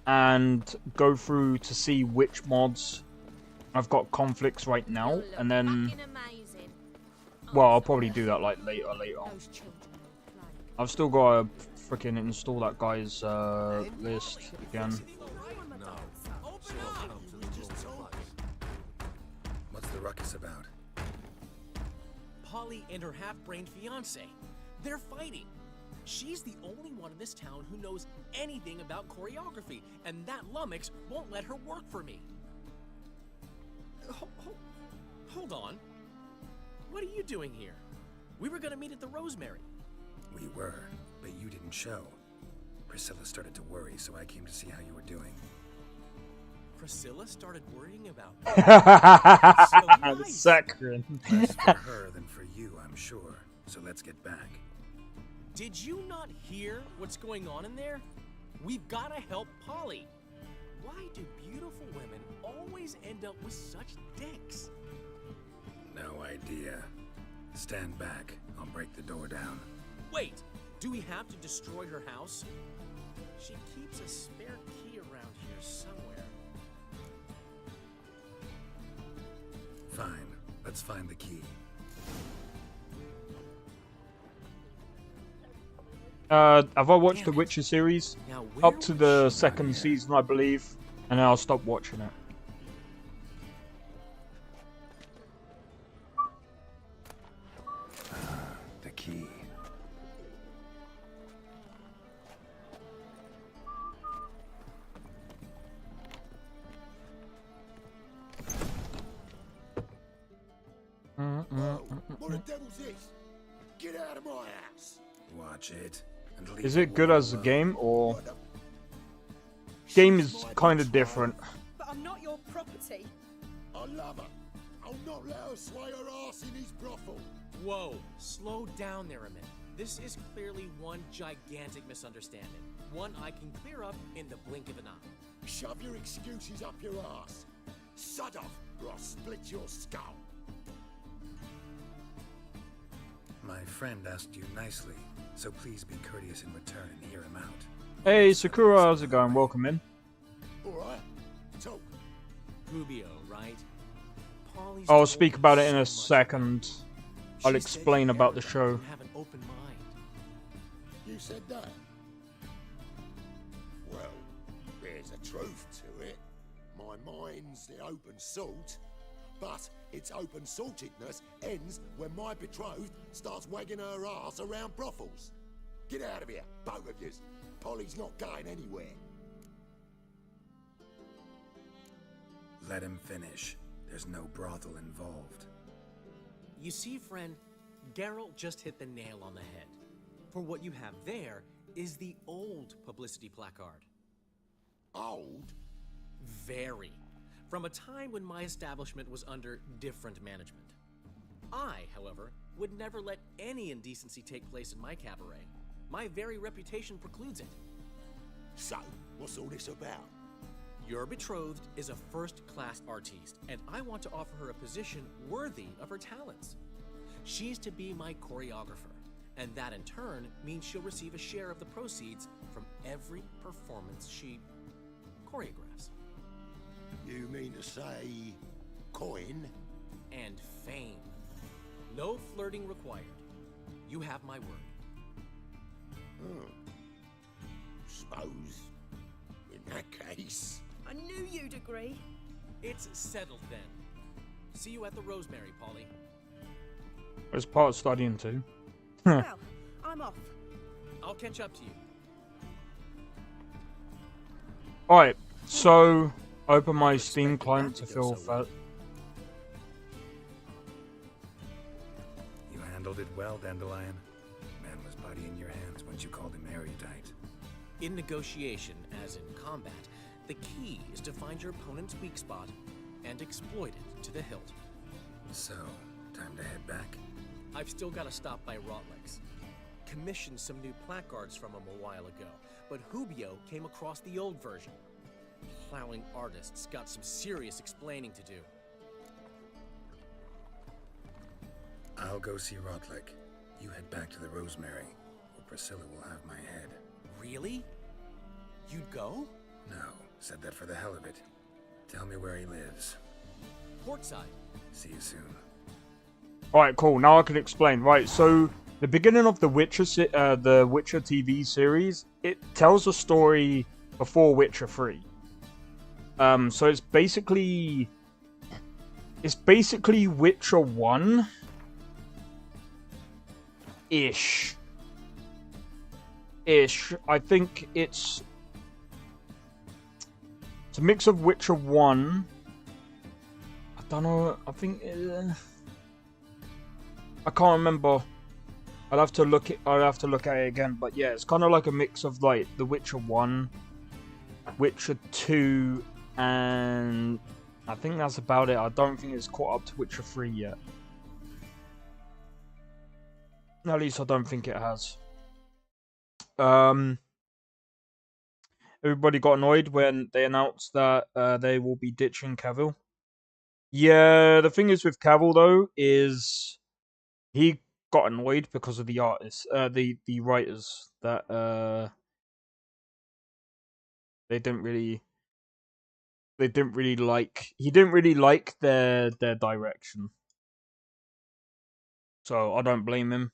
and go through to see which mods I've got conflicts right now, and then, well, I'll probably do that like later. I've still got to freaking install that guy's list again. What's the ruckus about? Polly and her half-brained fiance. They're fighting. She's the only one in this town who knows anything about choreography, and that lummox won't let her work for me. Hold on. What are you doing here? We were gonna meet at the Rosemary. We were, but you didn't show. Priscilla started to worry, so I came to see how you were doing. Priscilla started worrying about So nice. The saccharine. Less for her than for you, I'm sure. So let's get back. Did you not hear what's going on in there? We've gotta help Polly. Why do beautiful women always end up with such dicks? No idea. Stand back. I'll break the door down. Wait, do we have to destroy her house? She keeps a spare key around here somewhere. Fine. Let's find the key. Have I watched the Witcher series? Up to the second season, I believe, and then I'll stop watching it. The key. What the devil's this? Get out of my house! Watch it. And leave Is it good as a game, or game is kind of different? But I'm not your property. I love her. I'll not let her sway her ass in his brothel. Whoa, slow down there a minute. This is clearly one gigantic misunderstanding. One I can clear up in the blink of an eye. Shove your excuses up your ass. Sod off, or I'll split your skull. My friend asked you nicely, so please be courteous in return and hear him out. Hey Sakura, how's it going? Welcome in. Alright, talk. Rubio, right? Polly's I'll speak about it in a second. I'll explain about the show. have an open mind. You said that? Well, there's a truth to it. My mind's the open salt, but its open saltedness ends when my betrothed starts wagging her ass around brothels. Get out of here, both of yous. Polly's not going anywhere. Let him finish. There's no brothel involved. You see, friend, Geralt just hit the nail on the head. For what you have there is the old publicity placard. Old? Very. From a time when my establishment was under different management. I, however, would never let any indecency take place in my cabaret. My very reputation precludes it. So, what's all this about? Your betrothed is a first-class artiste, and I want to offer her a position worthy of her talents. She's to be my choreographer, and that in turn means she'll receive a share of the proceeds from every performance she choreographs. You mean to say coin? And fame. No flirting required. You have my word. Suppose, in that case... I knew you'd agree. It's settled then. See you at the Rosemary, Polly. It's part of studying too. Well, I'm off. I'll catch up to you. Alright, so open my Steam client to fill that. You handled it well, Dandelion. Man was bloody in your hands once you called him erudite. In negotiation, as in combat, the key is to find your opponent's weak spot and exploit it to the hilt. So, time to head back? I've still got to stop by Rotlex. Commissioned some new placards from him a while ago, but Rubio came across the old version. Plowing artists got some serious explaining to do. I'll go see Rotlick. You head back to the Rosemary, or Priscilla will have my head. Really? You'd go? No, said that for the hell of it. Tell me where he lives. Portside. See you soon. Alright, cool. Now I can explain. Right, so the beginning of the Witcher TV series, it tells a story before Witcher 3. So it's basically Witcher 1 ish. I think it's a mix of Witcher 1. I don't know. I think I can't remember. I'll have to look at it again. But yeah, it's kind of like a mix of like The Witcher 1, Witcher 2, and I think that's about it. I don't think it's caught up to Witcher 3 yet. At least I don't think it has. Everybody got annoyed when they announced that they will be ditching Cavill. Yeah, the thing is with Cavill though is he got annoyed because of the artists, the writers that they didn't really like. He didn't really like their direction. So I don't blame him.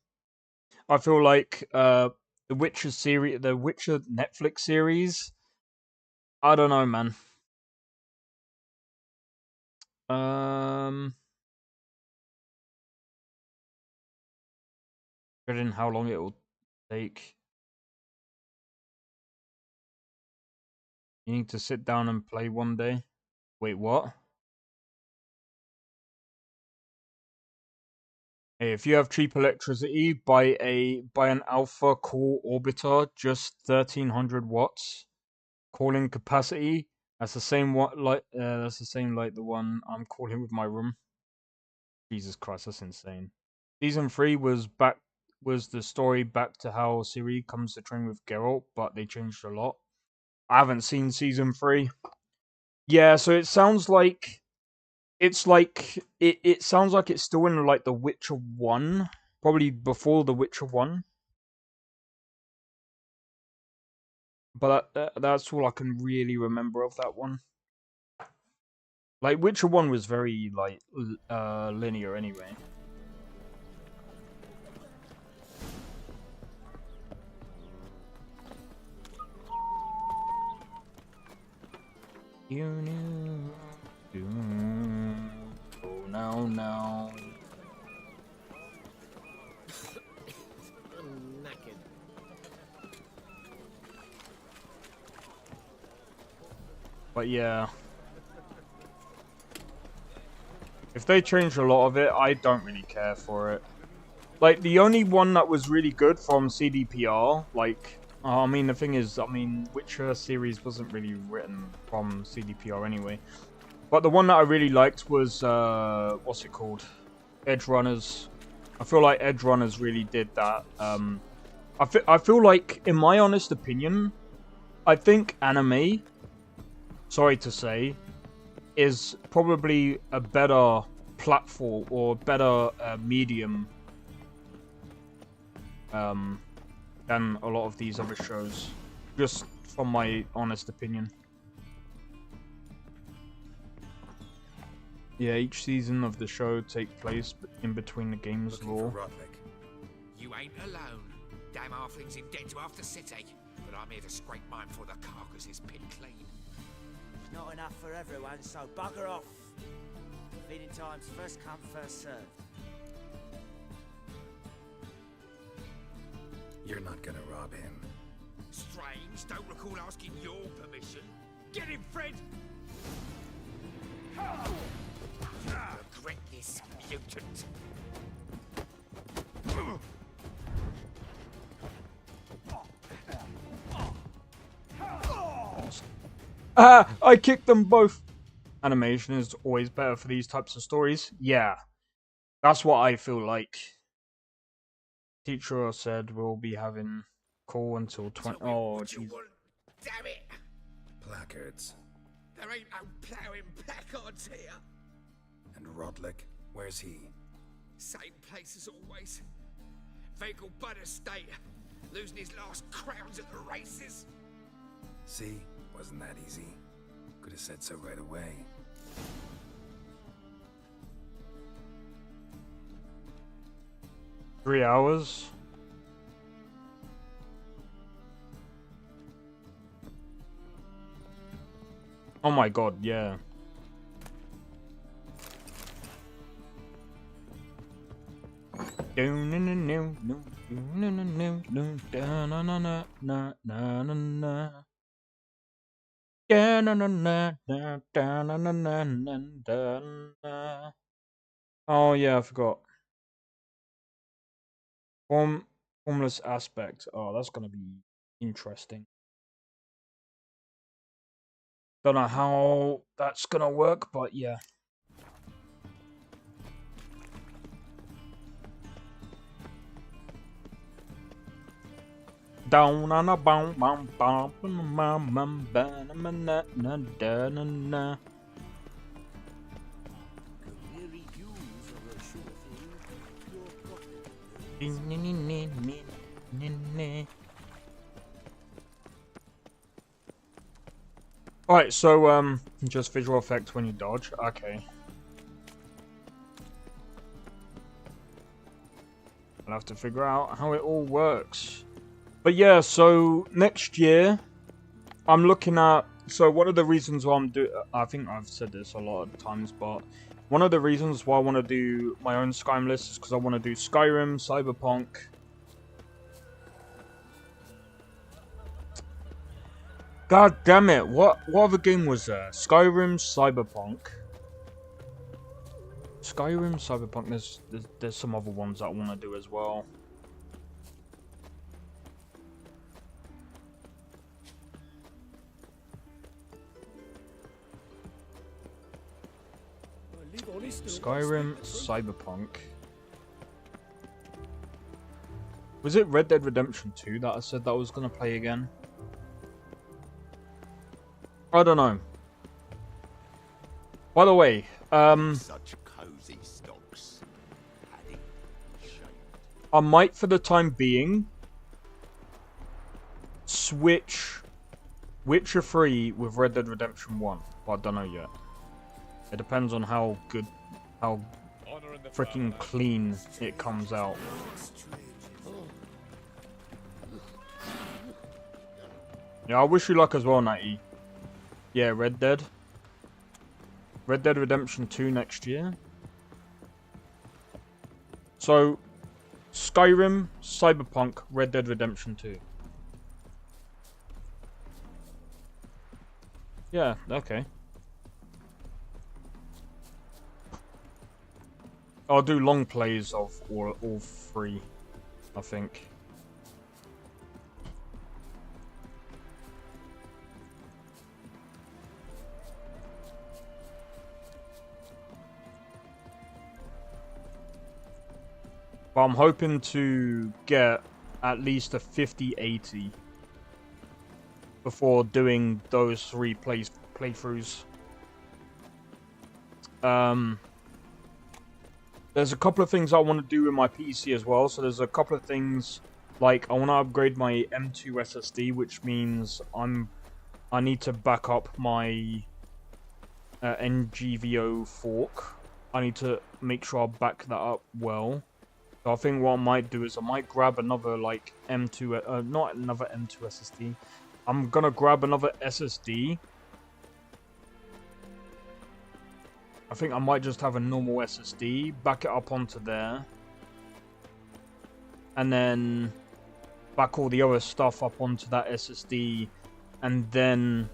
I feel like the Witcher Netflix series. I don't know, man. Considering how long it will take. You need to sit down and play one day. Wait, what? Hey, if you have cheap electricity, buy an alpha core orbiter, just 1300 watts. Calling capacity. That's the same like the one I'm calling with my room. Jesus Christ, that's insane. Season 3 was the story back to how Ciri comes to train with Geralt, but they changed a lot. I haven't seen season 3. Yeah, so it sounds like it sounds like it's still in like The Witcher 1, probably before The Witcher 1. But that's all I can really remember of that one. Like Witcher 1 was very like linear anyway. You knew. Oh no. I'm knackered. But yeah. If they change a lot of it, I don't really care for it. Like, the only one that was really good from CDPR, like, I mean, the thing is, Witcher series wasn't really written from CDPR anyway. But the one that I really liked was, what's it called? Edge Runners. I feel like Edge Runners really did that. I feel like, in my honest opinion, I think anime, sorry to say, is probably a better platform or better medium than a lot of these other shows, just from my honest opinion. Yeah, each season of the show takes place in between the game's lore. You ain't alone. Damn halfling's in debt to half the city, but I'm here to scrape mine before the carcass is picked clean. Not enough for everyone, so bugger off. Feeding time's first come, first served. You're not gonna rob him. Strange, don't recall asking your permission. Get him, Fred! Regret this, mutant. I kicked them both. Animation is always better for these types of stories. Yeah, that's what I feel like. Teacher said we'll be having call until 20. Oh, jeez. Damn it! Placards. There ain't no ploughing placards here. And Rodlick, where's he? Same place as always. Vehicle Butter State. Losing his last crowns at the races. See? Wasn't that easy? Could have said so right away. Three hours. Oh my god, yeah. Oh yeah, I forgot. Formless aspect. Oh, that's gonna be interesting. Don't know how that's gonna work, but yeah. Down on a bum bum bum bum bum bum na na na na na. Alright, so just visual effect when you dodge. Okay. I'll have to figure out how it all works. But yeah, so next year I'm looking at, so one of the reasons why I think I've said this a lot of times, but one of the reasons why I want to do my own Skyrim list is because I want to do Skyrim, Cyberpunk. God damn it, what other game was there? Skyrim, Cyberpunk. Skyrim, Cyberpunk, there's some other ones that I want to do as well. Skyrim, Cyberpunk. Was it Red Dead Redemption 2 that I said that I was going to play again? I don't know. By the way, Such cozy stocks. I might, for the time being, switch Witcher 3 with Red Dead Redemption 1, but I don't know yet. It depends on how good, how freaking clean it comes out. Yeah, I wish you luck as well, Natty. Yeah, Red Dead Redemption 2 next year. So, Skyrim, Cyberpunk, Red Dead Redemption 2. Yeah, okay. I'll do long plays of all three, I think. But I'm hoping to get at least a 50-80 before doing those three playthroughs. There's a couple of things I want to do with my PC as well. So there's a couple of things, like I want to upgrade my M2 SSD, which means I need to back up my NGVO fork. I need to make sure I back that up well. So I think what I might do is I might grab another like M2, not another M2 SSD. I'm gonna grab another SSD. I think I might just have a normal SSD, back it up onto there, and then back all the other stuff up onto that SSD, and then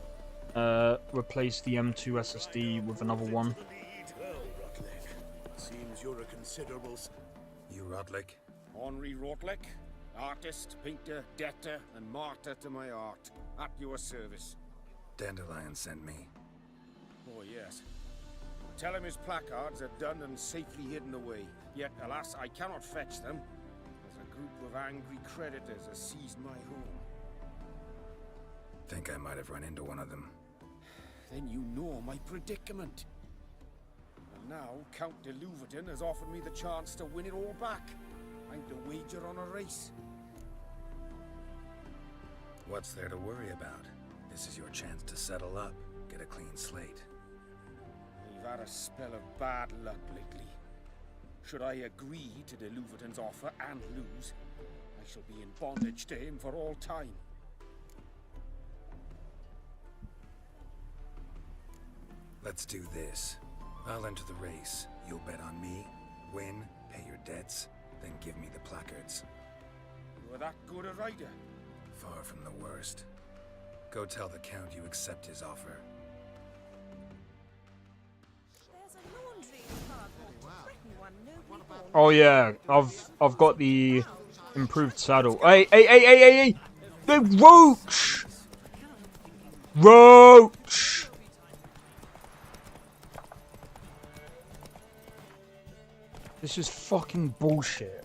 replace the M2 SSD with another one. Well, Rotlick, seems you're a considerable... You Rotlick? Henri Rotlick, artist, painter, debtor, and martyr to my art, at your service. Dandelion sent me. Oh, yes. Tell him his placards are done and safely hidden away. Yet, alas, I cannot fetch them, as a group of angry creditors has seized my home. Think I might have run into one of them. Then you know my predicament. And now, Count de Louverton has offered me the chance to win it all back. I'm to wager on a race. What's there to worry about? This is your chance to settle up, get a clean slate. We've had a spell of bad luck lately. Should I agree to the Luverton's offer and lose, I shall be in bondage to him for all time. Let's do this. I'll enter the race. You'll bet on me, win, pay your debts, then give me the placards. You are that good a rider? Far from the worst. Go tell the Count you accept his offer. Oh yeah, I've got the improved saddle. Hey! The roach! Roach! This is fucking bullshit.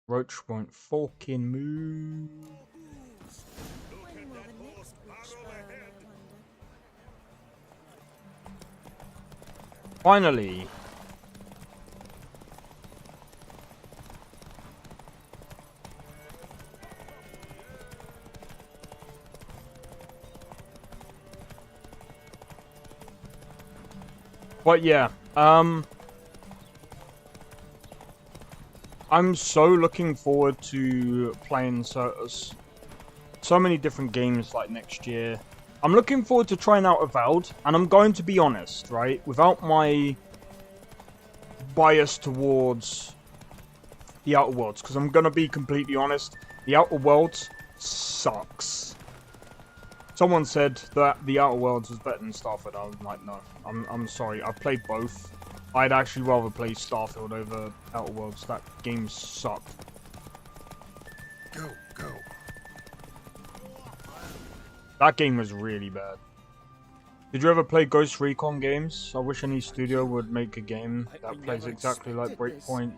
Roach won't fucking move. Finally. But yeah, I'm so looking forward to playing so many different games like next year. I'm looking forward to trying out Avowed, and I'm going to be honest, right? Without my bias towards the Outer Worlds, because I'm going to be completely honest, the Outer Worlds sucks. Someone said that the Outer Worlds was better than Starfield. I was like, no, I'm sorry. I've played both. I'd actually rather play Starfield over Outer Worlds. That game sucked. Go. That game was really bad. Did you ever play Ghost Recon games? I wish any studio would make a game that plays exactly like Breakpoint.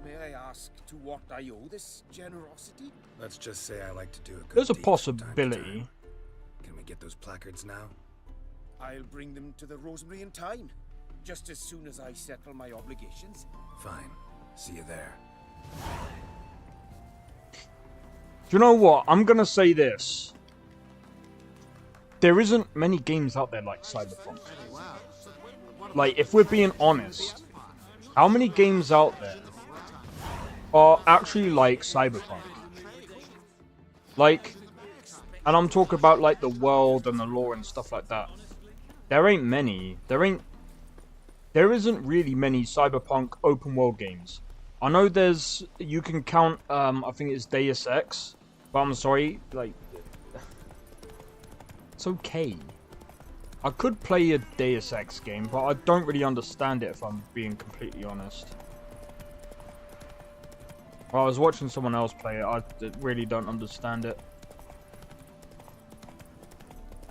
May I ask to what I owe this generosity? Let's just say I like to do a good There's a deed from time to possibility. time. Can we get those placards now? I'll bring them to the Rosemary in time, just as soon as I settle my obligations. Fine. See you there. Do you know what? I'm gonna say this. There isn't many games out there like Cyberpunk. Like, if we're being honest, how many games out there are actually like Cyberpunk? Like, and I'm talking about like the world and the lore and stuff like that. There ain't many. There isn't really many Cyberpunk open world games. I know you can count, I think it's Deus Ex, but I'm sorry, like, it's okay. I could play a Deus Ex game, but I don't really understand it if I'm being completely honest. Well, I was watching someone else play it, I really don't understand it.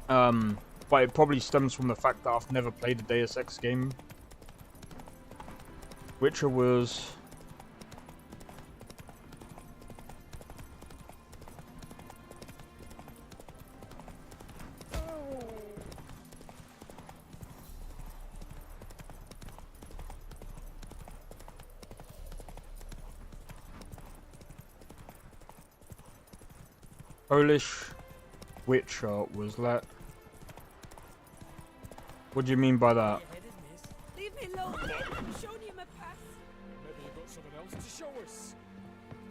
But it probably stems from the fact that I've never played a Deus Ex game. Witcher was... Polish Witcher was let... What do you mean by that? Leave me alone. I'm showing you my pass. Maybe you've got something else to show us.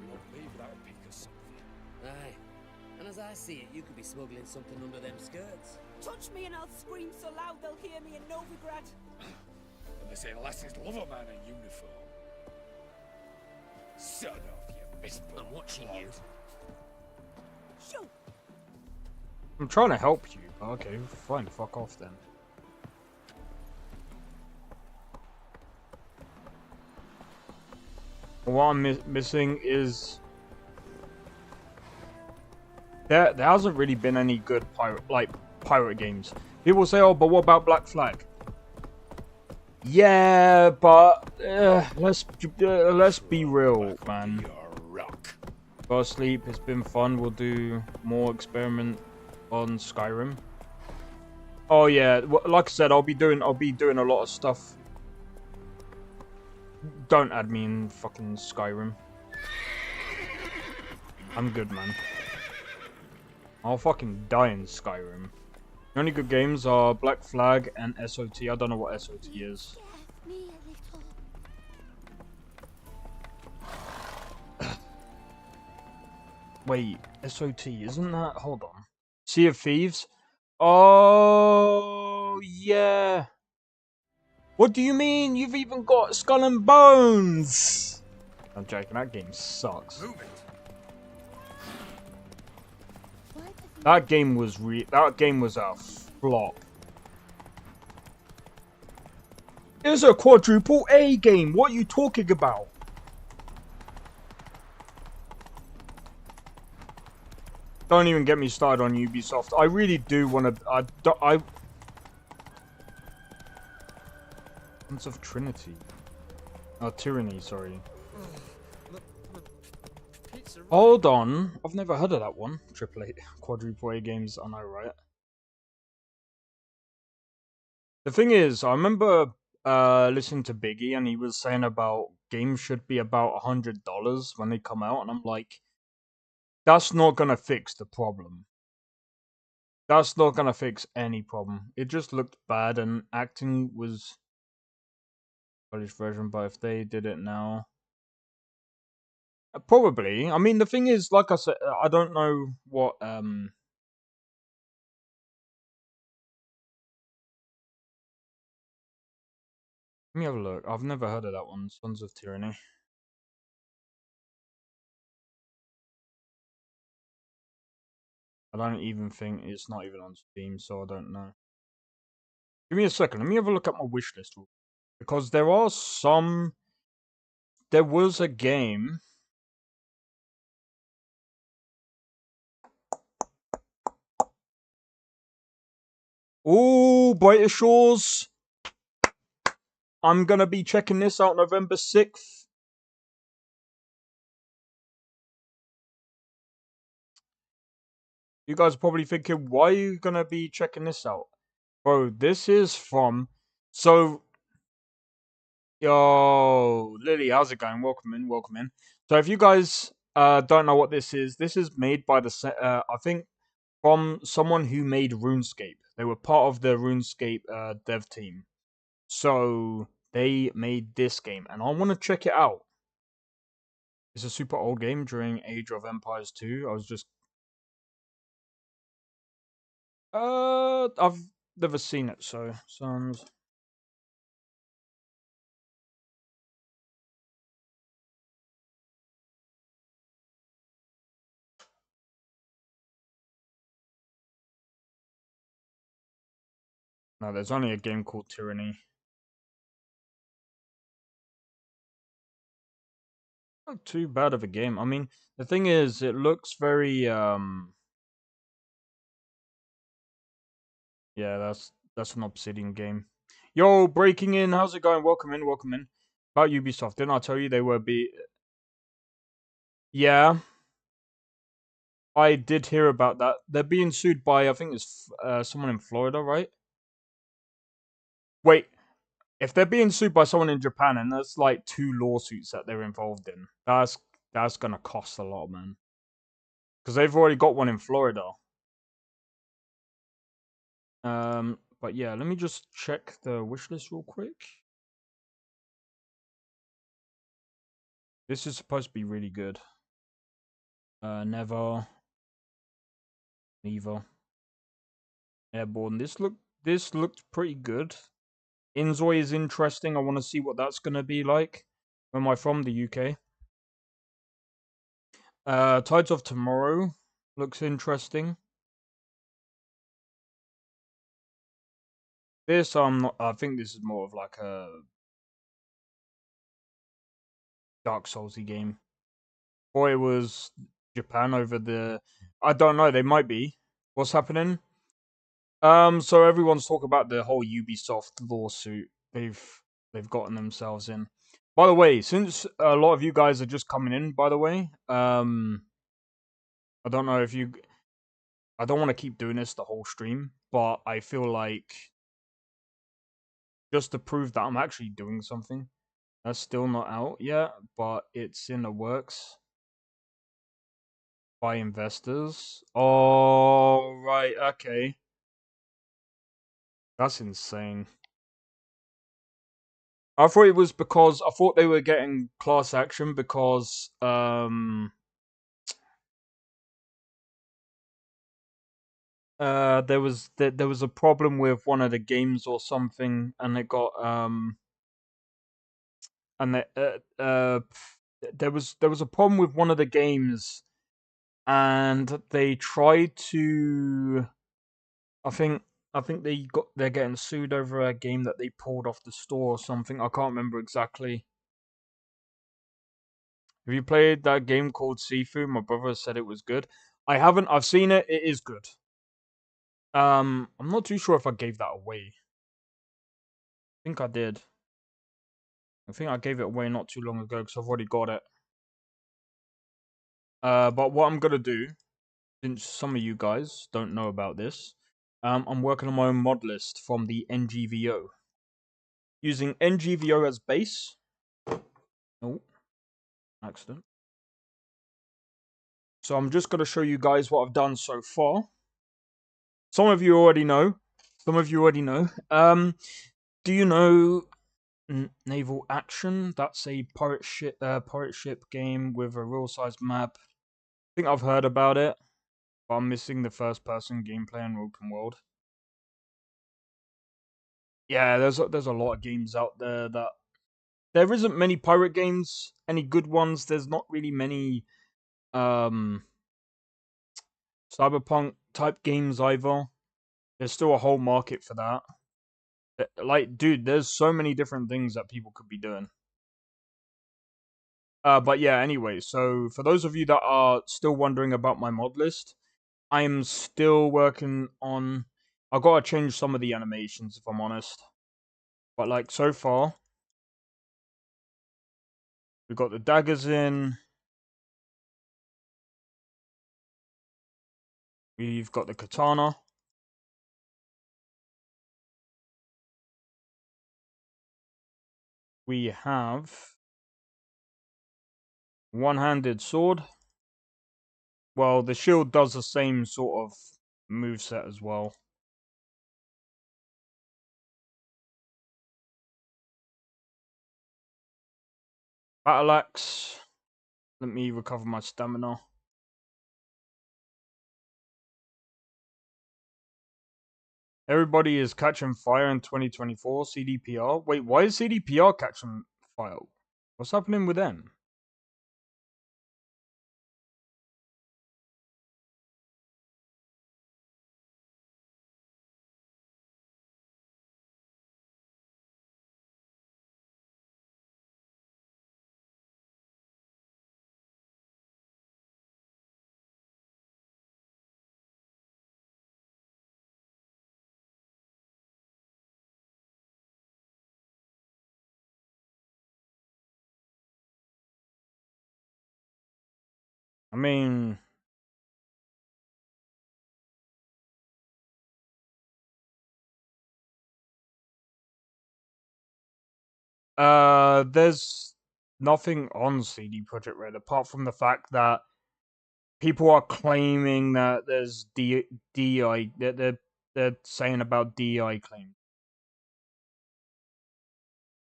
We won't leave without a peek of something. Aye. And as I see it, you could be smuggling something under them skirts. Touch me and I'll scream so loud they'll hear me in Novigrad. And they say lasses love a man in uniform. Son of you, misborn. I'm watching you. Shoot. I'm trying to help you. Okay, fine, fuck off then. What I'm missing is there hasn't really been any good pirate games. People say, "Oh, but what about Black Flag?" Yeah, but let's be real, man. Go to sleep. It's been fun. We'll do more experiment on Skyrim. Oh yeah, like I said, I'll be doing a lot of stuff. Don't add me in fucking Skyrim. I'm good, man. I'll fucking die in Skyrim. The only good games are Black Flag and SOT. I don't know what SOT is. Wait, SOT, isn't that? Hold on. Sea of Thieves? Oh, yeah. What do you mean? You've even got Skull and Bones! I'm joking, that game sucks. That game was a flop. It's a quadruple A game. What are you talking about? Don't even get me started on Ubisoft. I really do want to. Sons of Trinity. Oh, Tyranny. Sorry. Hold on. I've never heard of that one. Triple A quadruple A games. I know, right? The thing is, I remember listening to Biggie, and he was saying about games should be about $100 when they come out, and I'm like, that's not gonna fix the problem. That's not gonna fix any problem. It just looked bad, and acting was Polish version. But if they did it now, probably. I mean, the thing is, like I said, I don't know what Let me have a look. I've never heard of that one. Sons of Tyranny. I don't even think it's not even on Steam, so I don't know. Give me a second. Let me have a look at my wish list. Because there are some... There was a game... Ooh, Brighter Shores. I'm gonna be checking this out November 6th. You guys are probably thinking, why are you gonna be checking this out? Bro, this is from... So... Yo, Lily, how's it going? Welcome in, welcome in. So if you guys don't know what this is made by the... I think from someone who made RuneScape. They were part of the RuneScape dev team. So they made this game, and I want to check it out. It's a super old game during Age of Empires 2. I was just... I've never seen it, so... Sons... No, there's only a game called Tyranny. Not too bad of a game. I mean, the thing is, it looks very, Yeah, that's an Obsidian game. Yo, breaking in, how's it going? Welcome in, welcome in. About Ubisoft, didn't I tell you they were Yeah. I did hear about that. They're being sued by, I think it's someone in Florida, right? Wait, if they're being sued by someone in Japan, and that's like 2 lawsuits that they're involved in, that's gonna cost a lot, man. Because they've already got one in Florida. But yeah, let me just check the wish list real quick. This is supposed to be really good. Never. Neither. Airborne. This looked pretty good. Inzoi is interesting. I want to see what that's gonna be like. Where am I from? The UK. Tides of Tomorrow looks interesting. This I think this is more of like a Dark Soulsy game. Or it was Japan over the... I don't know, they might be. What's happening? So everyone's talking about the whole Ubisoft lawsuit they've gotten themselves in. By the way, since a lot of you guys are just coming in, by the way, I don't know if you. I don't want to keep doing this the whole stream, but I feel like just to prove that I'm actually doing something. That's still not out yet, but it's in the works by investors. Oh, right, okay. That's insane. I thought it was because I thought they were getting class action because there was a problem with one of the games or something, and it got and there was a problem with one of the games, and they tried to. I think they're getting sued over a game that they pulled off the store or something. I can't remember exactly. Have you played that game called Sifu? My brother said it was good. I haven't. I've seen it. It is good. I'm not too sure if I gave that away. I think I did. I think I gave it away not too long ago because I've already got it. But what I'm gonna do, since some of you guys don't know about this, I'm working on my own mod list from the NGVO. Using NGVO as base. Oh, accident. So I'm just gonna show you guys what I've done so far. Some of you already know. Some of you already know. Do you know Naval Action? That's a pirate ship game with a real size map. I think I've heard about it, but I'm missing the first person gameplay and open world. Yeah, there's a lot of games out there that there isn't many pirate games, any good ones. There's not really many cyberpunk type games either. There's still a whole market for that. Like, dude, there's so many different things that people could be doing. But yeah, anyway, so for those of you that are still wondering about my mod list, I'm still working on. I've got to change some of the animations if I'm honest. But like so far, we've got the daggers in. We've got the katana. We have one-handed sword. Well, the shield does the same sort of moveset as well. Battle axe. Let me recover my stamina. Everybody is catching fire in 2024. CDPR. Wait, why is CDPR catching fire? What's happening with them? I mean, there's nothing on CD Projekt Red apart from the fact that people are claiming that there's DI. They're saying about DI claims.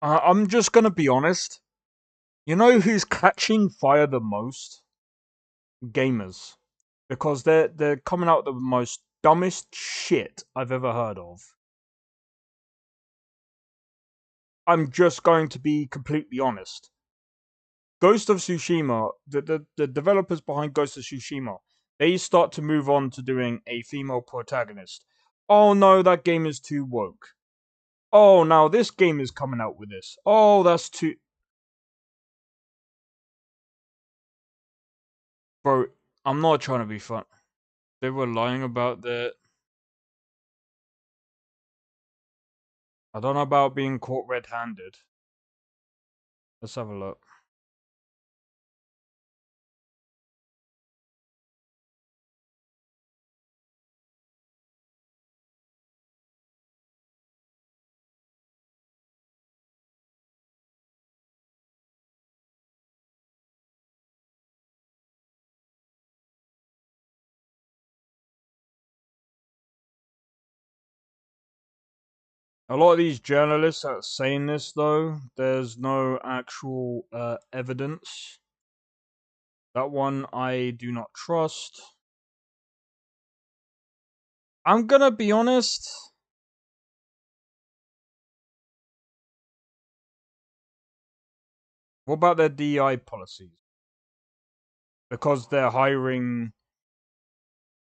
I'm just gonna be honest. You know who's catching fire the most? Gamers, because they're coming out with the most dumbest shit I've ever heard of. I'm just going to be completely honest. Ghost of Tsushima, the developers behind Ghost of Tsushima, they start to move on to doing a female protagonist. Oh no, that game is too woke. Oh, now this game is coming out with this. Oh, that's too. Bro, I'm not trying to be fun. They were lying about that. I don't know about being caught red handed. Let's have a look. A lot of these journalists that are saying this, though, there's no actual evidence. That one I do not trust. I'm gonna be honest. What about their DEI policies? Because they're hiring,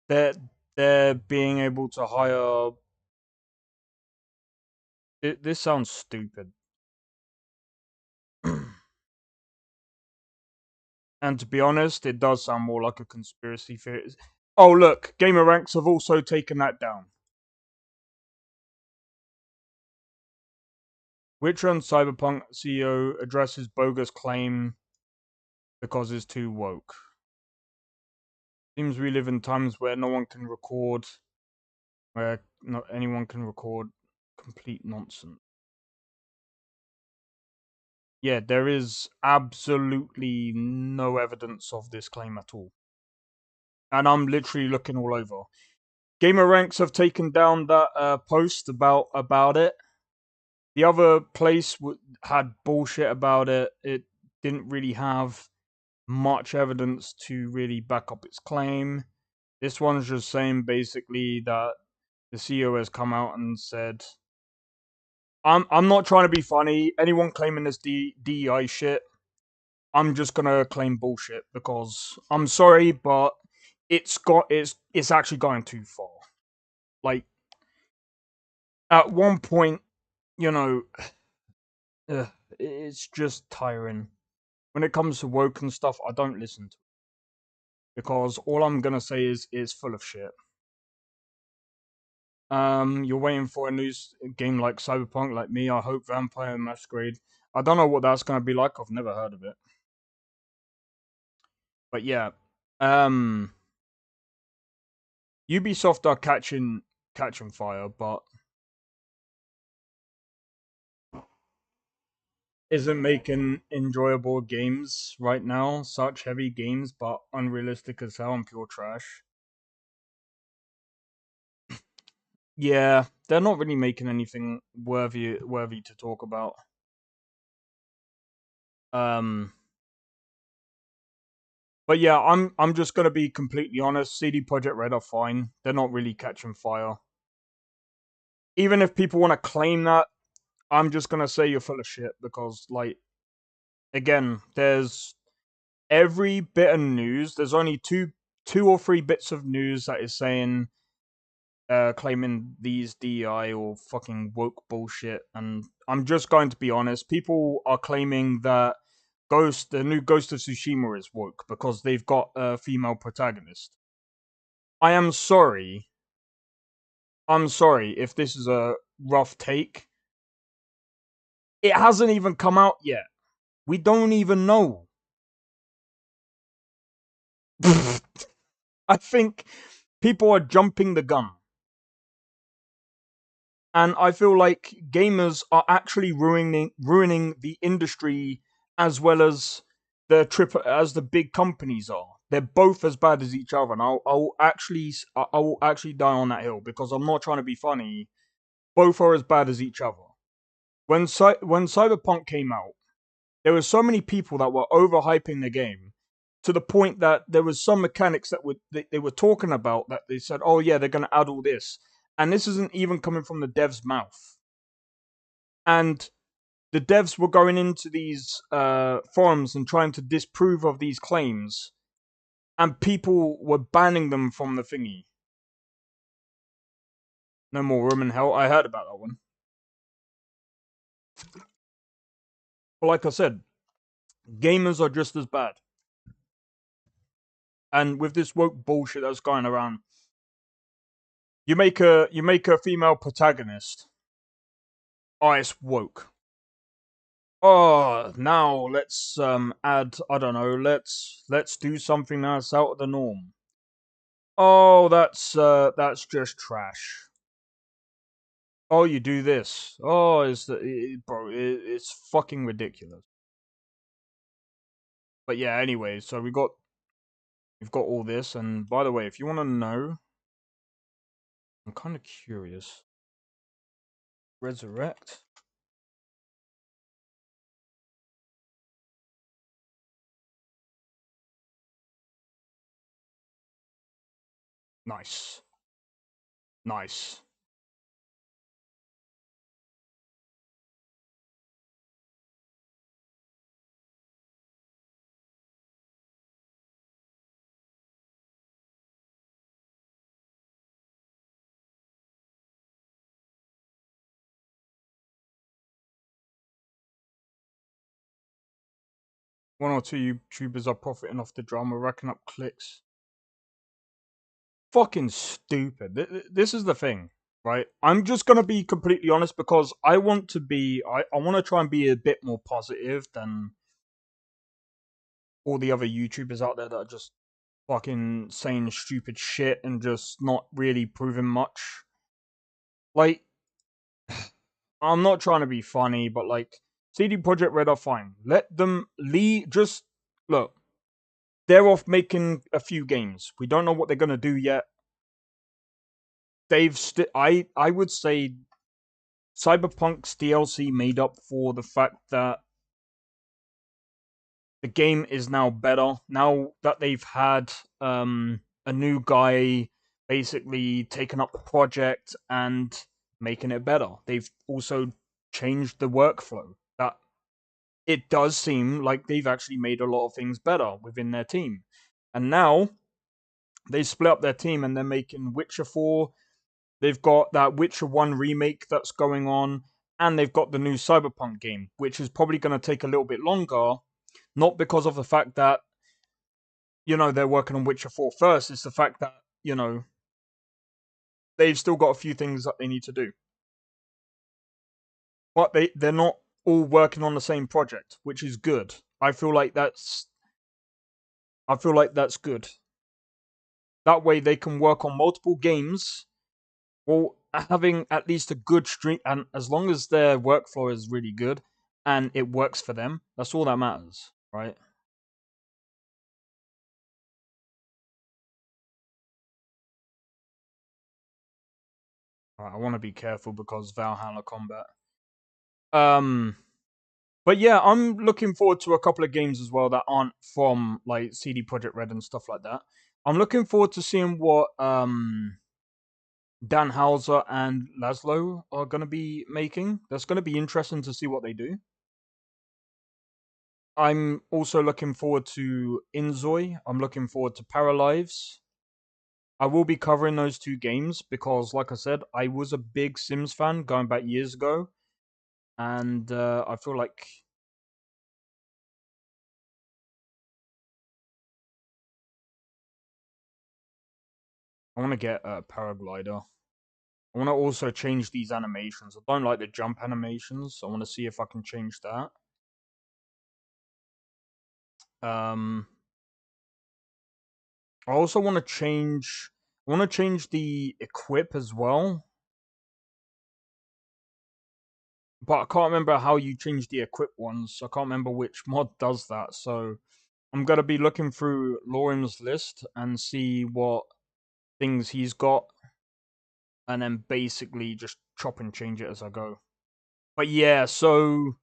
they're being able to hire. This sounds stupid. And to be honest, it does sound more like a conspiracy theory. Oh look, Gamer Ranks have also taken that down. Witcher and Cyberpunk CEO addresses bogus claim because it's too woke. Seems we live in times where no one can record, where not anyone can record complete nonsense. Yeah, there is absolutely no evidence of this claim at all. And I'm literally looking all over. Gamer Ranks have taken down that post about it. The other place had bullshit about it. It didn't really have much evidence to really back up its claim. This one's just saying basically that the CEO has come out and said, I'm not trying to be funny. Anyone claiming this DEI shit, I'm just gonna claim bullshit because I'm sorry, but it's actually going too far. Like at one point, you know, it's just tiring. When it comes to woke and stuff, I don't listen to it because all I'm gonna say is it's full of shit. You're waiting for a new game like Cyberpunk, like me. I hope Vampire Masquerade. I don't know what that's gonna be like. I've never heard of it, but yeah, Ubisoft are catching fire, but isn't making enjoyable games right now. Such heavy games, but unrealistic as hell and pure trash. Yeah, they're not really making anything worthy to talk about. But yeah, I'm just gonna be completely honest. CD Projekt Red are fine. They're not really catching fire. Even if people want to claim that, I'm just gonna say you're full of shit because, like, again, there's every bit of news. There's only two or three bits of news that is saying, claiming these DEI or fucking woke bullshit. And I'm just going to be honest. People are claiming that the new Ghost of Tsushima is woke because they've got a female protagonist. I am sorry. I'm sorry if this is a rough take. It hasn't even come out yet. We don't even know. I think people are jumping the gun. And I feel like gamers are actually ruining the industry as well as the big companies are. They're both as bad as each other, and I will actually die on that hill because I'm not trying to be funny. Both are as bad as each other. When Cyberpunk came out, there were so many people that were overhyping the game to the point that there was some mechanics that they were talking about that they said, "Oh yeah, they're going to add all this," and this isn't even coming from the dev's mouth. And the devs were going into these forums and trying to disprove of these claims, and people were banning them from the thingy. No More Room in Hell. I heard about that one. But like I said, gamers are just as bad. And with this woke bullshit that's going around, you make a female protagonist. Oh, it's woke. Oh, now let's add, I don't know, let's do something that's out of the norm. Oh, that's just trash. Oh, you do this. Oh, it's fucking ridiculous. But yeah, anyway, so we've got all this, and by the way, if you want to know, I'm kind of curious. Resurrect. Nice. Nice. One or two YouTubers are profiting off the drama, racking up clicks. Fucking stupid. This is the thing, right? I'm just gonna be completely honest because I want to be. I want to try and be a bit more positive than all the other YouTubers out there that are just fucking saying stupid shit and just not really proving much. Like, I'm not trying to be funny, but like, CD Projekt Red are fine. Let them lead. Just look, they're off making a few games. We don't know what they're gonna do yet. I would say Cyberpunk's DLC made up for the fact that the game is now better. Now that they've had a new guy basically taken up the project and making it better. They've also changed the workflow. That it does seem like they've actually made a lot of things better within their team. And now they split up their team and they're making Witcher 4. They've got that Witcher 1 remake that's going on, and they've got the new Cyberpunk game, which is probably going to take a little bit longer, not because of the fact that, they're working on Witcher 4 first, it's the fact that, they've still got a few things that they need to do. But they're not all working on the same project, which is good. I feel like that's good. That way they can work on multiple games while having at least a good stream, and as long as their workflow is really good and it works for them, that's all that matters, right? Right, I want to be careful because Valhalla combat. But yeah, I'm looking forward to a couple of games as well that aren't from like CD Projekt Red and stuff like that. I'm looking forward to seeing what Dan Houser and Laszlo are going to be making. That's going to be interesting to see what they do. I'm also looking forward to Inzoi. I'm looking forward to Paralives. I will be covering those two games because, like I said, I was a big Sims fan going back years ago. And I feel like I want to get a paraglider. I want to also change these animations. I don't like the jump animations. I want to see if I can change that. I also want to change. I want to change the equip as well. But I can't remember how you change the equip ones. I can't remember which mod does that. So I'm gonna be looking through Lorim's list and see what things he's got, and then basically just chop and change it as I go. But yeah, so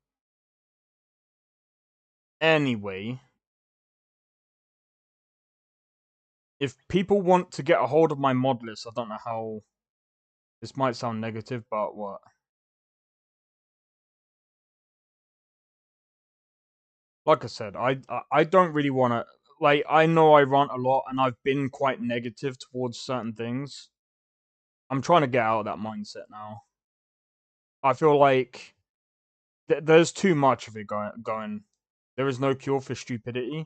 anyway, if people want to get a hold of my mod list, I don't know how this might sound negative, but what? Like I said, I don't really want to. Like, I know I rant a lot, and I've been quite negative towards certain things. I'm trying to get out of that mindset now. I feel like there's too much of it going. There is no cure for stupidity.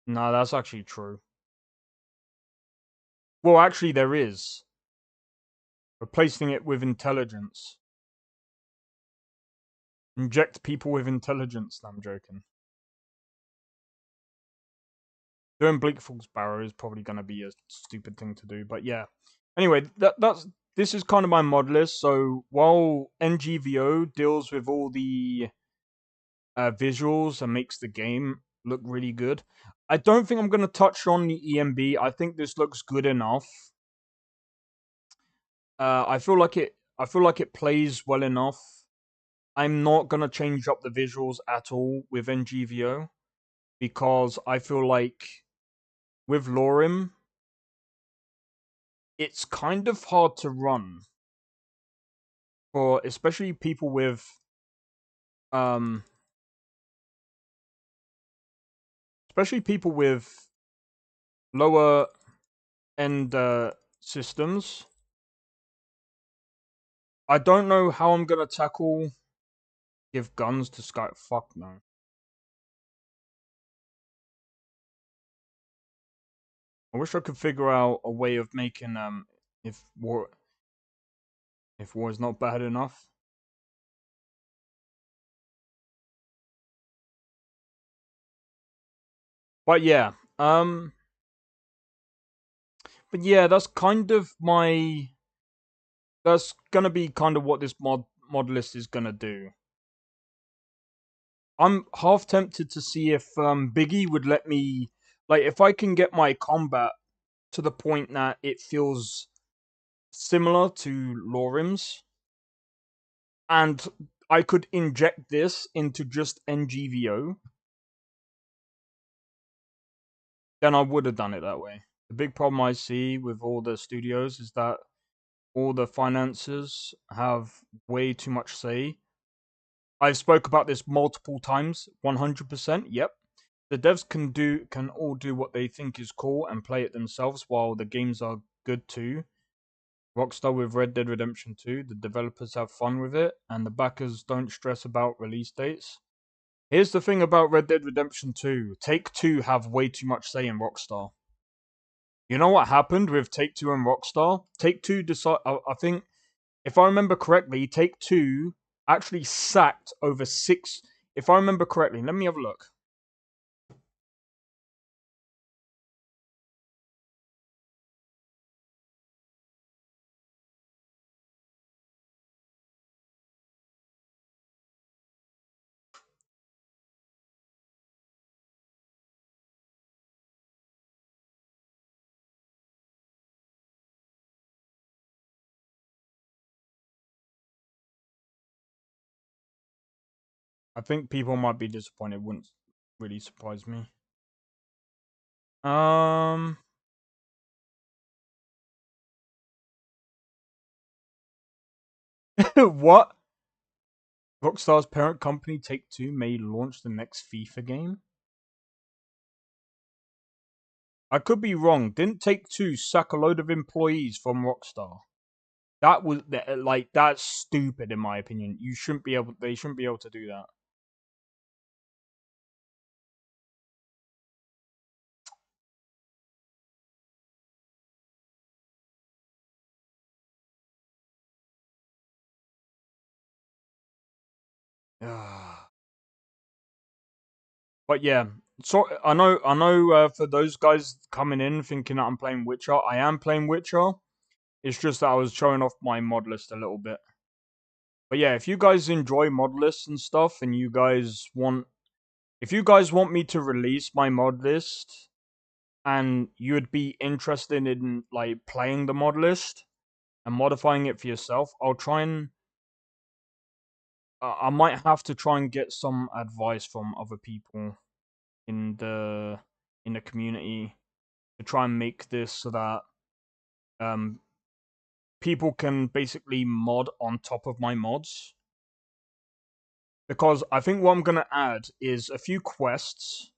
No, that's actually true. Well, actually, there is. Replacing it with intelligence. Inject people with intelligence. No, I'm joking. Doing Bleak Falls Barrow is probably going to be a stupid thing to do, but yeah. Anyway, this is kind of my mod list. So while NGVO deals with all the visuals and makes the game look really good, I don't think I'm going to touch on the EMB. I think this looks good enough. I feel like I feel like it plays well enough. I'm not gonna change up the visuals at all with NGVO because I feel like with Lorim, it's kind of hard to run for especially people with especially people with lower end systems. I don't know how I'm gonna tackle give guns to Sky. Fuck no. I wish I could figure out a way of making if war is not bad enough. But yeah, but yeah, that's kind of my. That's gonna be kind of what this mod list is gonna do. I'm half tempted to see if Biggie would let me, like, if I can get my combat to the point that it feels similar to Lorim's, and I could inject this into just NGVO, then I would have done it that way. The big problem I see with all the studios is that all the finances have way too much say. I've spoke about this multiple times. 100%. Yep. The devs can all do what they think is cool and play it themselves while the games are good too. Rockstar with Red Dead Redemption 2, the developers have fun with it and the backers don't stress about release dates. Here's the thing about Red Dead Redemption 2. Take-Two have way too much say in Rockstar. You know what happened with Take-Two and Rockstar? Take-Two I think, if I remember correctly, Take-Two actually sacked over 6... If I remember correctly, let me have a look. I think people might be disappointed. Wouldn't really surprise me. What? Rockstar's parent company Take-Two may launch the next FIFA game? I could be wrong. Didn't Take-Two sack a load of employees from Rockstar? That was like that's stupid in my opinion. You shouldn't be able. They shouldn't be able to do that. But yeah, so I know. For those guys coming in thinking that I'm playing Witcher, I am playing Witcher. It's just that I was showing off my mod list a little bit. But yeah, if you guys enjoy mod lists and stuff, and if you guys want me to release my mod list, and you would be interested in like playing the mod list and modifying it for yourself, I'll try and I might have to try and get some advice from other people in the community to try and make this so that people can basically mod on top of my mods. Because I think what I'm gonna add is a few quests,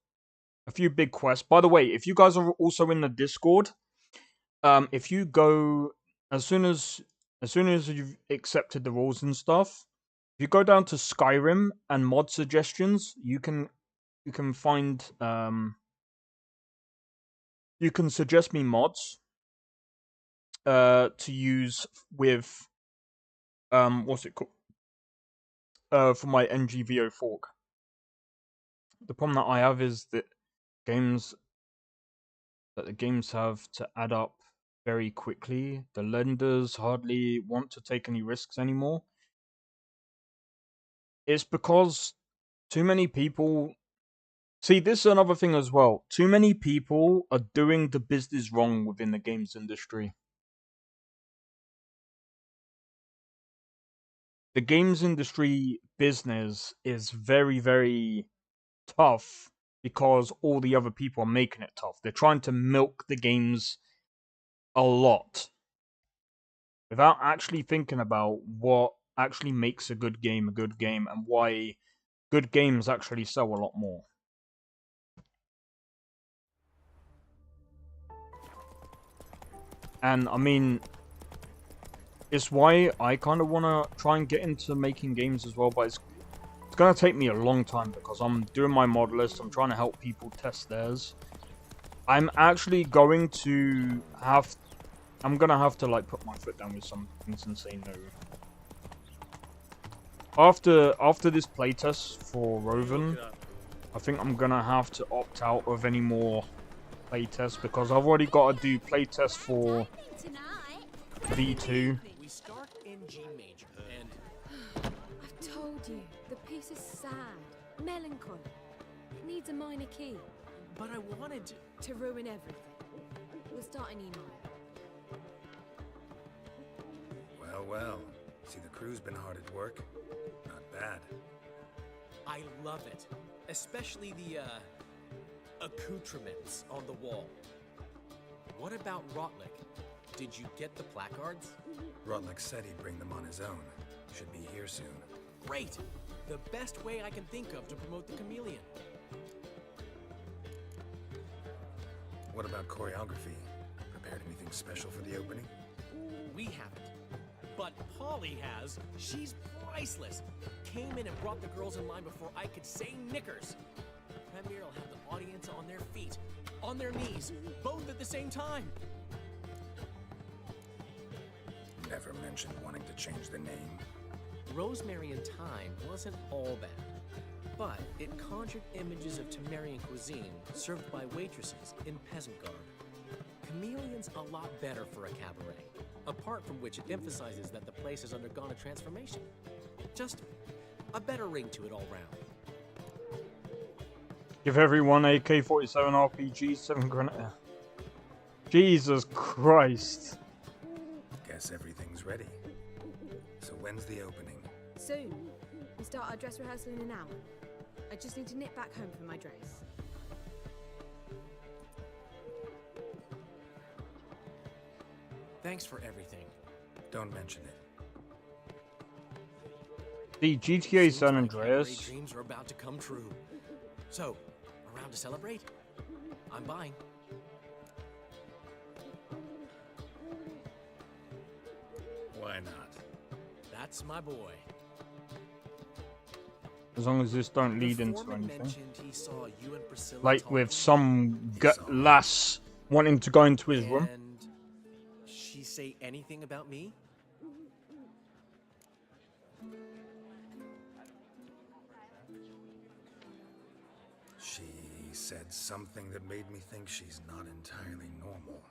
a few big quests. By the way, if you guys are also in the Discord, if you go as soon as you've accepted the rules and stuff, if you go down to Skyrim and mod suggestions, you can find you can suggest me mods to use with what's it called for my NGVO fork. The problem that I have is that the games have to add up very quickly. The lenders hardly want to take any risks anymore. It's because too many people. See, this is another thing as well. Too many people are doing the business wrong within the games industry. the games industry business is very, very tough because all the other people are making it tough. They're trying to milk the games a lot without actually thinking about what actually makes a good game and why good games actually sell a lot more. And I mean, it's why I kind of want to try and get into making games as well, but it's going to take me a long time because I'm doing my mod list, I'm trying to help people test theirs. I'm actually going to have... I'm going to have to, like, put my foot down with some things and say no. After this playtest for Roven, I think I'm going to have to opt out of any more playtests because I've already got to do playtests for V2. We start in G major, and I've told you, the piece is sad, melancholy. It needs a minor key. but I wanted to ruin everything. We'll start in E minor. Well, well. See, the crew's been hard at work. Not bad. I love it, especially the accoutrements on the wall. What about Rotlick? Did you get the placards? Rotlick said he'd bring them on his own. Should be here soon. Great! The best way I can think of to promote the chameleon. What about choreography? Prepared anything special for the opening? We haven't. But Polly has. She's priceless. Came in and brought the girls in line before I could say knickers. Premier will have the audience on their feet, on their knees, both at the same time. Never mentioned wanting to change the name. Rosemary and Thyme wasn't all bad, but it conjured images of Temerian cuisine served by waitresses in peasant garb. Chameleon's a lot better for a cabaret, apart from which it emphasizes that the place has undergone a transformation. Just a better ring to it all round. Give everyone AK-47 RPG, 7 grenade. Jesus Christ. Guess everything's ready. So when's the opening? Soon. We start our dress rehearsal in an hour. I just need to nip back home for my dress. Thanks for everything. Don't mention it. The GTA San Andreas. Dreams are about to come true. So, around to celebrate? I'm buying. Why not? That's my boy. As long as this don't lead into Foreman anything. mentioned he saw you and Priscilla Like with talking. some lass wanting to go into his room. And she say anything about me? She said something that made me think she's not entirely normal.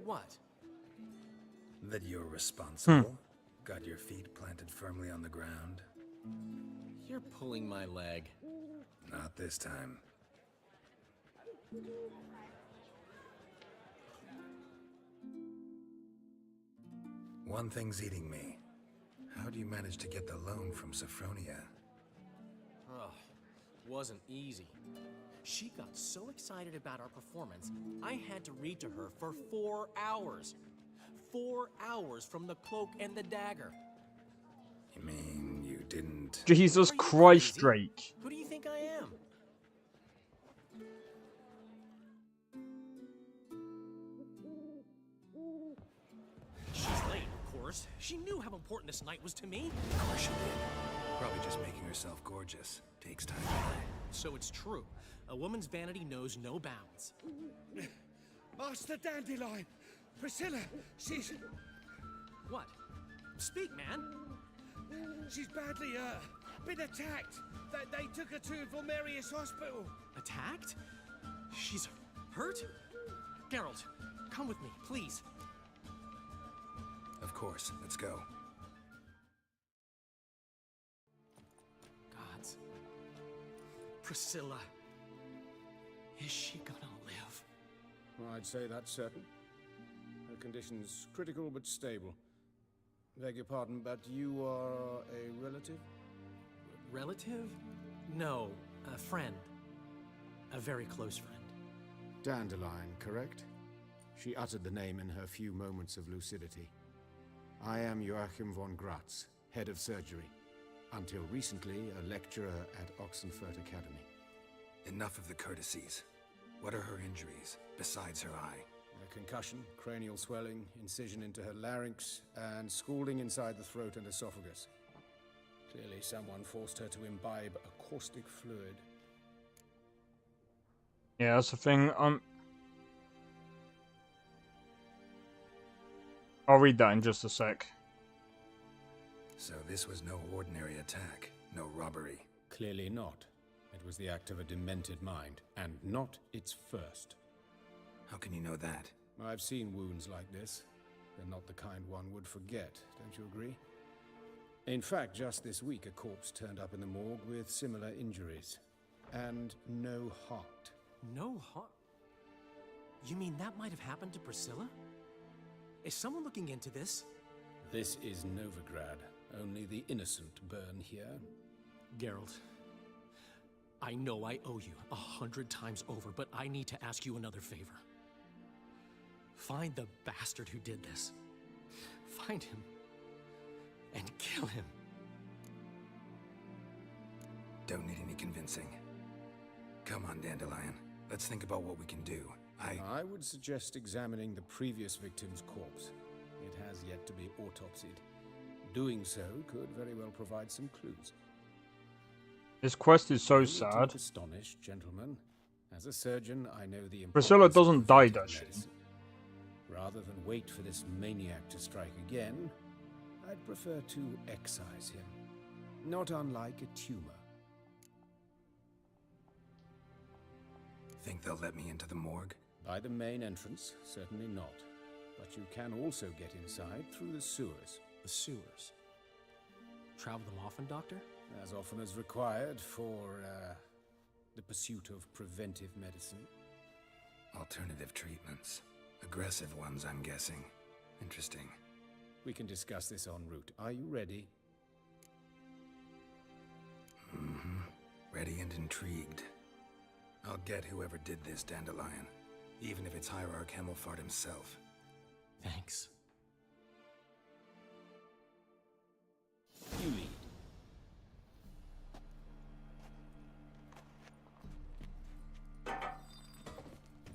What? That you're responsible, got your feet planted firmly on the ground. You're pulling my leg. Not this time. One thing's eating me. How do you manage to get the loan from Sophronia? Oh, wasn't easy. She got so excited about our performance, I had to read to her for 4 hours. 4 hours from the Cloak and the Dagger. You mean you didn't... Jesus Christ, Drake. Who do you think I am? She's late, of course. She knew how important this night was to me. Of course she did. Probably just making herself gorgeous. Takes time. So it's true. A woman's vanity knows no bounds. Master Dandelion! Priscilla, she's... What? Speak, man. She's badly, been attacked. They took her to Vulmerius Hospital. Attacked? She's hurt? Geralt, come with me, please. Of course. Let's go. Gods. Priscilla. Is she gonna live? I'd say that's certain. Her condition's critical but stable. Beg your pardon, but you are a relative? Relative? No, a friend. A very close friend. Dandelion, correct? She uttered the name in her few moments of lucidity. I am Joachim von Gratz, head of surgery. Until recently, a lecturer at Oxenfurt Academy. Enough of the courtesies. What are her injuries, besides her eye? A concussion, cranial swelling, incision into her larynx, and scalding inside the throat and esophagus. Clearly someone forced her to imbibe a caustic fluid. Yeah, that's the thing. I'll read that in just a sec. So this was no ordinary attack, no robbery. Clearly not. It was the act of a demented mind, and not its first. How can you know that? I've seen wounds like this. They're not the kind one would forget, don't you agree? In fact, just this week a corpse turned up in the morgue with similar injuries. And no heart. No heart? You mean that might have happened to Priscilla? Is someone looking into this? This is Novigrad. Only the innocent burn here. Geralt, I know I owe you 100 times over, but I need to ask you another favor. Find the bastard who did this. Find him and kill him. Don't need any convincing. Come on, Dandelion. Let's think about what we can do. I would suggest examining the previous victim's corpse. It has yet to be autopsied. Doing so could very well provide some clues. This quest is so sad. Astonished, gentlemen. As a surgeon, I know the Priscilla doesn't die, does she? Rather than wait for this maniac to strike again, I'd prefer to excise him. Not unlike a tumor. Think they'll let me into the morgue? By the main entrance, certainly not. But you can also get inside through the sewers. The sewers? Travel them often, Doctor? As often as required for, the pursuit of preventive medicine. Alternative treatments. Aggressive ones, I'm guessing. Interesting. We can discuss this en route. Are you ready? Mm-hmm. Ready and intrigued. I'll get whoever did this, Dandelion. Even if it's Hierarch Hemmelfart himself. Thanks. You lead.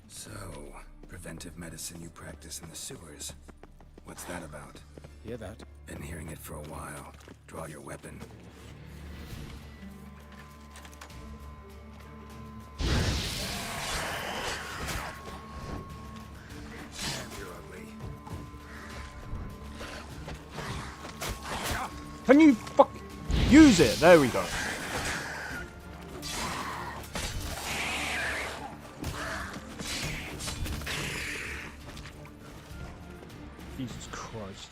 So, preventive medicine you practice in the sewers. What's that about? Hear that? Been hearing it for a while. Draw your weapon. Can you use it? There we go. Jesus Christ.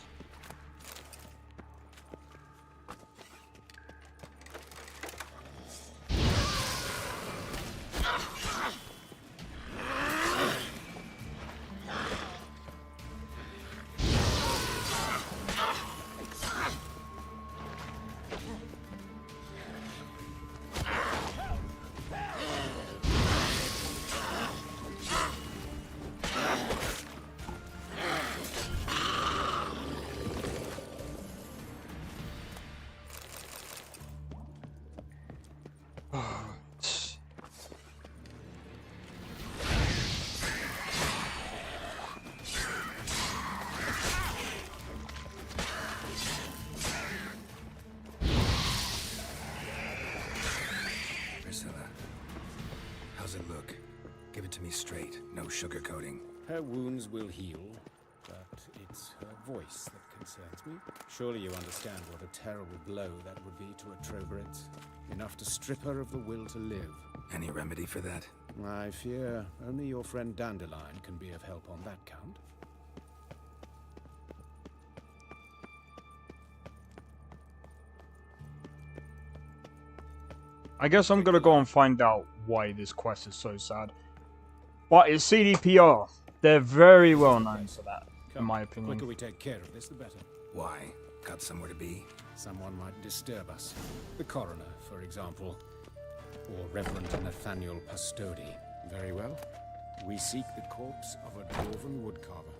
Straight, no sugarcoating. Her wounds will heal, but it's her voice that concerns me. Surely you understand what a terrible blow that would be to a Trobritz. Enough to strip her of the will to live. Any remedy for that? I fear only your friend Dandelion can be of help on that count. I guess I'm gonna go and find out why this quest is so sad. But it's CDPR. They're very well known for that, in my opinion. The quicker we take care of this, the better. Why? Got somewhere to be? Someone might disturb us. The coroner, for example. Or Reverend Nathaniel Pastodi. Very well. We seek the corpse of a dwarven woodcarver.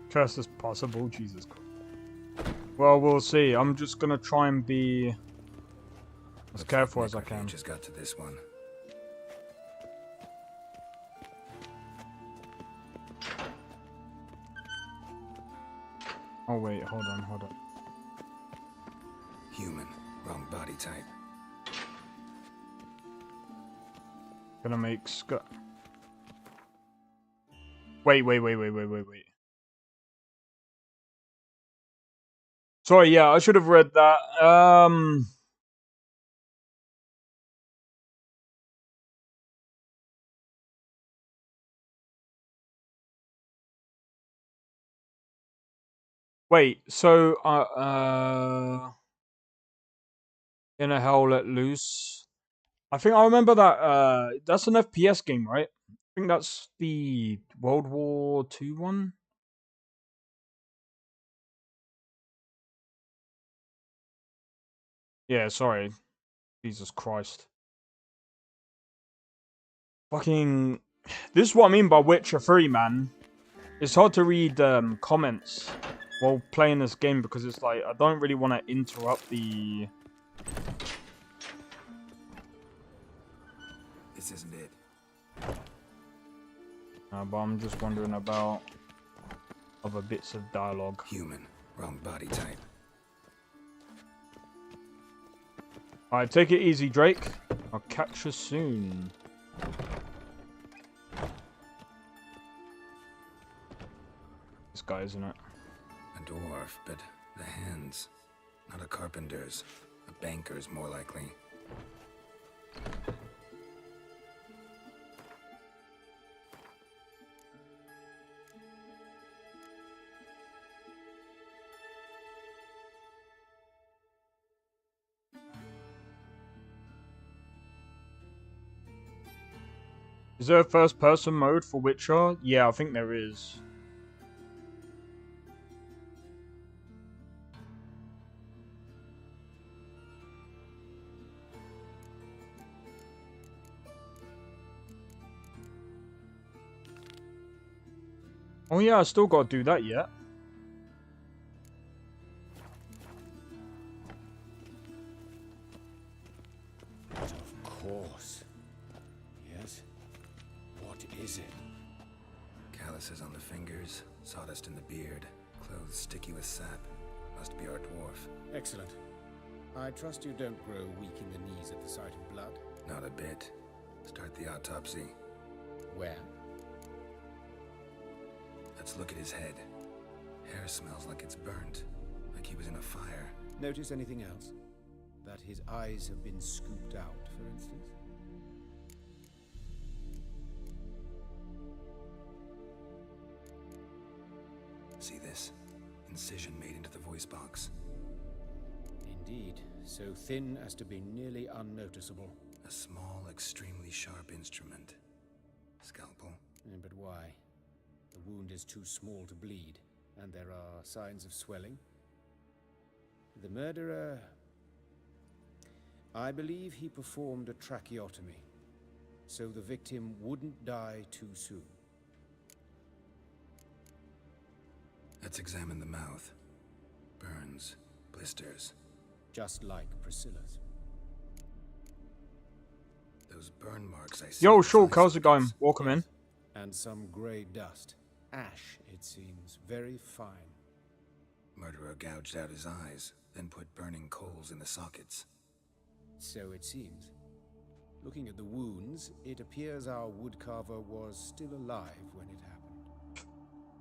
Curse as possible, Jesus Christ. Well, we'll see. I'm just gonna try and be as careful as I can. Just got to this one. Oh wait, hold on. Human, wrong body type. Gonna make Wait. Sorry, yeah, I should have read that. Wait, so in a hell let loose. I think I remember that that's an FPS game, right? I think that's the World War II one. Yeah, sorry. Jesus Christ. Fucking this is what I mean by Witcher 3, man. It's hard to read comments while playing this game because it's like I don't really want to interrupt the. This isn't it. But I'm just wondering about other bits of dialogue. Human, wrong body type. Alright, take it easy, Drake. I'll catch you soon. This guy, isn't it? A dwarf, but the hands. Not a carpenter's. A banker's, more likely. Is there a first-person mode for Witcher? Yeah, I think there is. Oh yeah, I still got to do that yet. Of course. Yes? What is it? Calluses on the fingers, sawdust in the beard, clothes sticky with sap. Must be our dwarf. Excellent. I trust you don't grow weak in the knees at the sight of blood. Not a bit. Start the autopsy. Where? Let's look at his head. Hair smells like it's burnt, like he was in a fire. Notice anything else? That his eyes have been scooped out, for instance? See this? Incision made into the voice box. Indeed, so thin as to be nearly unnoticeable. A small, extremely sharp instrument. Scalpel. But why? The wound is too small to bleed, and there are signs of swelling. The murderer... I believe he performed a tracheotomy, so the victim wouldn't die too soon. Let's examine the mouth. Burns, blisters. Just like Priscilla's. Those burn marks I see. Yo, Shulk, how's it going? Welcome in. And some grey dust. Ash, it seems. Very fine. Murderer gouged out his eyes, then put burning coals in the sockets. So it seems. Looking at the wounds, it appears our woodcarver was still alive when it happened.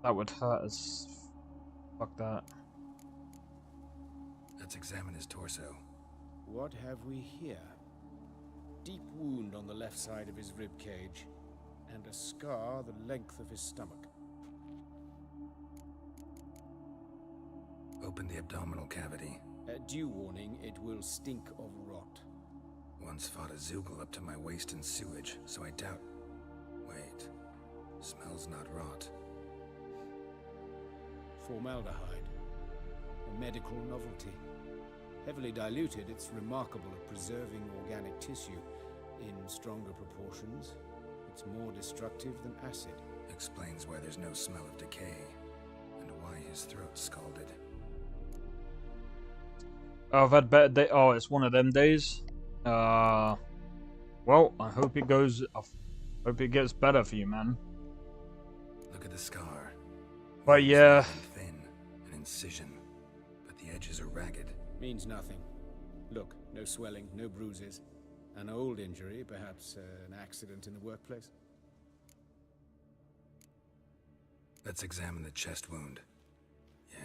That would hurt as... Fuck that. Let's examine his torso. What have we here? Deep wound on the left side of his rib cage, and a scar the length of his stomach. Open the abdominal cavity. Due warning, it will stink of rot. once fought a Zoogle up to my waist in sewage, so I doubt... Wait. Smells not rot. Formaldehyde. A medical novelty. Heavily diluted, it's remarkable at preserving organic tissue. In stronger proportions, it's more destructive than acid. Explains why there's no smell of decay, and why his throat's scalded. I've had better day. Oh, it's one of them days. Well, I hope it goes. I hope it gets better for you, man. Look at the scar. But yeah. Thin, an incision, but the edges are ragged. Means nothing. Look, no swelling, no bruises. An old injury, perhaps an accident in the workplace. Let's examine the chest wound. Yeah,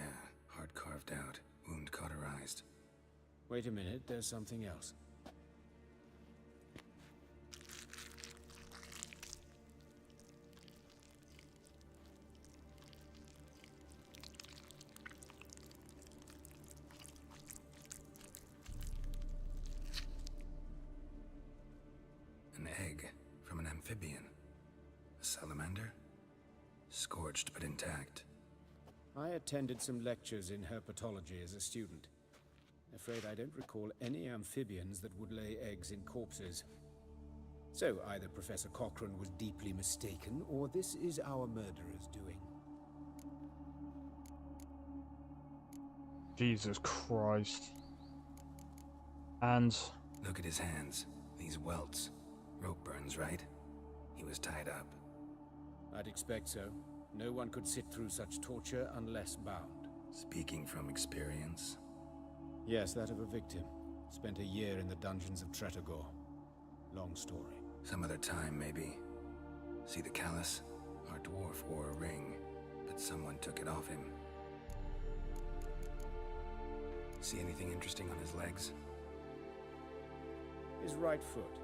heart carved out, wound cauterized. Wait a minute, there's something else. An egg from an amphibian. A salamander? Scorched but intact. I attended some lectures in herpetology as a student. Afraid I don't recall any amphibians that would lay eggs in corpses. So either Professor Cochrane was deeply mistaken, or this is our murderer's doing. Jesus Christ. And look at his hands. These welts. Rope burns, right? He was tied up. I'd expect so. No one could sit through such torture unless bound. Speaking from experience? Yes, that of a victim. Spent a year in the dungeons of Tretogor. Long story. Some other time, maybe. See the callus? Our dwarf wore a ring, but someone took it off him. See anything interesting on his legs? His right foot.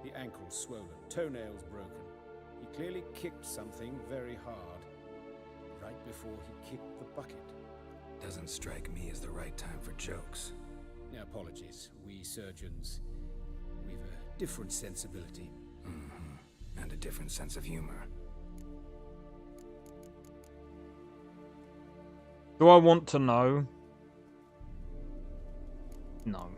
The ankle swollen, toenails broken. He clearly kicked something very hard, right before he kicked the bucket. Doesn't strike me as the right time for jokes. Apologies. We surgeons, we've a different sensibility. Mm-hmm. And a different sense of humor. do I want to know? No.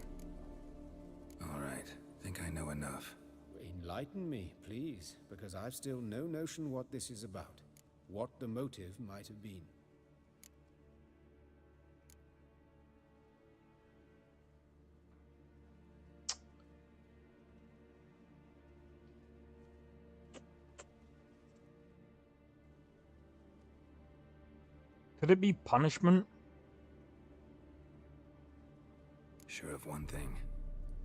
Alright, think I know enough. Enlighten me, please, because I've still no notion what this is about. What the motive might have been. Could it be punishment? Sure of one thing.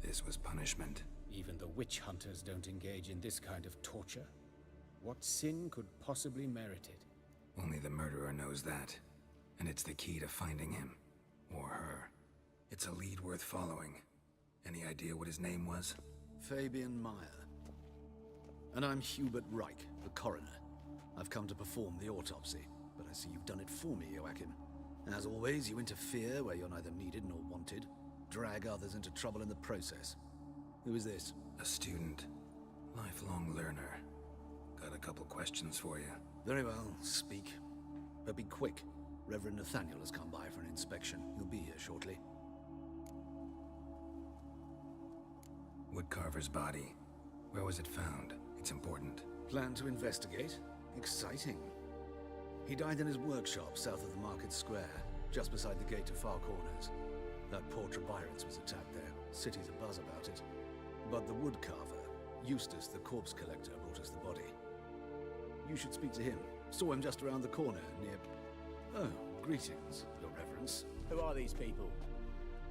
This was punishment. Even the witch hunters don't engage in this kind of torture. What sin could possibly merit it? Only the murderer knows that. And it's the key to finding him. Or her. It's a lead worth following. Any idea what his name was? Fabian Meyer. And I'm Hubert Reich, the coroner. I've come to perform the autopsy, but I see you've done it for me, Joachim. As always, you interfere where you're neither needed nor wanted. Drag others into trouble in the process. Who is this? A student. Lifelong learner. Got a couple questions for you. Very well, speak. But be quick. Reverend Nathaniel has come by for an inspection. He'll be here shortly. Woodcarver's body. Where was it found? It's important. Plan to investigate? Exciting. He died in his workshop south of the market square, just beside the gate to Far Corners. That poor Trebirans was attacked there. City's abuzz about it. But the woodcarver, Eustace the corpse collector, brought us the body. You should speak to him. Saw him just around the corner near... Oh, greetings, Your Reverence. Who are these people?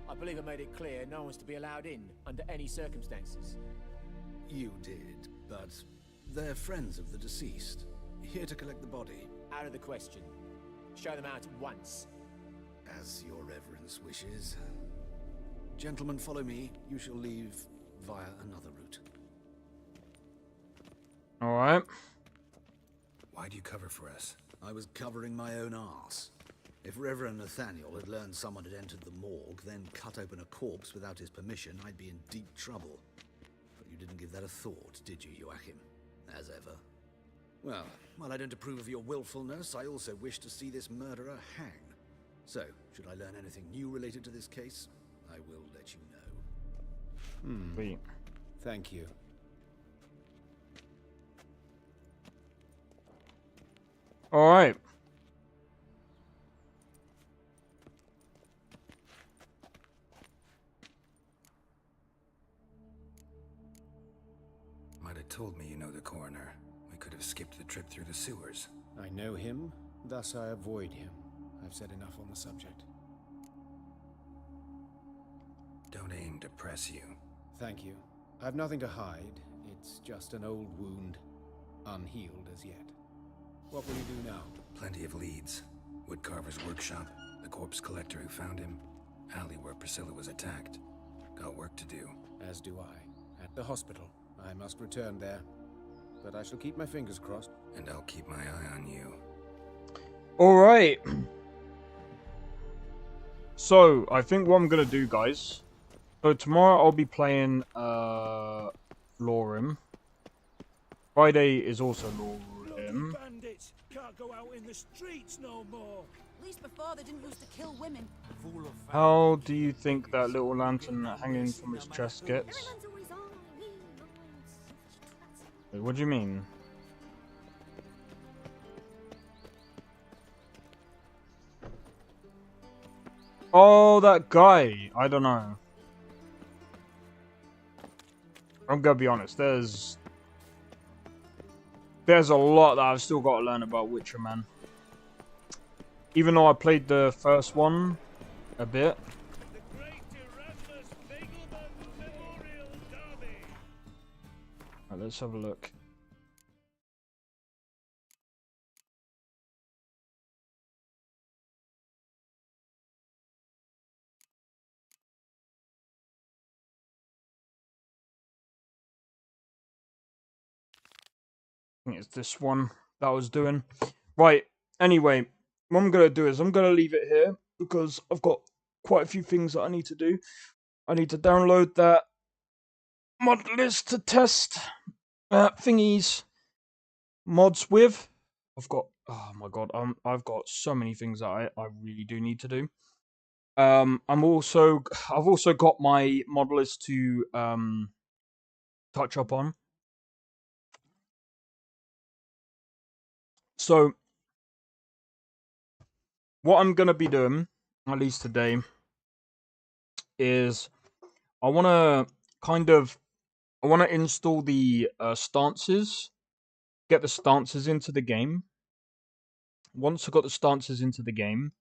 I believe I made it clear no one's to be allowed in, under any circumstances. You did, but they're friends of the deceased. Here to collect the body. Out of the question. Show them out at once. As Your Reverence wishes. Gentlemen, follow me. You shall leave via another route. Alright. Why'd you cover for us? I was covering my own arse. If Reverend Nathaniel had learned someone had entered the morgue, then cut open a corpse without his permission, I'd be in deep trouble. didn't give that a thought, did you, Joachim? As ever. Well, while I don't approve of your willfulness, I also wish to see this murderer hang. So, should I learn anything new related to this case, I will let you know. Sweet. Thank you. All right. Might have told me you know the coroner. We could have skipped the trip through the sewers. I know him, thus I avoid him. I've said enough on the subject. Don't aim to press you. Thank you. I've nothing to hide. It's just an old wound, unhealed as yet. What will you do now? Plenty of leads. Woodcarver's workshop, the corpse collector who found him, alley where Priscilla was attacked. Got work to do. As do I. At the hospital. I must return there. But I shall keep my fingers crossed. And I'll keep my eye on you. All right. So, I think what I'm going to do, guys... So, tomorrow I'll be playing, Lorem. Friday is also Lorem. Bandits can't go out in the streets no more. At least before they didn't used to kill women. How do you think that little lantern hanging from his chest gets? Wait, what do you mean? Oh, that guy. I don't know. I'm gonna be honest. There's a lot that I've still got to learn about Witcher, man. Even though I played the first one a bit. Right, let's have a look. I think it's this one that I was doing. Right, anyway, what I'm going to do is I'm going to leave it here because I've got quite a few things that I need to do. I need to download that mod list to test thingies mods with. I've got, oh my god, I've got so many things that I really do need to do. I've also got my mod list to touch up on. So, what I'm going to be doing, at least today, is I want to install the stances, get the stances into the game. Once I've got the stances into the game,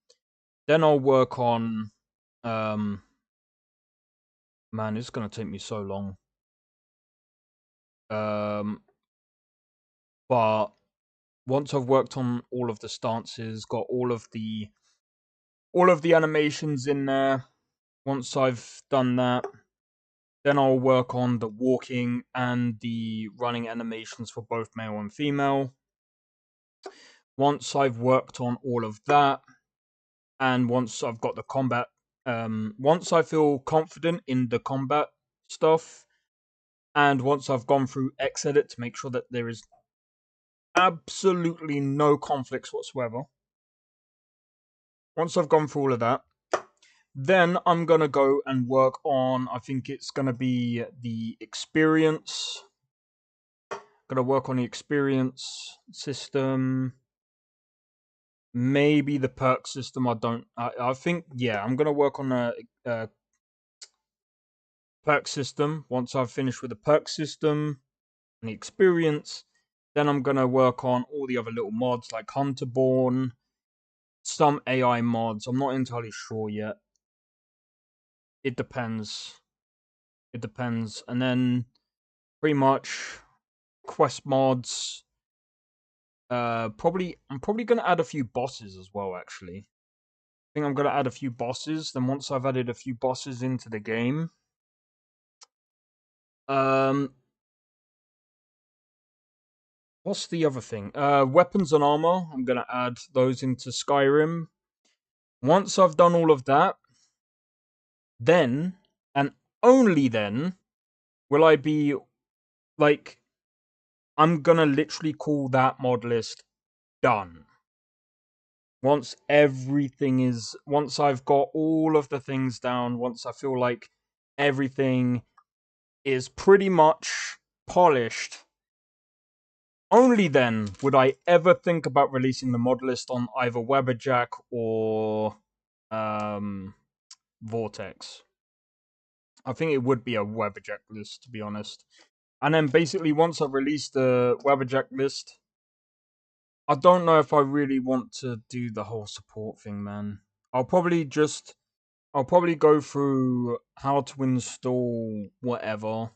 then I'll work on, man, it's going to take me so long. But once I've worked on all of the stances, got all of the animations in there, once I've done that, then I'll work on the walking and the running animations for both male and female. Once I've worked on all of that, and once I've got the combat, once I feel confident in the combat stuff, and once I've gone through Xedit to make sure that there is absolutely no conflicts whatsoever. Once I've gone through all of that, then I'm going to go and work on, I think it's going to be the experience. Going to work on the experience system. Maybe the perk system, I think, yeah, I'm going to work on the perk system. Once I've finished with the perk system and the experience, then I'm going to work on all the other little mods like Hunterborn, some AI mods. I'm not entirely sure yet. It depends. And then pretty much quest mods. I'm probably gonna add a few bosses as well, actually. I think I'm gonna add a few bosses. Then once I've added a few bosses into the game, what's the other thing? Weapons and armor. I'm gonna add those into Skyrim. Once I've done all of that, then and only then will I be like, I'm gonna literally call that mod list done. Once I've got all of the things down, once I feel like everything is pretty much polished, only then would I ever think about releasing the mod list on either Webberjack or Vortex. I think it would be a Webberjack list, to be honest. And then basically, once I release the Webberjack list, I don't know if I really want to do the whole support thing, man. I'll probably go through how to install whatever,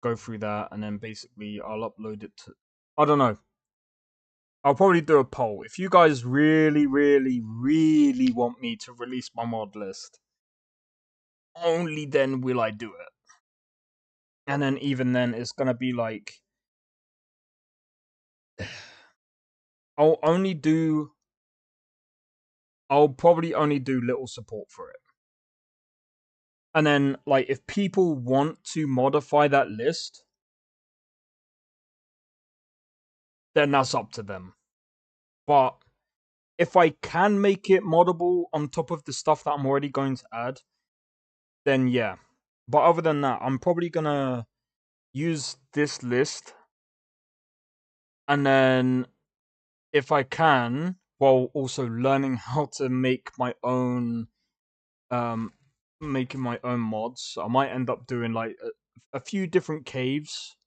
go through that, and then basically I'll upload it to. I don't know. I'll probably do a poll. If you guys really, really, really want me to release my mod list, only then will I do it. And then even then, it's gonna be like I'll probably only do little support for it. And then, like, if people want to modify that list, then that's up to them. But if I can make it moddable on top of the stuff that I'm already going to add, then yeah. But other than that, I'm probably gonna use this list, and then if I can, while also learning how to make my own, making my own mods, I might end up doing like a few different caves.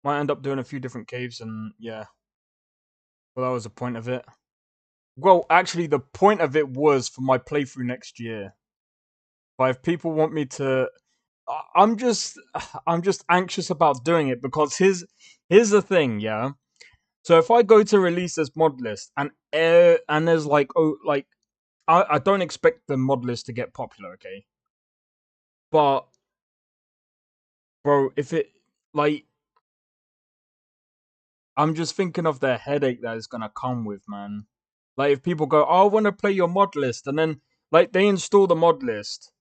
And yeah. Well, that was the point of it. Well, actually, the point of it was for my playthrough next year. But if people want me to, I'm just anxious about doing it because here's the thing, yeah. So if I go to release this mod list and there's like I don't expect the mod list to get popular, okay? But bro, if it like I'm just thinking of the headache that is gonna come with, man. Like if people go, oh, I want to play your mod list, and then like they install the mod list,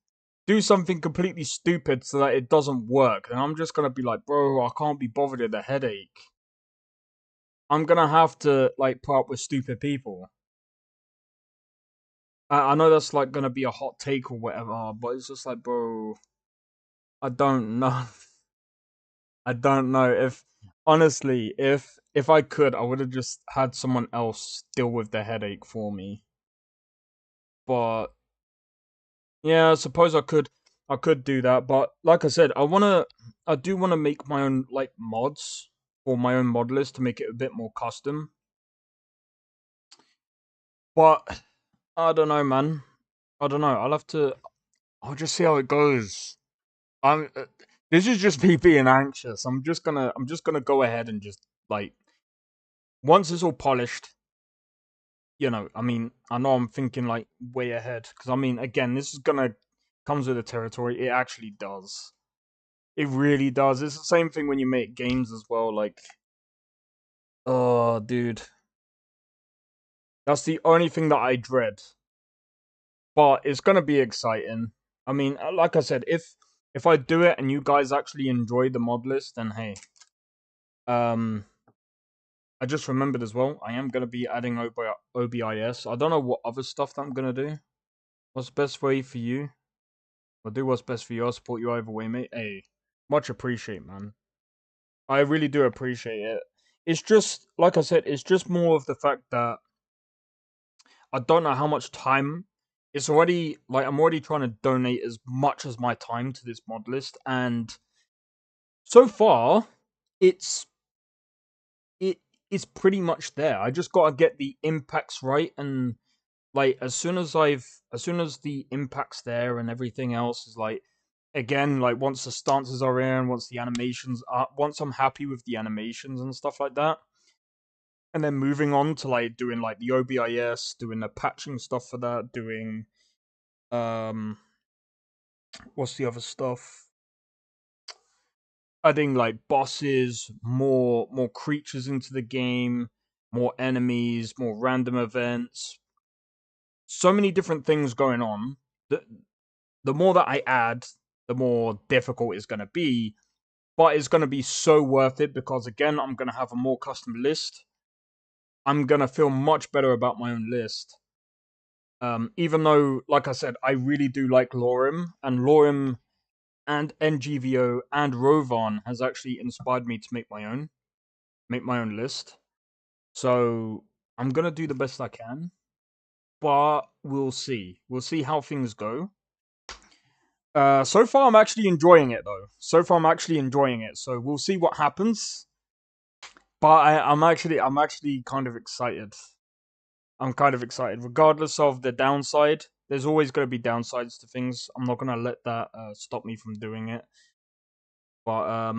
do something completely stupid so that it doesn't work, and I'm just gonna be like, bro, I can't be bothered with the headache. I'm gonna have to like put up with stupid people. I know that's like gonna be a hot take or whatever, but it's just like, bro, I don't know. I don't know if honestly, if I could, I would have just had someone else deal with the headache for me. But yeah, I suppose I could do that, but like I said, I do wanna make my own like mods for my own mod list to make it a bit more custom. But I don't know, man. I don't know. I'll just see how it goes. I'm this is just me being anxious. I'm just gonna go ahead and just like once it's all polished, I mean, I know I'm thinking like way ahead because I mean, again, this is gonna comes with the territory. It actually does. It really does. It's the same thing when you make games as well. Like, oh, dude, that's the only thing that I dread. But it's gonna be exciting. I mean, like I said, if I do it and you guys actually enjoy the mod list, then hey, I just remembered as well. I am gonna be adding OBIS. I don't know what other stuff that I'm gonna do. What's the best way for you? I'll do what's best for you. I'll support you either way, mate. Hey, much appreciate, man. I really do appreciate it. It's just, like I said, it's just more of the fact that I don't know how much time. It's already, like, I'm already trying to donate as much as my time to this mod list, and so far, it's it's pretty much there. I just gotta get the impacts right, and like as soon as the impacts there and everything else is like again, like once the stances are in, once the animations are, once I'm happy with the animations and stuff like that, and then moving on to like doing like the OBIS, doing the patching stuff for that, doing what's the other stuff? Adding like bosses, more creatures into the game, more enemies, more random events. So many different things going on. The more that I add, the more difficult it's going to be. but it's going to be so worth it because, again, I'm going to have a more custom list. I'm going to feel much better about my own list. Even though, like I said, I really do like Lorim, and Lorim and NGVO and Rovan has actually inspired me to make my own list. So I'm going to do the best I can, but we'll see. We'll see how things go. So far, I'm actually enjoying it, though. So we'll see what happens. But I'm actually kind of excited. I'm kind of excited, regardless of the downside. There's always going to be downsides to things. I'm not going to let that stop me from doing it. But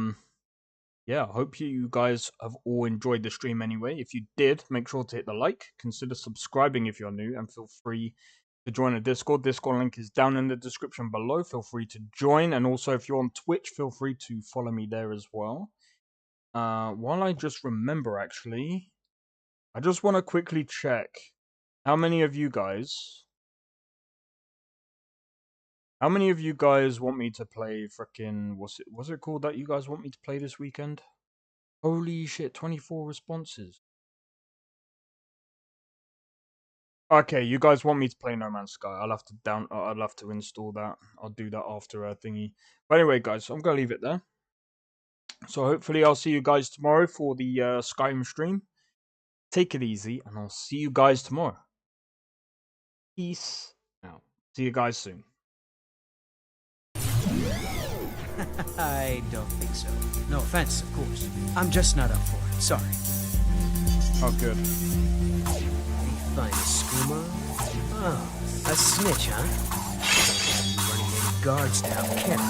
yeah, I hope you guys have all enjoyed the stream anyway. If you did, make sure to hit the like. Consider subscribing if you're new, and feel free to join the Discord. Discord link is down in the description below. Feel free to join, and also if you're on Twitch, feel free to follow me there as well. While I just remember, actually, I just want to quickly check how many of you guys want me to play frickin' what's it called that you guys want me to play this weekend? Holy shit, 24 responses. Okay, you guys want me to play No Man's Sky. I'll have to install that. I'll do that after a thingy. But anyway, guys, I'm gonna leave it there. So hopefully I'll see you guys tomorrow for the Skyrim stream. Take it easy, and I'll see you guys tomorrow. Peace out. See you guys soon. I don't think so. No offense, of course. I'm just not up for it. Sorry. Oh, good. You find a screamer? Oh, a snitch, huh? Running any guards now, can't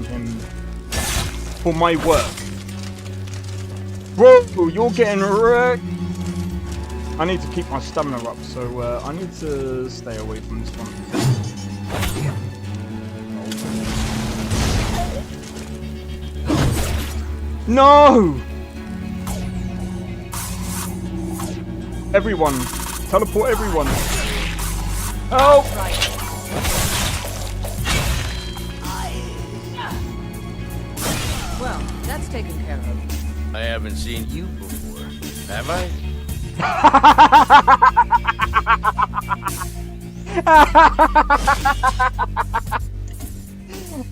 him for my work. Bro, you're getting wrecked. I need to keep my stamina up, so I need to stay away from this one. No! Everyone! Teleport everyone! Help! Well, that's taken care of. I haven't seen you before, have I?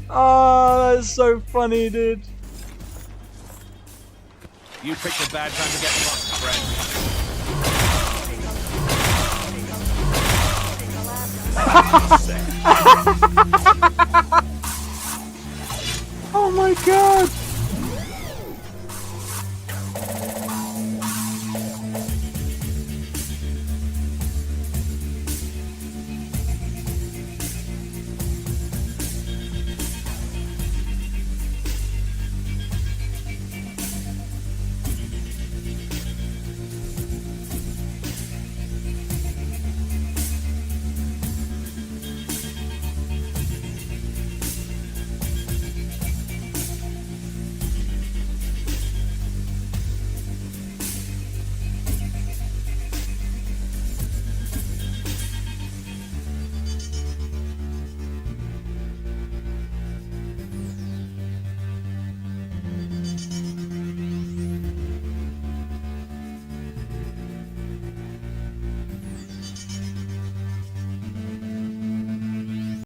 Oh, that's so funny, dude. You picked a bad time to get lost, friend. Oh my god!